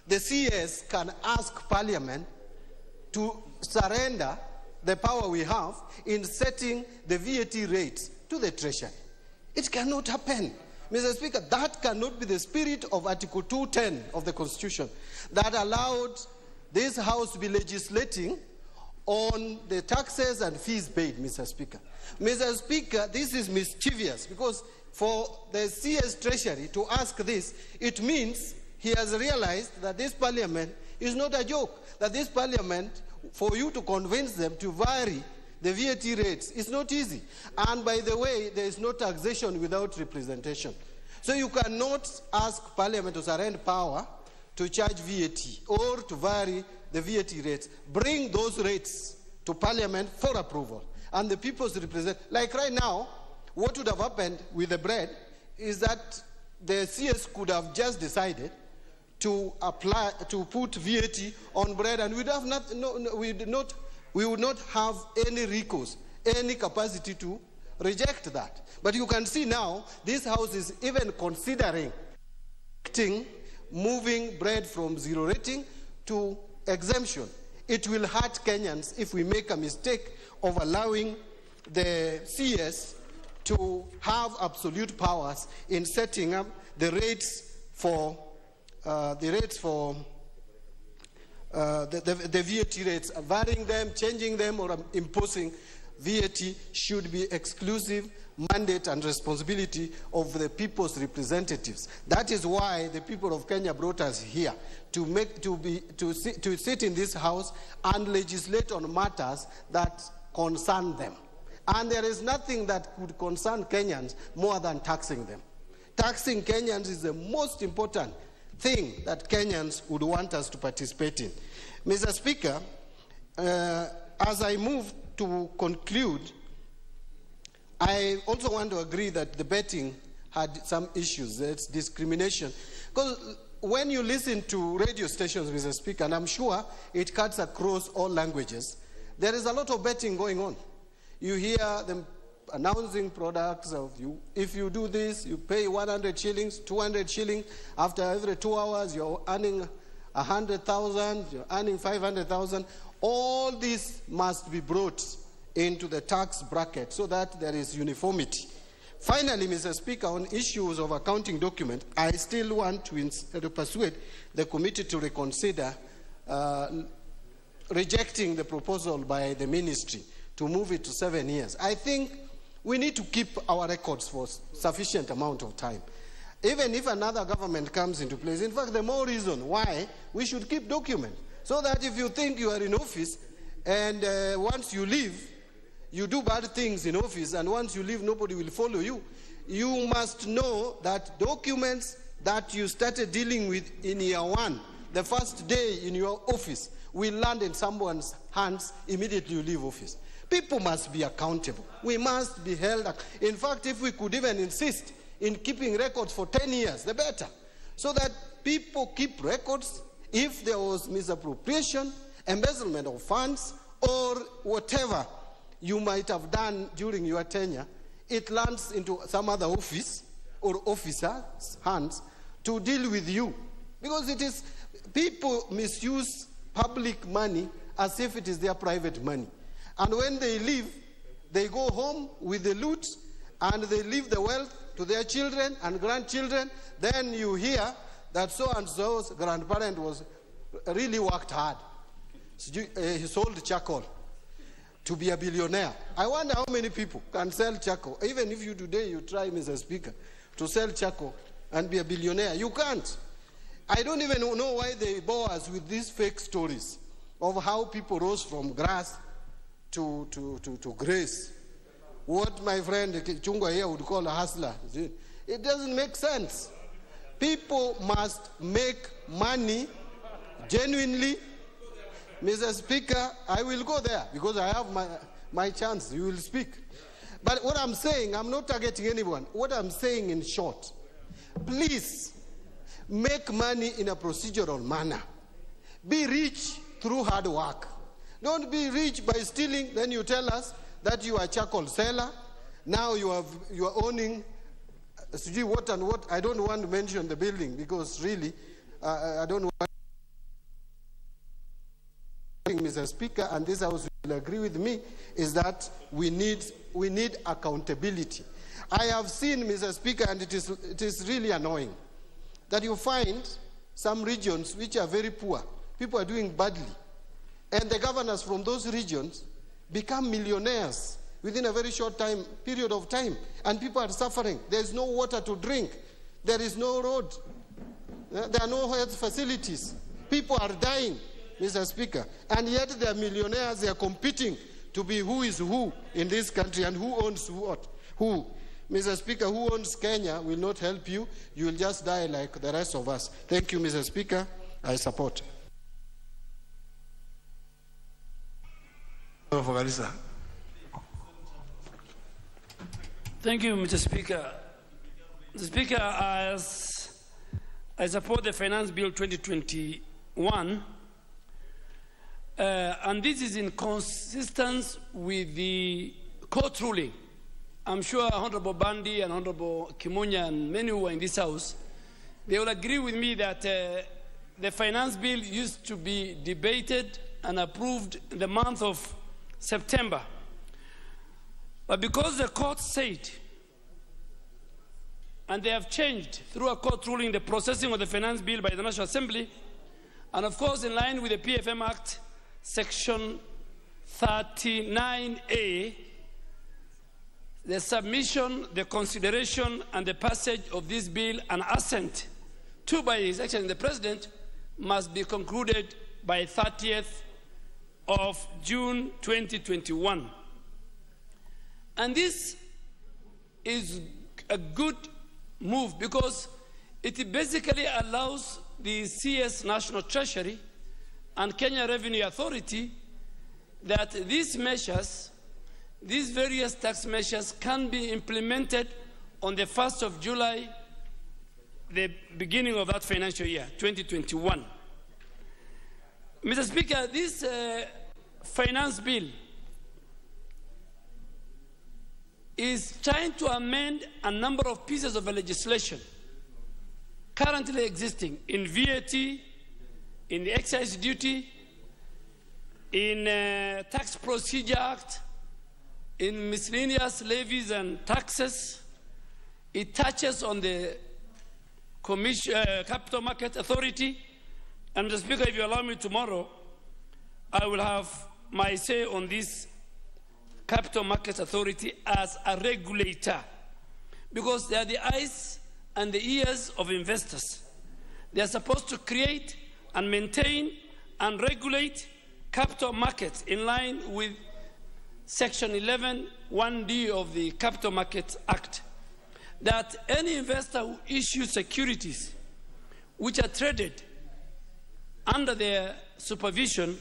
the CS can ask Parliament to surrender the power we have in setting the VAT rates to the Treasury. It cannot happen. Mr. Speaker, that cannot be the spirit of Article 210 of the Constitution that allowed this House to be legislating on the taxes and fees paid, Mr. Speaker. Mr. Speaker, this is mischievous because for the CS Treasury to ask this, it means he has realized that this Parliament is not a joke, that this Parliament, for you to convince them to vary the VAT rates, is not easy. And by the way, there is no taxation without representation. So you cannot ask Parliament to surrender power to charge VAT or to vary the VAT rates. Bring those rates to Parliament for approval. And the people's represent, like right now, what would have happened with the bread is that the CS could have just decided to apply, to put VAT on bread, and we would not have any recourse, any capacity to reject that. But you can see now, this House is even considering moving bread from zero rating to exemption. It will hurt Kenyans if we make a mistake of allowing the CS to have absolute powers in setting up the rates for the VAT rates, varying them, changing them, or imposing VAT should be exclusive mandate and responsibility of the people's representatives. That is why the people of Kenya brought us here to sit in this House and legislate on matters that concern them. And there is nothing that could concern Kenyans more than taxing them. Taxing Kenyans is the most important thing that Kenyans would want us to participate in. Mr. Speaker, as I move to conclude, I also want to agree that the betting had some issues. There's discrimination. Because when you listen to radio stations, Mr. Speaker, and I'm sure it cuts across all languages, there is a lot of betting going on. You hear them announcing products of you. If you do this, you pay 100 shillings, 200 shillings. After every 2 hours, you're earning 100,000, you're earning 500,000. All this must be brought into the tax bracket so that there is uniformity. Finally, Mr. Speaker, on issues of accounting document, I still want to persuade the committee to reconsider rejecting the proposal by the ministry to move it to 7 years. I think we need to keep our records for sufficient amount of time. Even if another government comes into place, in fact, the more reason why we should keep documents, so that if you think you are in office and once you leave, you do bad things in office, and once you leave, nobody will follow you. You must know that documents that you started dealing with in year one, the first day in your office, will land in someone's hands immediately you leave office. People must be accountable. We must be held. In fact, if we could even insist in keeping records for 10 years, the better. So that people keep records if there was misappropriation, embezzlement of funds, or whatever you might have done during your tenure, it lands into some other office or officer's hands,
to deal with you. Because it is, people misuse public money as if it is their private money. And when they leave, they go home with the loot and they leave the wealth to their children and grandchildren. Then you hear that so-and-so's grandparent was really worked hard. He sold charcoal to be a billionaire. I wonder how many people can sell charcoal. Even if you today you try, Mr. Speaker, to sell charcoal and be a billionaire, you can't. I don't even know why they bore us with these fake stories of how people rose from grass to grace. What my friend Chungwa here would call a hustler. It doesn't make sense. People must make money genuinely. Mr. Speaker, I will go there because I have my chance. You will speak. But what I'm saying, I'm not targeting anyone. What I'm saying in short, please make money in a procedural manner. Be rich through hard work. Don't be rich by stealing. Then you tell us that you are a charcoal seller. Now you are owning what and what. I don't want to mention the building because really I don't want. Mr. Speaker, and this House will agree with me, is that we need accountability. I have seen, Mr. Speaker, and it is really annoying that you find some regions which are very poor. People are doing badly. And the governors from those regions become millionaires within a very short period of time. And people are suffering. There is no water to drink. There is no road. There are no health facilities. People are dying, Mr. Speaker. And yet they are millionaires. They are competing to be who is who in this country and who owns what. Who. Mr. Speaker, who owns Kenya will not help you. You will just die like the rest of us. Thank you, Mr. Speaker. I support.
Thank you, Mr. Speaker. Mr. Speaker, as I support the Finance Bill 2021, and this is in consistence with the court ruling. I'm sure Honorable Bandi and Honorable Kimunya and many who are in this House, they will agree with me that the Finance Bill used to be debated and approved in the month of September. But because the court said, and they have changed through a court ruling the processing of the Finance Bill by the National Assembly, and of course in line with the PFM Act, Section 39A, the submission, the consideration, and the passage of this bill and assent to by His Excellency the President must be concluded by 30th of June 2021. And this is a good move because it basically allows the CS National Treasury and Kenya Revenue Authority that these measures, these various tax measures can be implemented on the 1st of July, the beginning of that financial year, 2021. Mr. Speaker, this finance bill is trying to amend a number of pieces of legislation currently existing in VAT, in the Excise duty, in Tax Procedure Act, in miscellaneous levies and taxes. It touches on the Capital Market Authority. And Mr. Speaker, if you allow me tomorrow, I will have my say on this Capital Markets Authority as a regulator, because they are the eyes and the ears of investors. They are supposed to create and maintain and regulate capital markets in line with Section 11(1)(d) of the Capital Markets Act, that any investor who issues securities which are traded under their supervision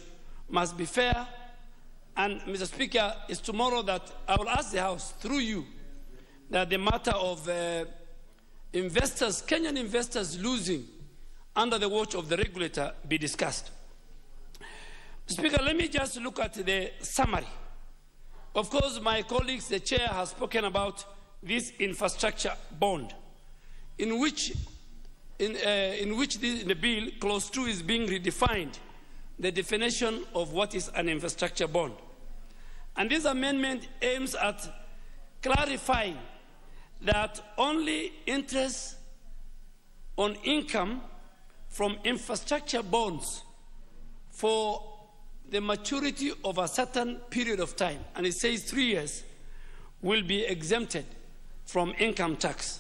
must be fair. And Mr. Speaker, it's tomorrow that I will ask the House, through you, that the matter of investors, Kenyan investors losing under the watch of the regulator be discussed. Mr. Speaker, let me just look at the summary. Of course, my colleagues, the chair, has spoken about this infrastructure bond, in which in which in the bill, clause 2 is being redefined, the definition of what is an infrastructure bond. And this amendment aims at clarifying that only interest on income from infrastructure bonds for the maturity of a certain period of time, and it says 3 years, will be exempted from income tax.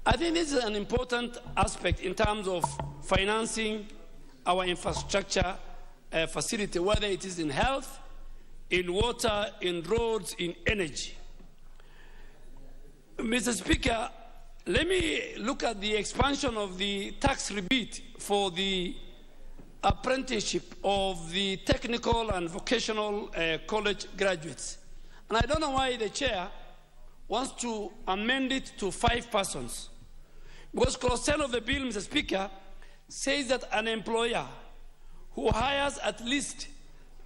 I think this is an important aspect in terms of financing our infrastructure facility, whether it is in health, in water, in roads, in energy. Mr. Speaker, let me look at the expansion of the tax rebate for the apprenticeship of the technical and vocational college graduates. And I don't know why the chair wants to amend it to 5 persons. Because clause 10 of the bill, Mr. Speaker, says that an employer who hires at least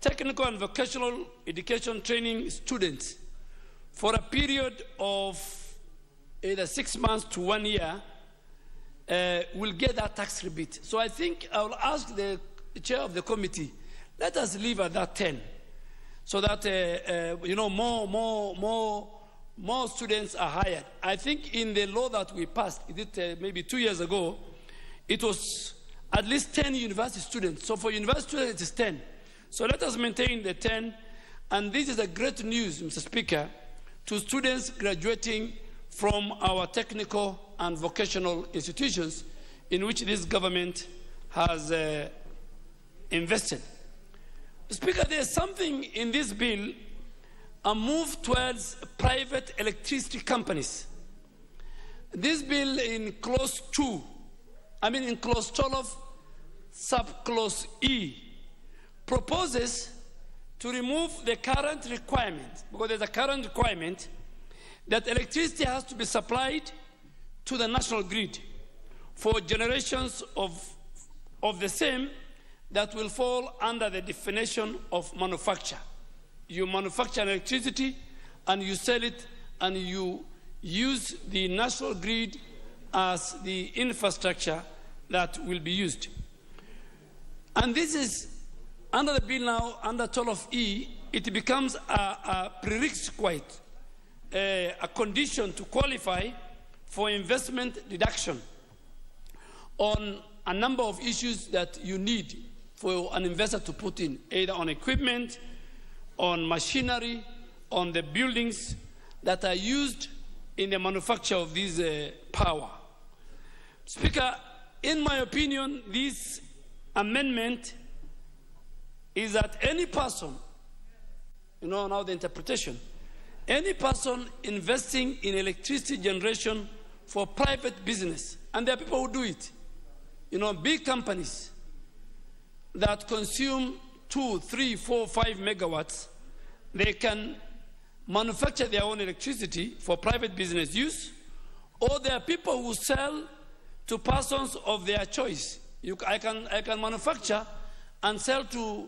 technical and vocational education training students for a period of either 6 months to 1 year will get that tax rebate. So I think I will ask the chair of the committee, let us leave at that 10, so that more students are hired. I think in the law that we passed, maybe 2 years ago, it was at least 10 university students. So for university students, it is 10. So let us maintain the 10. And this is a great news, Mr. Speaker, to students graduating from our technical and vocational institutions in which this government has invested. Speaker, there's something in this bill, a move towards private electricity companies. This bill in clause 12, subclause E, proposes to remove the current requirement, because there's a current requirement that electricity has to be supplied to the national grid for generations of the same that will fall under the definition of manufacture. You manufacture electricity and you sell it and you use the national grid as the infrastructure that will be used. And this is, under the bill now, under 12E, it becomes a prerequisite, a condition to qualify for investment deduction on a number of issues that you need for an investor to put in, either on equipment, on machinery, on the buildings that are used in the manufacture of this power. Speaker, in my opinion, this amendment is that any person, now the interpretation, any person investing in electricity generation for private business, and there are people who do it, big companies that consume 2, 3, 4, 5 megawatts, they can manufacture their own electricity for private business use, or there are people who sell to persons of their choice. I can manufacture and sell to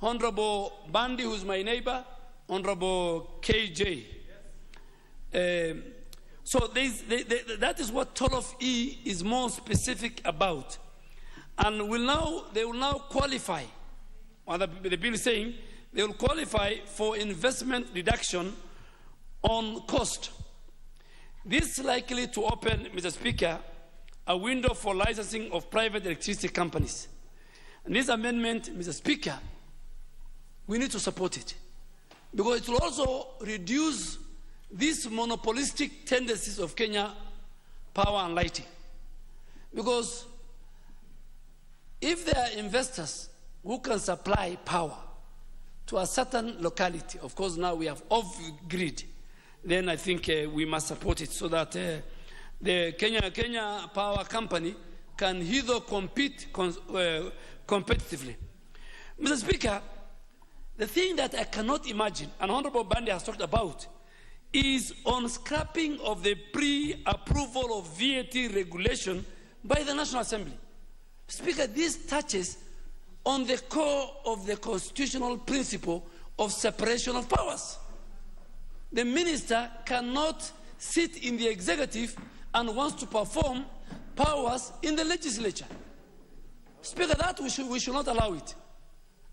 Honorable Bandi, who's my neighbor, Honorable KJ. So that is what 12E is more specific about. And they will now qualify, what the bill is saying, they will qualify for investment deduction on cost. This is likely to open, Mr. Speaker, a window for licensing of private electricity companies. And this amendment, Mr. Speaker, we need to support it, because it will also reduce these monopolistic tendencies of Kenya Power and Lighting. Because if there are investors who can supply power to a certain locality, of course now we have off-grid, then I think we must support it so that the Kenya Power Company can either compete competitively. Mr. Speaker, the thing that I cannot imagine, and Honorable Bandi has talked about, is on scrapping of the pre-approval of VAT regulation by the National Assembly. Speaker, this touches on the core of the constitutional principle of separation of powers. The minister cannot sit in the executive and wants to perform powers in the legislature. Speaker, that we should not allow it.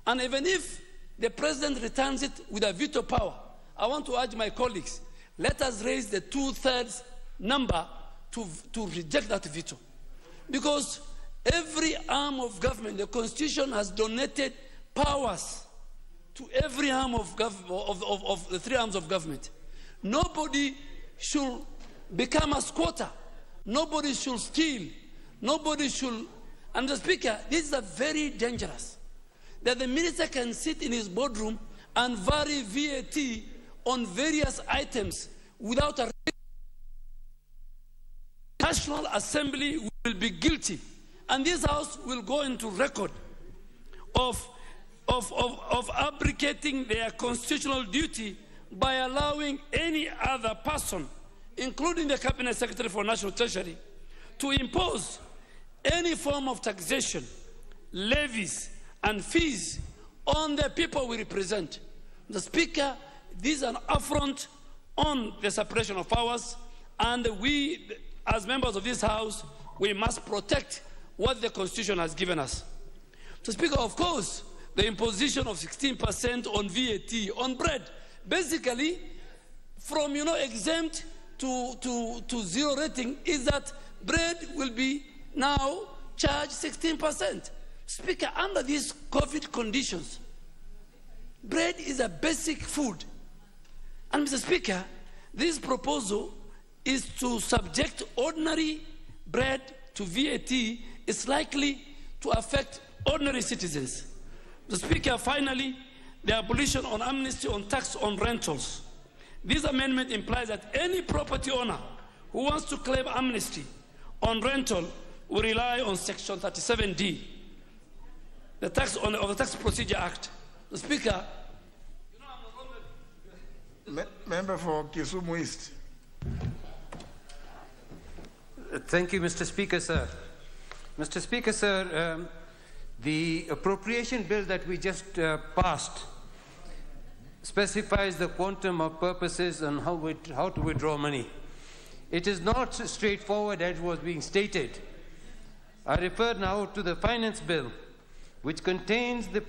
And even if the president returns it with a veto power, I want to urge my colleagues, let us raise the 2/3 number to reject that veto. Because every arm of government, the Constitution has donated powers to every arm of the three arms of government. Nobody should become a squatter. Nobody should steal. Nobody should. And the Speaker, this is a very dangerous. That the minister can sit in his boardroom and vary VAT on various items without a National Assembly will be guilty. And this House will go into record of abdicating their constitutional duty by allowing any other person, including the Cabinet Secretary for National Treasury, to impose any form of taxation, levies, and fees on the people we represent. The Speaker, this is an affront on the separation of powers, and we, as members of this House, we must protect what the Constitution has given us. So, Speaker, of course, the imposition of 16% on VAT, on bread, basically, from exempt to zero rating, is that bread will be now charged 16%. Speaker, under these COVID conditions, bread is a basic food. And Mr. Speaker, this proposal is to subject ordinary bread to VAT is likely to affect ordinary citizens. The Speaker, finally, the abolition on amnesty on tax on rentals. This amendment implies that any property owner who wants to claim amnesty on rental will rely on Section 37D, the tax of the Tax Procedure Act. The Speaker.
Member for Kisumu East.
Thank you, Mr. Speaker, sir. Mr. Speaker, sir, the appropriation bill that we just passed specifies the quantum of purposes and how to withdraw money. It is not straightforward as was being stated. I refer now to the finance bill, which contains the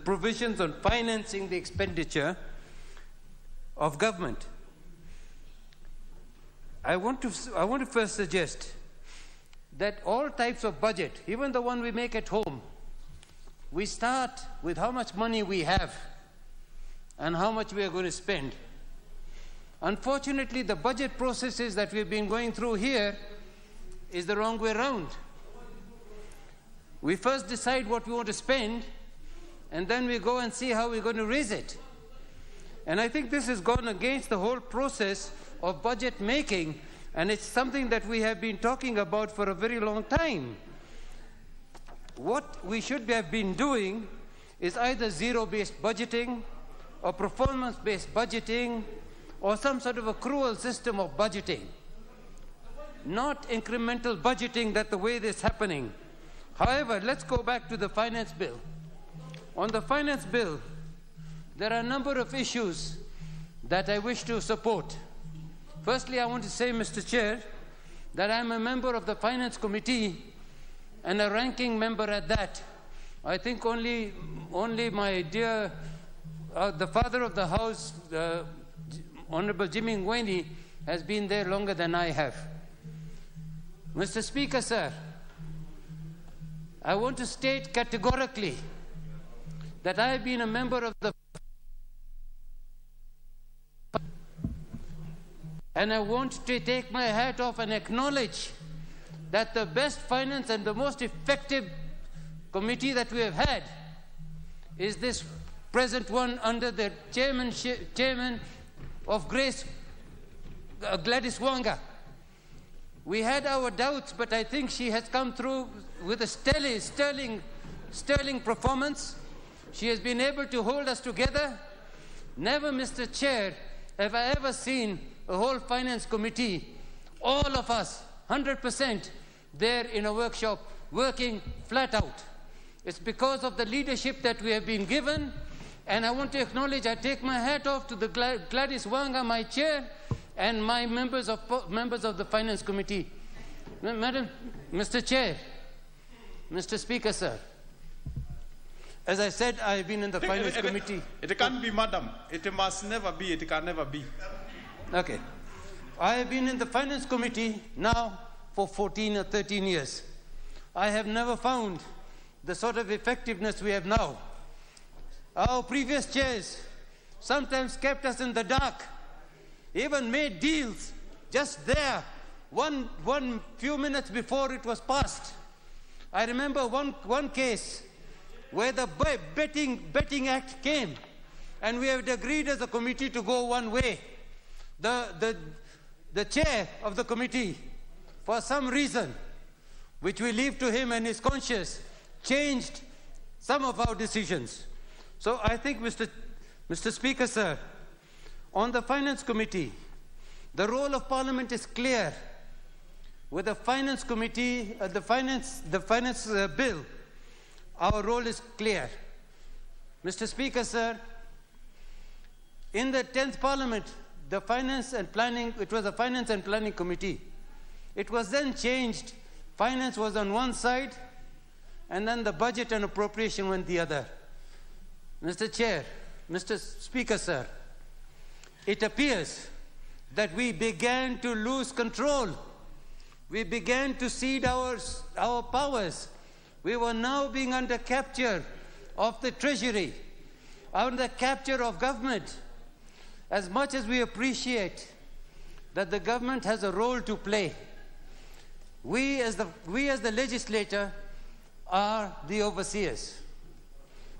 provisions on financing the expenditure of government. I want to first suggest that all types of budget, even the one we make at home, we start with how much money we have and how much we are going to spend. Unfortunately, the budget processes that we've been going through here is the wrong way around. We first decide what we want to spend, and then we go and see how we're going to raise it. And I think this has gone against the whole process of budget making, and it's something that we have been talking about for a very long time. What we should have been doing is either zero-based budgeting or performance-based budgeting or some sort of accrual system of budgeting. Not incremental budgeting that the way this is happening. However, let's go back to the finance bill. On the finance bill, there are a number of issues that I wish to support. Firstly, I want to say, Mr. Chair, that I'm a member of the Finance Committee and a ranking member at that. I think only my dear, the father of the House, Honorable Jimmy Ngweni, has been there longer than I have. Mr. Speaker, sir, I want to state categorically that I have been a member of the and I want to take my hat off and acknowledge that the best finance and the most effective committee that we have had is this present one under the chairman of Gladys Wanga. We had our doubts, but I think she has come through with a sterling performance. She has been able to hold us together. Never, Mr. Chair, have I ever seen a whole finance committee, all of us, 100% there in a workshop, working flat out. It's because of the leadership that we have been given, and I want to acknowledge, I take my hat off to the Gladys Wanga, my chair, and my members of the finance committee. Madam, Mr. Chair, Mr. Speaker, sir, as I said, I've been in the Finance Committee.
It can't be, madam. It must never be. It can never be.
Okay. I have been in the Finance Committee now for 14 or 13 years. I have never found the sort of effectiveness we have now. Our previous chairs sometimes kept us in the dark, even made deals just there, one few minutes before it was passed. I remember one case where the betting act came, and we had agreed as a committee to go one way. The chair of the committee, for some reason, which we leave to him and his conscience, changed some of our decisions. So I think, Mr. Speaker, sir, on the Finance Committee, the role of Parliament is clear. With the Finance Committee, the finance bill, our role is clear. Mr. Speaker, sir, in the 10th Parliament, the Finance and Planning, it was a Finance and Planning Committee. It was then changed. Finance was on one side, and then the Budget and Appropriation went the other. Mr. Chair, Mr. Speaker, sir, it appears that we began to lose control. We began to cede our powers. We were now being under capture of the Treasury, under capture of government. As much as we appreciate that the government has a role to play, we as the legislator are the overseers.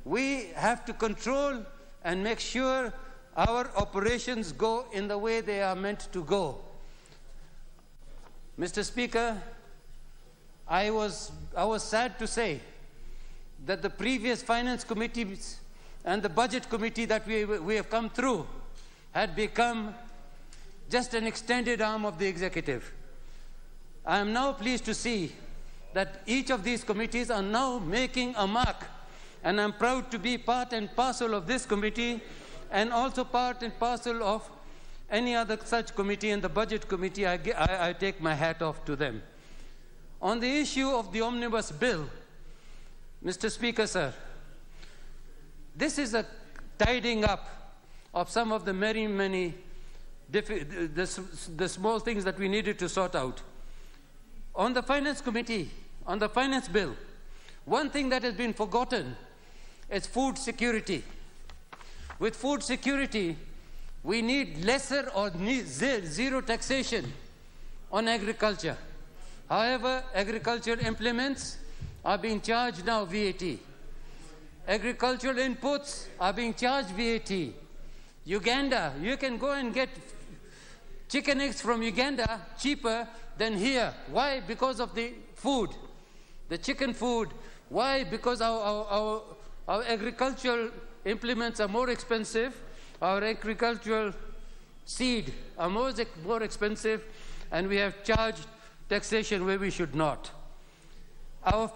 We have to control and make sure our operations go in the way they are meant to go. Mr. Speaker, I was sad to say that the previous Finance Committees and the Budget Committee that we have come through had become just an extended arm of the executive. I am now pleased to see that each of these committees are now making a mark, and I'm proud to be part and parcel of this committee and also part and parcel of any other such committee. And the Budget Committee, I take my hat off to them. On the issue of the omnibus bill, Mr. Speaker, sir, this is a tidying up of some of the many the small things that we needed to sort out. On the Finance Committee, on the Finance Bill, one thing that has been forgotten is food security. With food security, we need lesser or zero taxation on agriculture. However, agricultural implements are being charged now VAT. Agricultural inputs are being charged VAT. Uganda, you can go and get chicken eggs from Uganda cheaper than here. Why? Because of the food, the chicken food. Why? Because our agricultural implements are more expensive, our agricultural seed are more expensive, and we have charged taxation where we should not. Our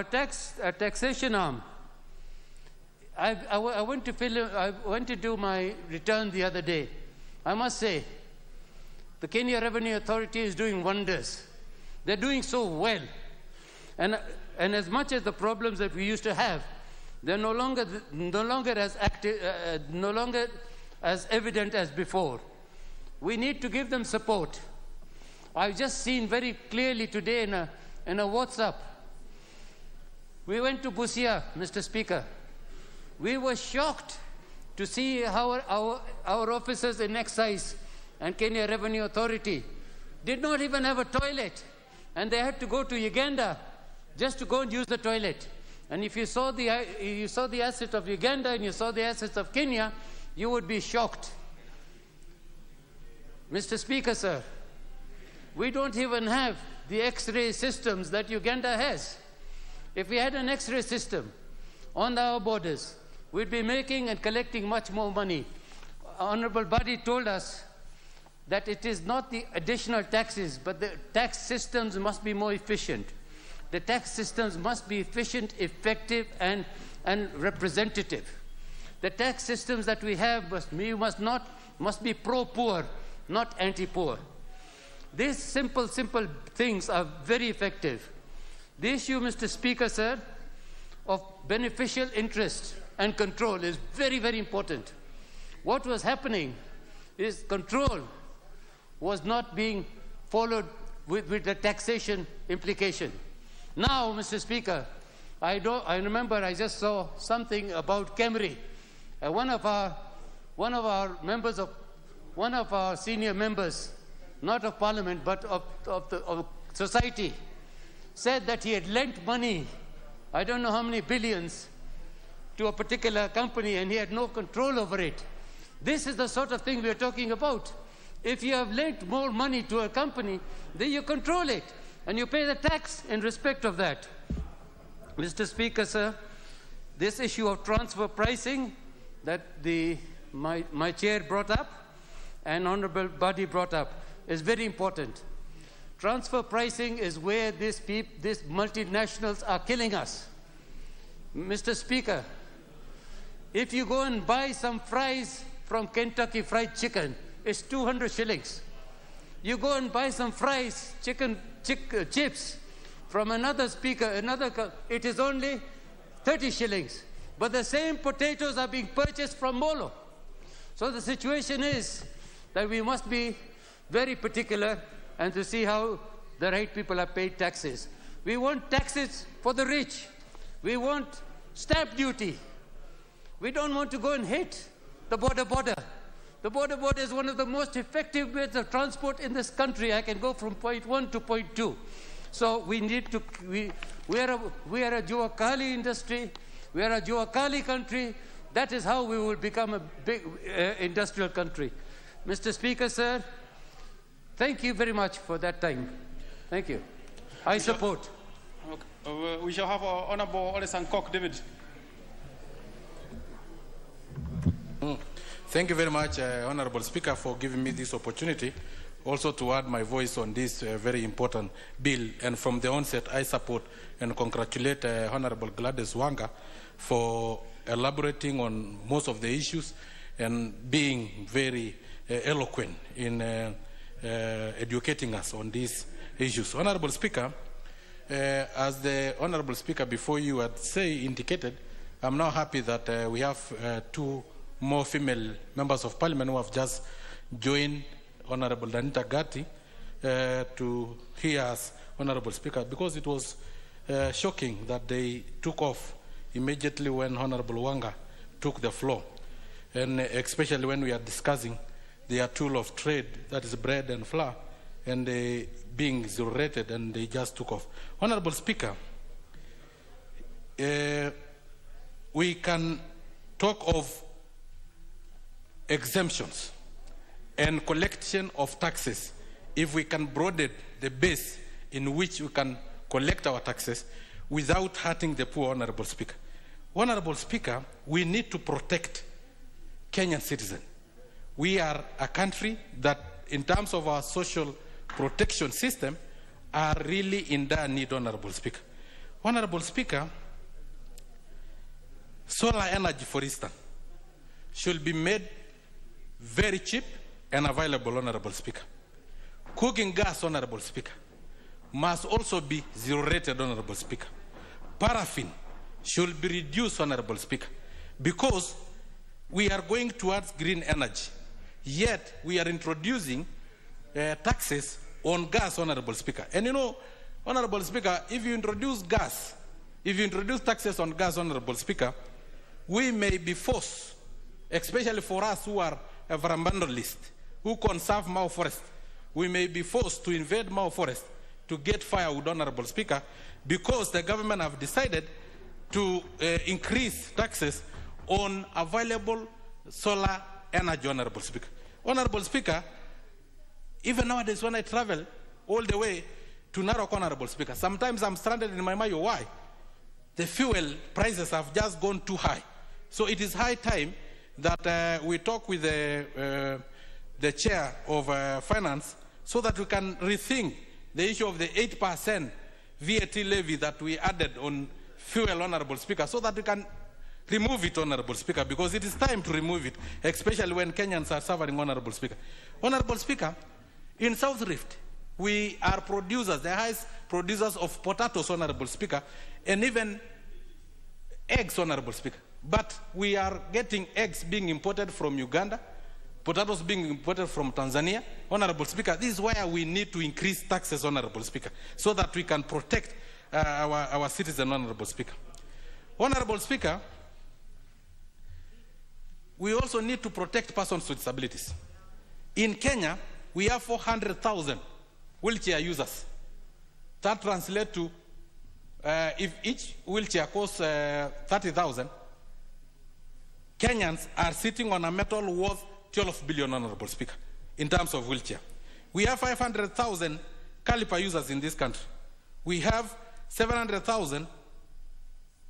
taxation arm. I went to do my return the other day. I must say, the Kenya Revenue Authority is doing wonders. They're doing so well. And as much as the problems that we used to have, they're no longer as active, no longer as evident as before. We need to give them support. I've just seen very clearly today in a WhatsApp. We went to Busia, Mr. Speaker. We were shocked to see how our officers in Excise and Kenya Revenue Authority did not even have a toilet, and they had to go to Uganda just to go and use the toilet. And if you saw the assets of Uganda and you saw the assets of Kenya, you would be shocked. Mr. Speaker, sir, we don't even have the X-ray systems that Uganda has. If we had an X-ray system on our borders, we'd be making and collecting much more money. Honorable Body told us that it is not the additional taxes, but the tax systems must be more efficient. The tax systems must be efficient, effective, and representative. The tax systems that we have must be pro-poor, not anti-poor. These simple things are very effective. The issue, Mr. Speaker, sir, of beneficial interest and control is very, very important. What was happening is control was not being followed with the taxation implication. Now, Mr. Speaker, I remember I just saw something about Camry. One of our senior members, not of Parliament but of society, said that he had lent money, I don't know how many billions, to a particular company, and he had no control over it. This is the sort of thing we are talking about. If you have lent more money to a company, then you control it, and you pay the tax in respect of that. Mr. Speaker, sir, this issue of transfer pricing that my chair brought up and honorable body brought up is very important. Transfer pricing is where these multinationals are killing us. Mr. Speaker, if you go and buy some fries from Kentucky Fried Chicken, it's 200 shillings. You go and buy some fries, chips from another speaker, it is only 30 shillings. But the same potatoes are being purchased from Molo. So the situation is that we must be very particular and to see how the right people are paid taxes. We want taxes for the rich. We want stamp duty. We don't want to go and hit the border. The border is one of the most effective ways of transport in this country. I can go from point 1 to point 2. So we need to, we are a Juakali industry. We are a Juakali country. That is how we will become a big industrial country. Mr. Speaker, sir, thank you very much for that time. Thank you. I support.
We shall have Honorable Olesan Kok David.
Thank you very much, Honorable Speaker, for giving me this opportunity also to add my voice on this very important bill. And from the onset, I support and congratulate Honorable Gladys Wanga for elaborating on most of the issues and being very eloquent in educating us on these issues. Honorable Speaker, as the Honorable Speaker before you had indicated, I'm now happy that we have 2 more female members of Parliament who have just joined Honorable Danita Gatti to hear us, Honorable Speaker, because it was shocking that they took off immediately when Honorable Wanga took the floor, and especially when we are discussing their tool of trade, that is bread and flour, and they being zero-rated, and they just took off. Honorable Speaker, we can talk of exemptions and collection of taxes if we can broaden the base in which we can collect our taxes without hurting the poor, Honorable Speaker. Honorable Speaker, we need to protect Kenyan citizens. We are a country that, in terms of our social protection system, are really in dire need, Honorable Speaker. Honorable Speaker, solar energy, for instance, should be made very cheap and available, Honorable Speaker. Cooking gas, Honorable Speaker, must also be zero-rated, Honorable Speaker. Paraffin should be reduced, Honorable Speaker, because we are going towards green energy. Yet we are introducing taxes on gas, Honorable Speaker. And you know, Honorable Speaker, if you introduce taxes on gas, Honorable Speaker, we may be forced, especially for us who are environmentalists, who conserve Mau forest, we may be forced to invade Mau forest to get firewood, Honorable Speaker, because the government have decided to increase taxes on available solar energy, Honorable Speaker. Honorable Speaker, even nowadays when I travel all the way to Narok, Honorable Speaker, sometimes I'm stranded in my Mayo. Why? The fuel prices have just gone too high. So it is high time that we talk with the chair of finance so that we can rethink the issue of the 8% VAT levy that we added on fuel, Honorable Speaker, so that we can remove it, Honorable Speaker, because it is time to remove it, especially when Kenyans are suffering, Honorable Speaker. Honorable Speaker, in South Rift, We are producers, the highest producers of potatoes, Honorable Speaker, and even eggs, Honorable Speaker. But we are getting eggs being imported from Uganda, potatoes being imported from Tanzania. Honorable Speaker, this is why we need to increase taxes, Honorable Speaker, so that we can protect our citizens, Honorable Speaker. Honorable Speaker, we also need to protect persons with disabilities. In Kenya, we have 400,000 wheelchair users. That translates to, if each wheelchair costs 30,000, Kenyans are sitting on a metal worth 12 billion, Honorable Speaker, in terms of wheelchair. We have 500,000 caliper users in this country. We have 700,000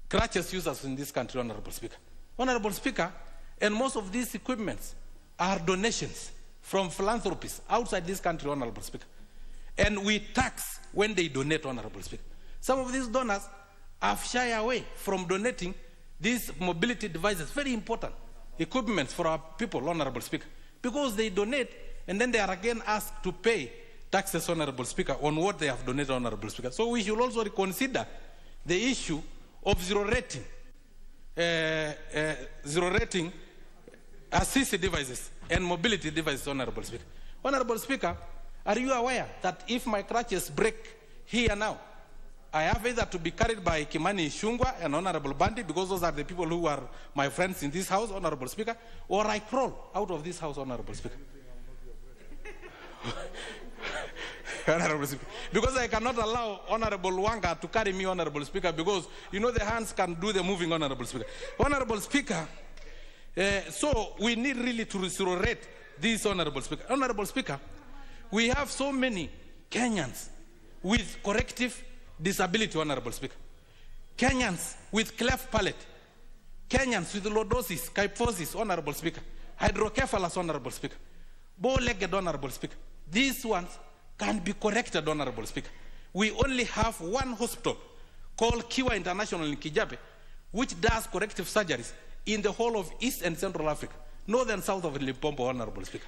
crutches users in this country, Honorable Speaker. Honorable Speaker, and most of these equipments are donations from philanthropists outside this country, Honorable Speaker. And we tax when they donate, Honorable Speaker. Some of these donors have shy away from donating these mobility devices, very important equipment for our people, Honorable Speaker, because they donate and then they are again asked to pay taxes, Honorable Speaker, on what they have donated, Honorable Speaker. So we should also reconsider the issue of zero rating assisted devices and mobility devices, Honorable Speaker. Honorable Speaker, are you aware that if my crutches break here now, I have either to be carried by Kimani Ichung'wah and Honorable Bandi, because those are the people who are my friends in this house, Honorable Speaker, or I crawl out of this house, Honorable Speaker. Honorable Speaker. Because I cannot allow Honorable Wanga to carry me, Honorable Speaker, because you know the hands can do the moving, Honorable Speaker. Honorable Speaker, so we need really to resurrect this, Honorable Speaker. Honorable Speaker, we have so many Kenyans with corrective disability, Honorable Speaker. Kenyans with cleft palate. Kenyans with lordosis, kyphosis, Honorable Speaker. Hydrocephalus, Honorable Speaker. Bow-legged, Honorable Speaker. These ones can be corrected, Honorable Speaker. We only have one hospital called Kiwa International in Kijabe, which does corrective surgeries in the whole of East and Central Africa, north and south of Limpopo, Honorable Speaker.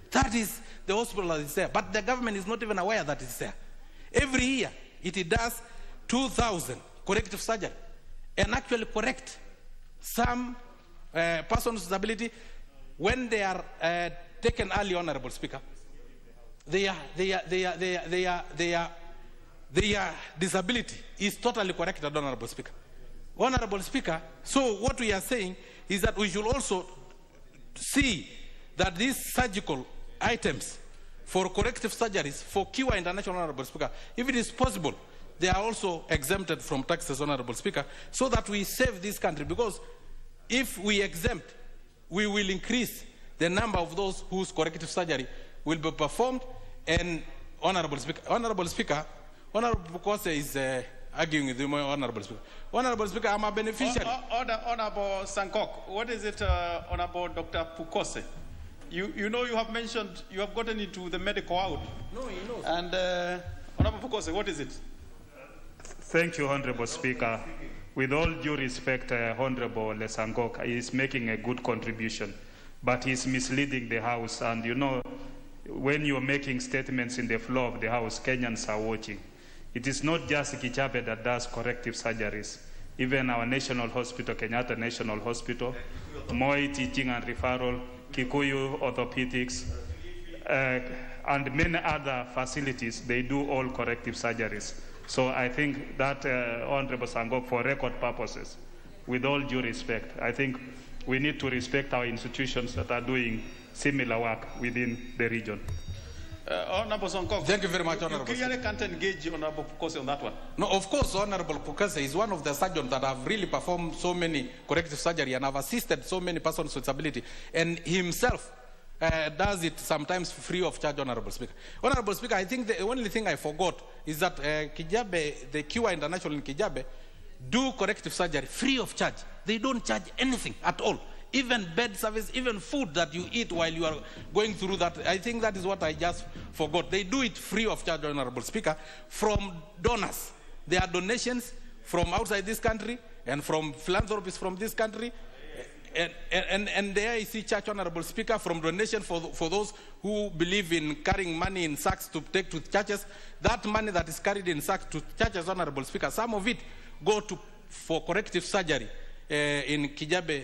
That is the hospital that is there, but the government is not even aware that it's there. Every year, it does 2,000 corrective surgery and actually correct some persons with disability when they are taken early, Honorable Speaker. Their disability is totally corrected, Honorable Speaker. Honorable Speaker, so what we are saying is that we should also see that these surgical items for corrective surgeries for Kiwa International, Honorable Speaker, if it is possible, they are also exempted from taxes, Honorable Speaker, so that we save this country, because if we exempt, we will increase the number of those whose corrective surgery will be performed. And Honorable Speaker, Honorable Kose is arguing with you, Honorable Speaker. Honorable Speaker, I'm a beneficiary.
Honorable Sankok, what is it, Honorable Dr. Pukose? You know you have mentioned, you have gotten into the medical out.
No, he knows.
And Honorable Pukose, what is it?
Thank you, Honorable Speaker. With all due respect, Honorable Sankok is making a good contribution, but he's misleading the House. And you know, when you're making statements in the floor of the House, Kenyans are watching. It is not just Kichabe that does corrective surgeries. Even our national hospital, Kenyatta National Hospital, Moi Teaching and Referral, Kikuyu Orthopedics, and many other facilities, they do all corrective surgeries. So I think that, Honorable Sangok, for record purposes, with all due respect, I think we need to respect our institutions that are doing similar work within the region.
Honorable Songkok,
thank you very much, Honorable.
You clearly can't engage Honorable Pukose on that one.
No, of course, Honorable Pukose is one of the surgeons that have really performed so many corrective surgery and have assisted so many persons with disability, and himself does it sometimes free of charge, Honorable Speaker. Honorable Speaker, I think the only thing I forgot is that Kijabe, the Kiwa International in Kijabe, do corrective surgery free of charge. They don't charge anything at all. Even bed service, even food that you eat while you are going through that. I think that is what I just forgot. They do it free of charge, Honorable Speaker, from donors. There are donations from outside this country and from philanthropists from this country.
and the AIC Church, Honorable Speaker, from donation for those who believe in carrying money in sacks to take to churches, that money that is carried in sacks to churches, Honorable Speaker, some of it go for corrective surgery in Kijabe,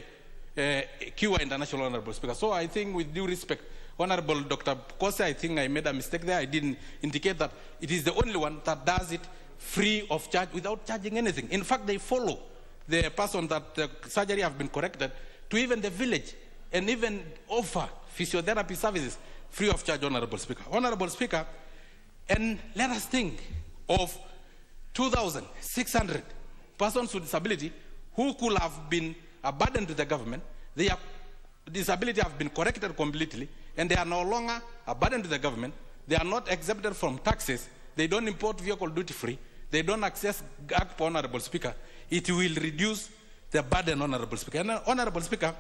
Kiwa International, Honorable Speaker. So I think with due respect, Honorable Dr. Kose, I think I made a mistake there. I didn't indicate that it is the only one that does it free of charge without charging anything. In fact, they follow the person that the surgery have been corrected to even the village and even offer physiotherapy services free of charge, Honorable Speaker. Honorable Speaker, and let us think of 2,600 persons with disability who could have been a burden to the government. Their disability have been corrected completely, and they are no longer a burden to the government. They are not exempted from taxes. They don't import vehicle duty-free. They don't access GACP, Honorable Speaker. It will reduce the burden, Honorable Speaker. And Honorable Speaker,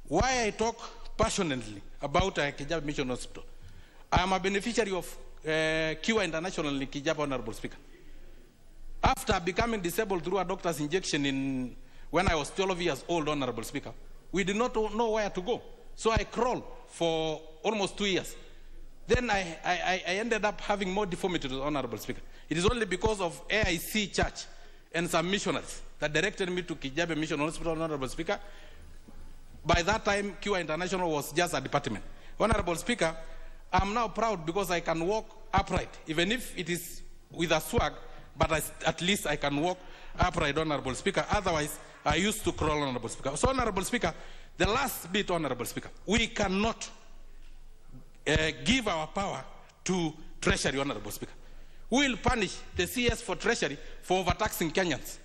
why I talk passionately about Kijabe Mission Hospital, I am a beneficiary of Kiwa International in Kijabe, Honorable Speaker. After becoming disabled through a doctor's injection when I was 12 years old, Honorable Speaker, we did not know where to go. So I crawled for almost 2 years. Then I ended up having more deformities, Honorable Speaker. It is only because of AIC Church and some missionaries that directed me to Kijabe Mission Hospital, Honorable Speaker. By that time, Kiwa International was just a department. Honorable Speaker, I'm now proud because I can walk upright, even if it is with a swag, but at least I can walk upright, Honorable Speaker. Otherwise, I used to crawl, Honorable Speaker. So, Honorable Speaker, the last bit, Honorable Speaker, we cannot give our power to Treasury, Honorable Speaker. We will punish the CS for Treasury for overtaxing Kenyans.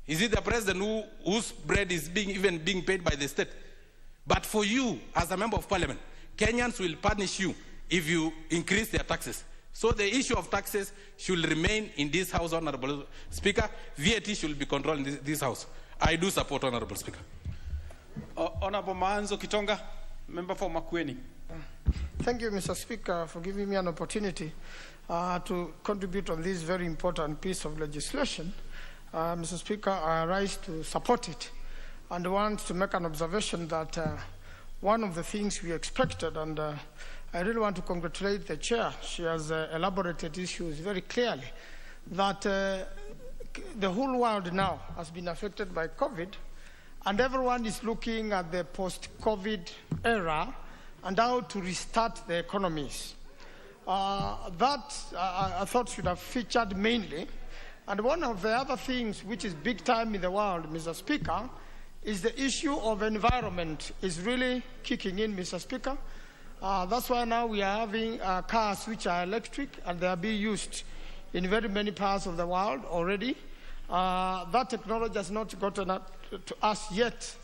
Is it the president whose bread is being paid by the state? But for you, as a member of parliament, Kenyans will punish you if you increase their taxes. So the issue of taxes should remain in this House, Honorable Speaker. VAT should be controlled in this House. I do support, Honorable Speaker.
Honorable Manzo Kitonga, member for Makueni.
Thank you, Mr. Speaker, for giving me an opportunity to contribute on this very important piece of legislation. Mr. Speaker, I rise to support it and want to make an observation that one of the things we expected, and I really want to congratulate the chair. She has elaborated issues very clearly, that the whole world now has been affected by COVID, and everyone is looking at the post-COVID era and how to restart the economies. That I thought should have featured mainly. And one of the other things which is big time in the world, Mr. Speaker, is the issue of environment is really kicking in, Mr. Speaker. That's why now we are having cars which are electric, and they are being used in very many parts of the world already. That technology has not gotten to us yet.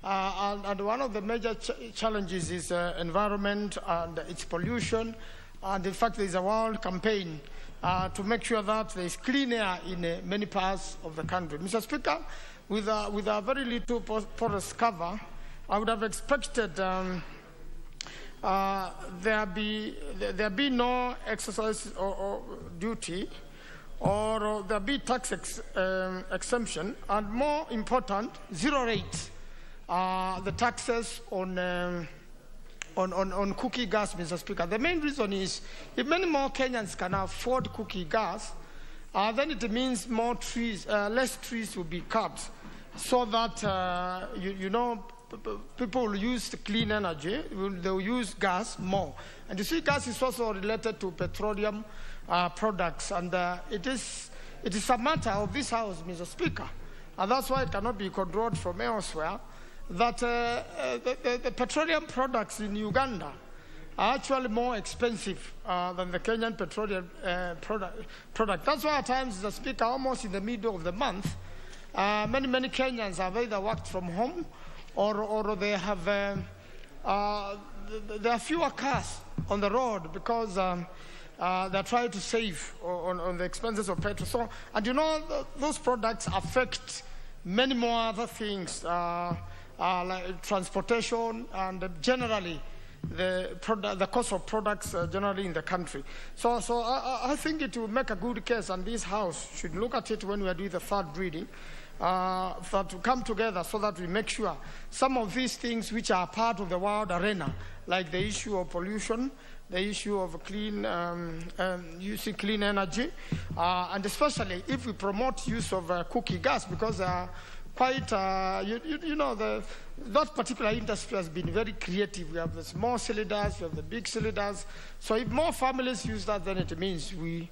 And one of the major challenges is environment and its pollution. And in fact, there is a world campaign to make sure that there is clean air in many parts of the country. Mr. Speaker, with a very little porous cover, I would have expected there be no exercise or duty, or there be tax exemption, and more important, zero rate. The taxes on cookie gas, Mr. Speaker. The main reason is if many more Kenyans can afford cookie gas, then it means less trees will be cut, so that people will use clean energy. They will use gas more. And you see, gas is also related to petroleum products, and it is a matter of this House, Mr. Speaker, and that's why it cannot be controlled from elsewhere. That the petroleum products in Uganda are actually more expensive than the Kenyan petroleum product. That's why at times, Mr. Speaker, almost in the middle of the month, many Kenyans have either worked from home or they have there are fewer cars on the road because they're trying to save on the expenses of petrol. So, and those products affect many more other things. Like transportation and generally the cost of products generally in the country. So I think it will make a good case, and this House should look at it when we are doing the third reading, that to come together so that we make sure some of these things which are part of the world arena, like the issue of pollution, the issue of using clean energy, and especially if we promote use of cookie gas, because quite, that particular industry has been very creative. We have the small cylinders, we have the big cylinders. So if more families use that, then it means we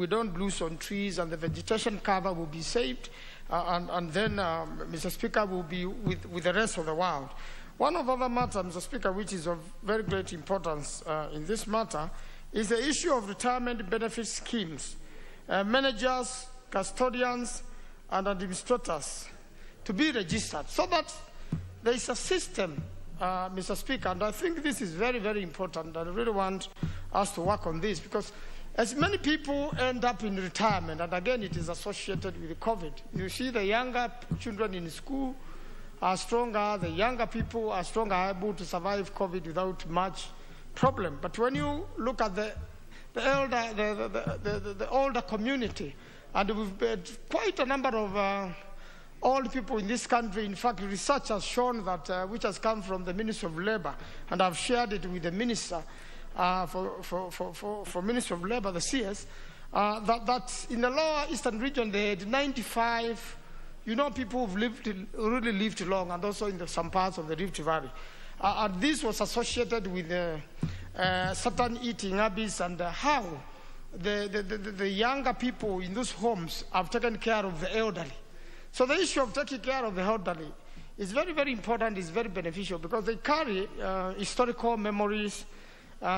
don't lose on trees, and the vegetation cover will be saved, and then, Mr. Speaker, will be with the rest of the world. One of the other matters, Mr. Speaker, which is of very great importance in this matter, is the issue of retirement benefit schemes. Managers, custodians, and administrators to be registered, so that there is a system, Mr. Speaker, and I think this is very, very important. I really want us to work on this, because as many people end up in retirement, and again it is associated with COVID. You see the younger children in school are stronger, the younger people are stronger, able to survive COVID without much problem. But when you look at the older community, and we've had quite a number of old people in this country. In fact, research has shown that, which has come from the Ministry of Labour, and I've shared it with the Minister for Ministry of Labour, the CS, that in the lower eastern region they had 95, people who've really lived long, and also in some parts of the Rift Valley. And this was associated with certain eating habits and how the younger people in those homes have taken care of the elderly. So the issue of taking care of the elderly is very, very important, is very beneficial, because they carry historical memories.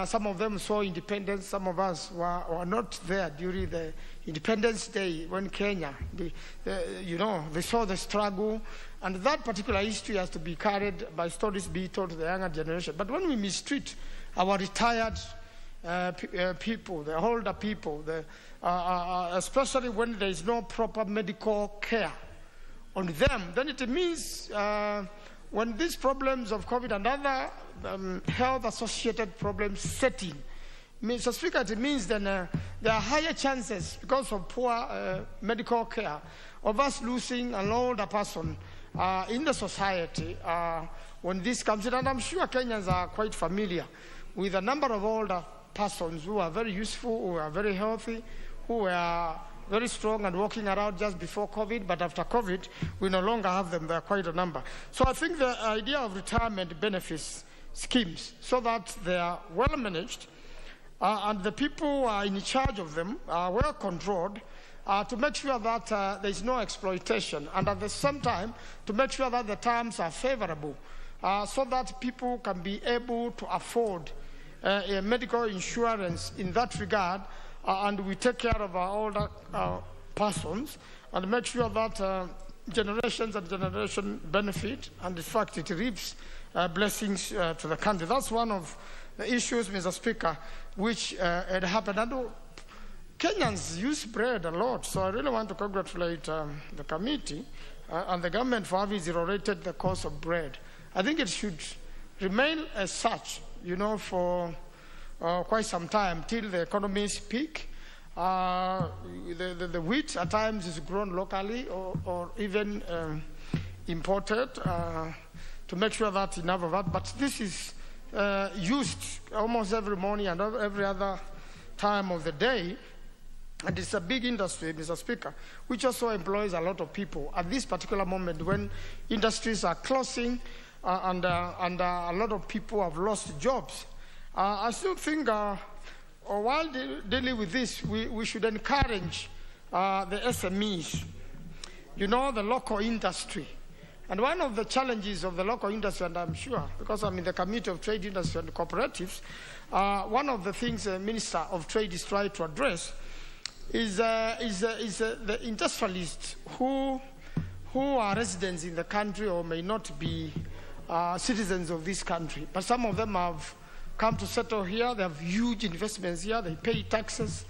Some of them saw independence. Some of us were not there during the Independence Day when Kenya, they saw the struggle. And that particular history has to be carried by stories being told to the younger generation. But when we mistreat our retired people, the older people, especially when there is no proper medical care on them, then it means when these problems of COVID and other health-associated problems set in, Mr. Speaker, it means then there are higher chances, because of poor medical care, of us losing an older person in the society when this comes in. And I'm sure Kenyans are quite familiar with a number of older persons who are very useful, who are very healthy, who are very strong and walking around just before COVID, but after COVID, we no longer have them. There are quite a number. So I think the idea of retirement benefits schemes, so that they are well managed, and the people who are in charge of them are well controlled, to make sure that there is no exploitation, and at the same time, to make sure that the terms are favorable, so that people can be able to afford medical insurance in that regard, and we take care of our older persons and make sure that generations and generations benefit, and in fact it reaps blessings to the country. That's one of the issues, Mr. Speaker, which had happened. And Kenyans use bread a lot, so I really want to congratulate the committee and the government for having zero-rated the cost of bread. I think it should remain as such, for quite some time, till the economies peak. The wheat at times is grown locally or even imported to make sure that enough of that. But this is used almost every morning and every other time of the day. And it's a big industry, Mr. Speaker, which also employs a lot of people at this particular moment when industries are closing and a lot of people have lost jobs. I still think while dealing with this, we should encourage the SMEs, the local industry. And one of the challenges of the local industry, and I'm sure, because I'm in the Committee of Trade, Industry and Cooperatives, one of the things the Minister of Trade is trying to address is the industrialists who are residents in the country or may not be citizens of this country. But some of them have come to settle here. They have huge investments here. They pay taxes.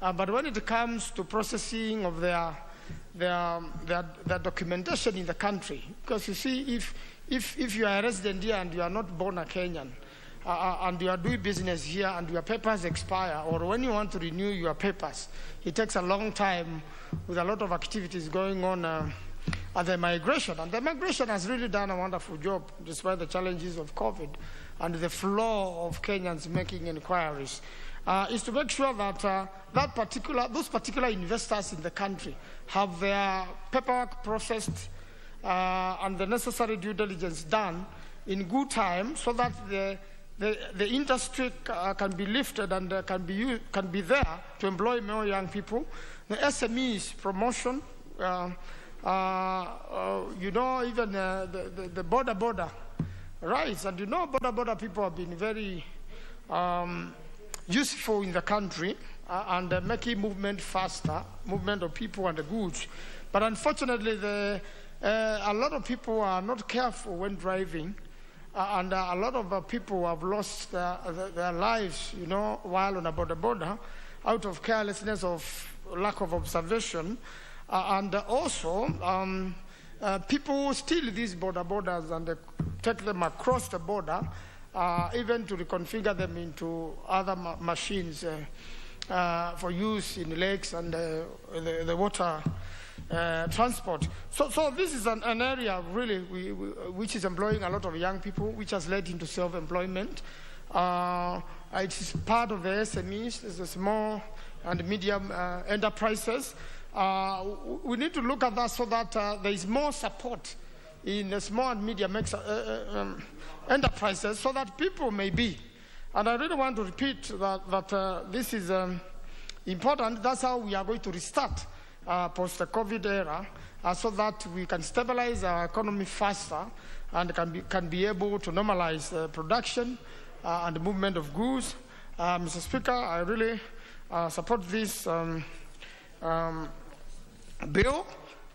But when it comes to processing of their documentation in the country, because you see, if you are a resident here and you are not born a Kenyan, and you are doing business here and your papers expire, or when you want to renew your papers, it takes a long time with a lot of activities going on the migration. And the migration has really done a wonderful job despite the challenges of COVID and the flow of Kenyans making inquiries. Is to make sure that those particular investors in the country have their paperwork processed and the necessary due diligence done in good time, so that the industry can be lifted and can be there to employ more young people. The SMEs promotion, even the border rights, and border people have been very useful in the country and making movement faster, movement of people and the goods. But unfortunately, a lot of people are not careful when driving, and a lot of people have lost their lives, while on a border, out of carelessness, of lack of observation, and also people steal these borders and take them across the border, even to reconfigure them into other machines for use in lakes and the water transport. So this is an area really which is employing a lot of young people, which has led into self-employment. It is part of the SMEs, the small and medium enterprises. We need to look at that so that there is more support in the small and medium enterprises, so that people may be. And I really want to repeat that this is important. That's how we are going to restart post the COVID era, so that we can stabilize our economy faster and can be able to normalize production and movement of goods. Mr. Speaker, I really support this bill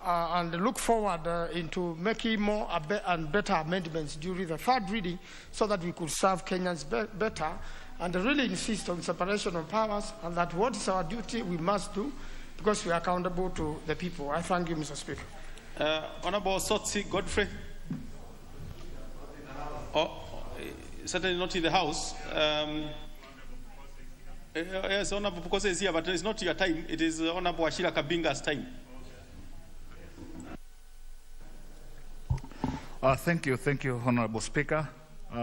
and look forward into making more and better amendments during the third reading, so that we could serve Kenyans better, and really insist on separation of powers, and that what is our duty we must do, because we are accountable to the people. I thank you, Mr. Speaker.
Honorable Sotsi Godfrey. Certainly not in the House. Yes, Honorable Pukose is here, but it's not your time. It is Honorable Ashira Kabinga's time.
Thank you, Honorable Speaker,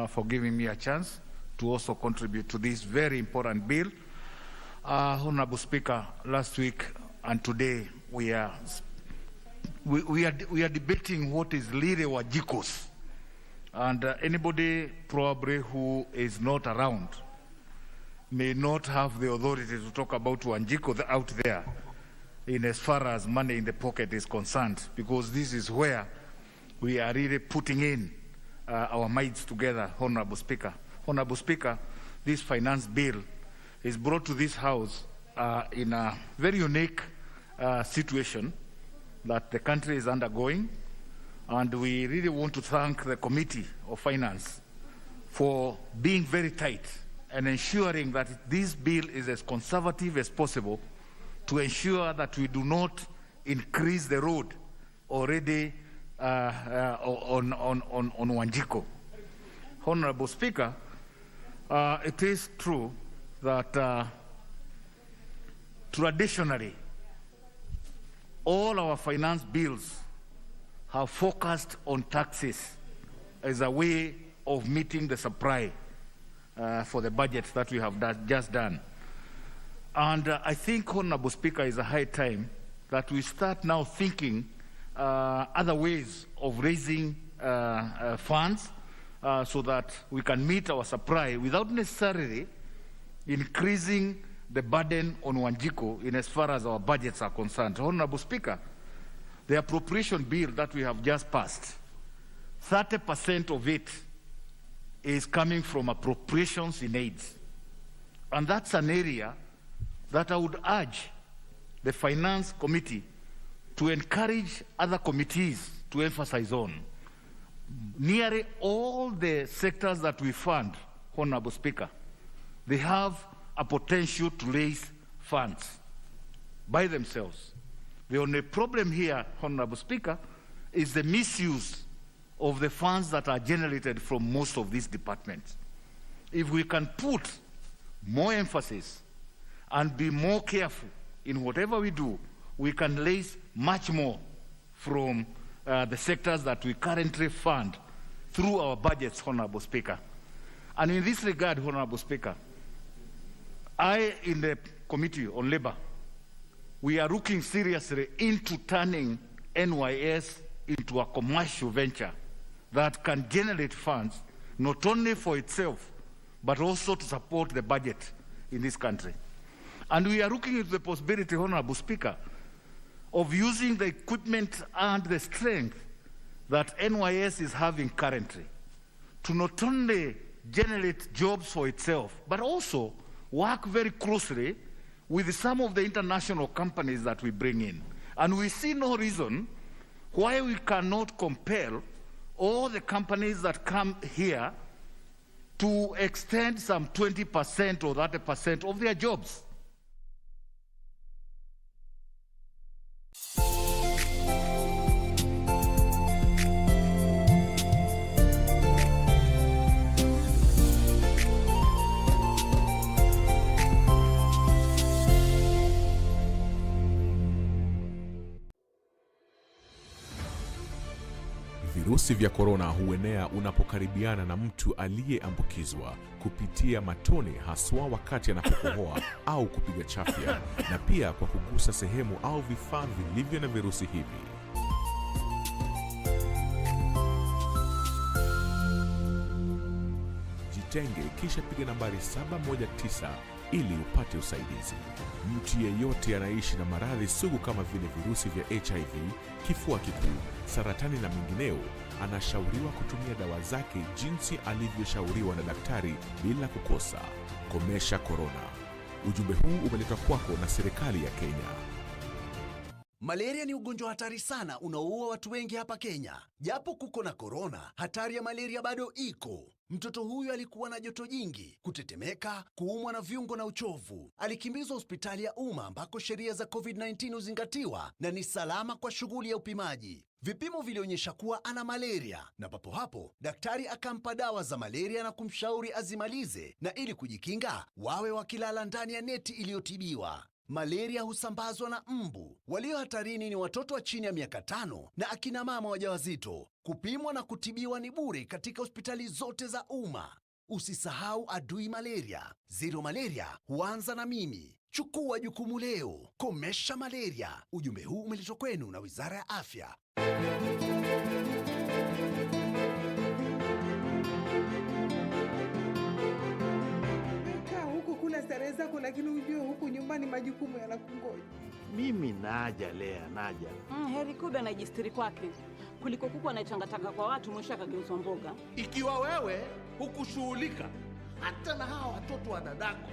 for giving me a chance to also contribute to this very important bill. Honorable Speaker, last week and today we are debating what is Lire Wajikos, and anybody probably who is not around may not have the authority to talk about Wanjiko out there in as far as money in the pocket is concerned, because this is where we are really putting in our minds together, Honorable Speaker. Honorable Speaker, this finance bill is brought to this House in a very unique situation that the country is undergoing, and we really want to thank the Committee of Finance for being very tight and ensuring that this bill is as conservative as possible, to ensure that we do not increase the road already on Wanjiko. Honorable Speaker, it is true that traditionally all our finance bills have focused on taxes as a way of meeting the supply for the budget that we have just done. And I think, Honorable Speaker, is a high time that we start now thinking other ways of raising funds so that we can meet our supply without necessarily increasing the burden on Wanjiko in as far as our budgets are concerned. Honorable Speaker, the appropriation bill that we have just passed, 30% of it is coming from appropriations in AIDS. And that's an area that I would urge the Finance Committee to encourage other committees to emphasize on. Nearly all the sectors that we fund, Honorable Speaker, they have a potential to raise funds by themselves. The only problem here, Honorable Speaker, is the misuse of the funds that are generated from most of these departments. If we can put more emphasis and be more careful in whatever we do, we can raise much more from the sectors that we currently fund through our budgets, Honorable Speaker. And in this regard, Honorable Speaker, I, in the Committee on Labor, we are looking seriously into turning NYS into a commercial venture that can generate funds not only for itself, but also to support the budget in this country. And we are looking into the possibility, Honorable Speaker, of using the equipment and the strength that NYS is having currently to not only generate jobs for itself, but also work very closely with some of the international companies that we bring in. And we see no reason why we cannot compel all the companies that come here to extend some 20% or 30% of their jobs.
Virusi vya korona huenea unapokaribiana na mtu aliyeambukizwa kupitia matone, haswa wakati anapokohoa au kupiga chafya, na pia kwa kugusa sehemu au vifaa vilivyo na virusi hivi. Jitenge kisha piga nambari 719 ili upate usaidizi. Mtu yeyote anaishi na maradhi sugu kama vile virusi vya HIV, kifua kikuu, saratani na mengineo anashauriwa kutumia dawa zake jinsi alivyoshauriwa na daktari bila kukosa. Komesha korona. Ujumbe huu umeletwa kwako na serikali ya Kenya.
Malaria ni ugonjwa hatari sana unaoua watu wengi hapa Kenya. Japo kuko na korona, hatari ya malaria bado iko. Mtoto huyu alikuwa na joto jingi, kutetemeka, kuumwa na viungo na uchovu. Alikimbizwa hospitali ya umma ambako sheria za COVID-19 huzingatiwa na ni salama kwa shughuli ya upimaji. Vipimo vilionyesha kuwa ana malaria, na papo hapo daktari akampa dawa za malaria na kumshauri azimalize, na ili kujikinga wawe wakilala ndani ya neti iliyotibiwa. Malaria husambazwa na mbu. Walio hatarini ni watoto wa chini ya miaka 5 na akina mama wajawazito. Kupimwa na kutibiwa ni bure katika hospitali zote za umma. Usisahau adui malaria. Zero malaria huanza na mimi. Chukua jukumu leo. Komesha malaria. Ujumbe huu umeletwa kwenu na Wizara ya Afya.
Starehe zako, lakini ujue huku nyumbani majukumu yanakungoja.
Mimi naja Lea, naja.
Heri Kuda anajistiri kwake kuliko kuku anayechangataka kwa watu mwisho akageuzwa mboga.
Ikiwa wewe hukushughulika hata na hawa watoto wa dadako,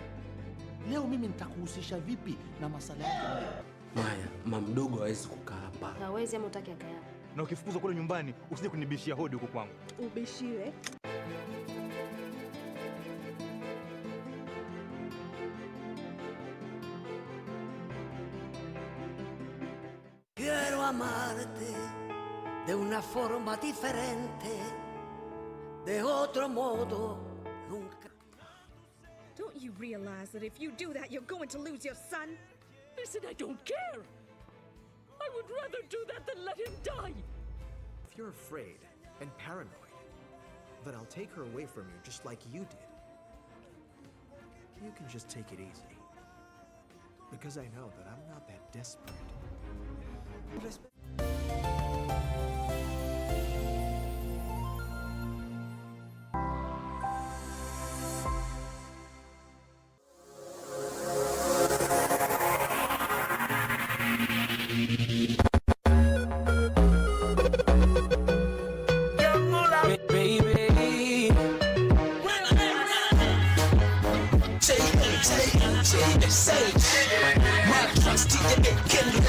leo mimi nitakuhusisha vipi na masala yako?
Maya, mdogo hawezi kukaa hapa.
Hawezi ama utaki akae hapa.
Na ukifukuzwa kule nyumbani usije kunibishia hodi huko kwangu.
Ubishiwe.
Quiero amarte de una forma diferente, de otro modo nunca.
Don't you realize that if you do that, you're going to lose your son?
Listen, I don't care. I would rather do that than let him die.
If you're afraid and paranoid that I'll take her away from you just like you did, you can just take it easy. Because I know that I'm not that desperate.
Say, my trust to you, can you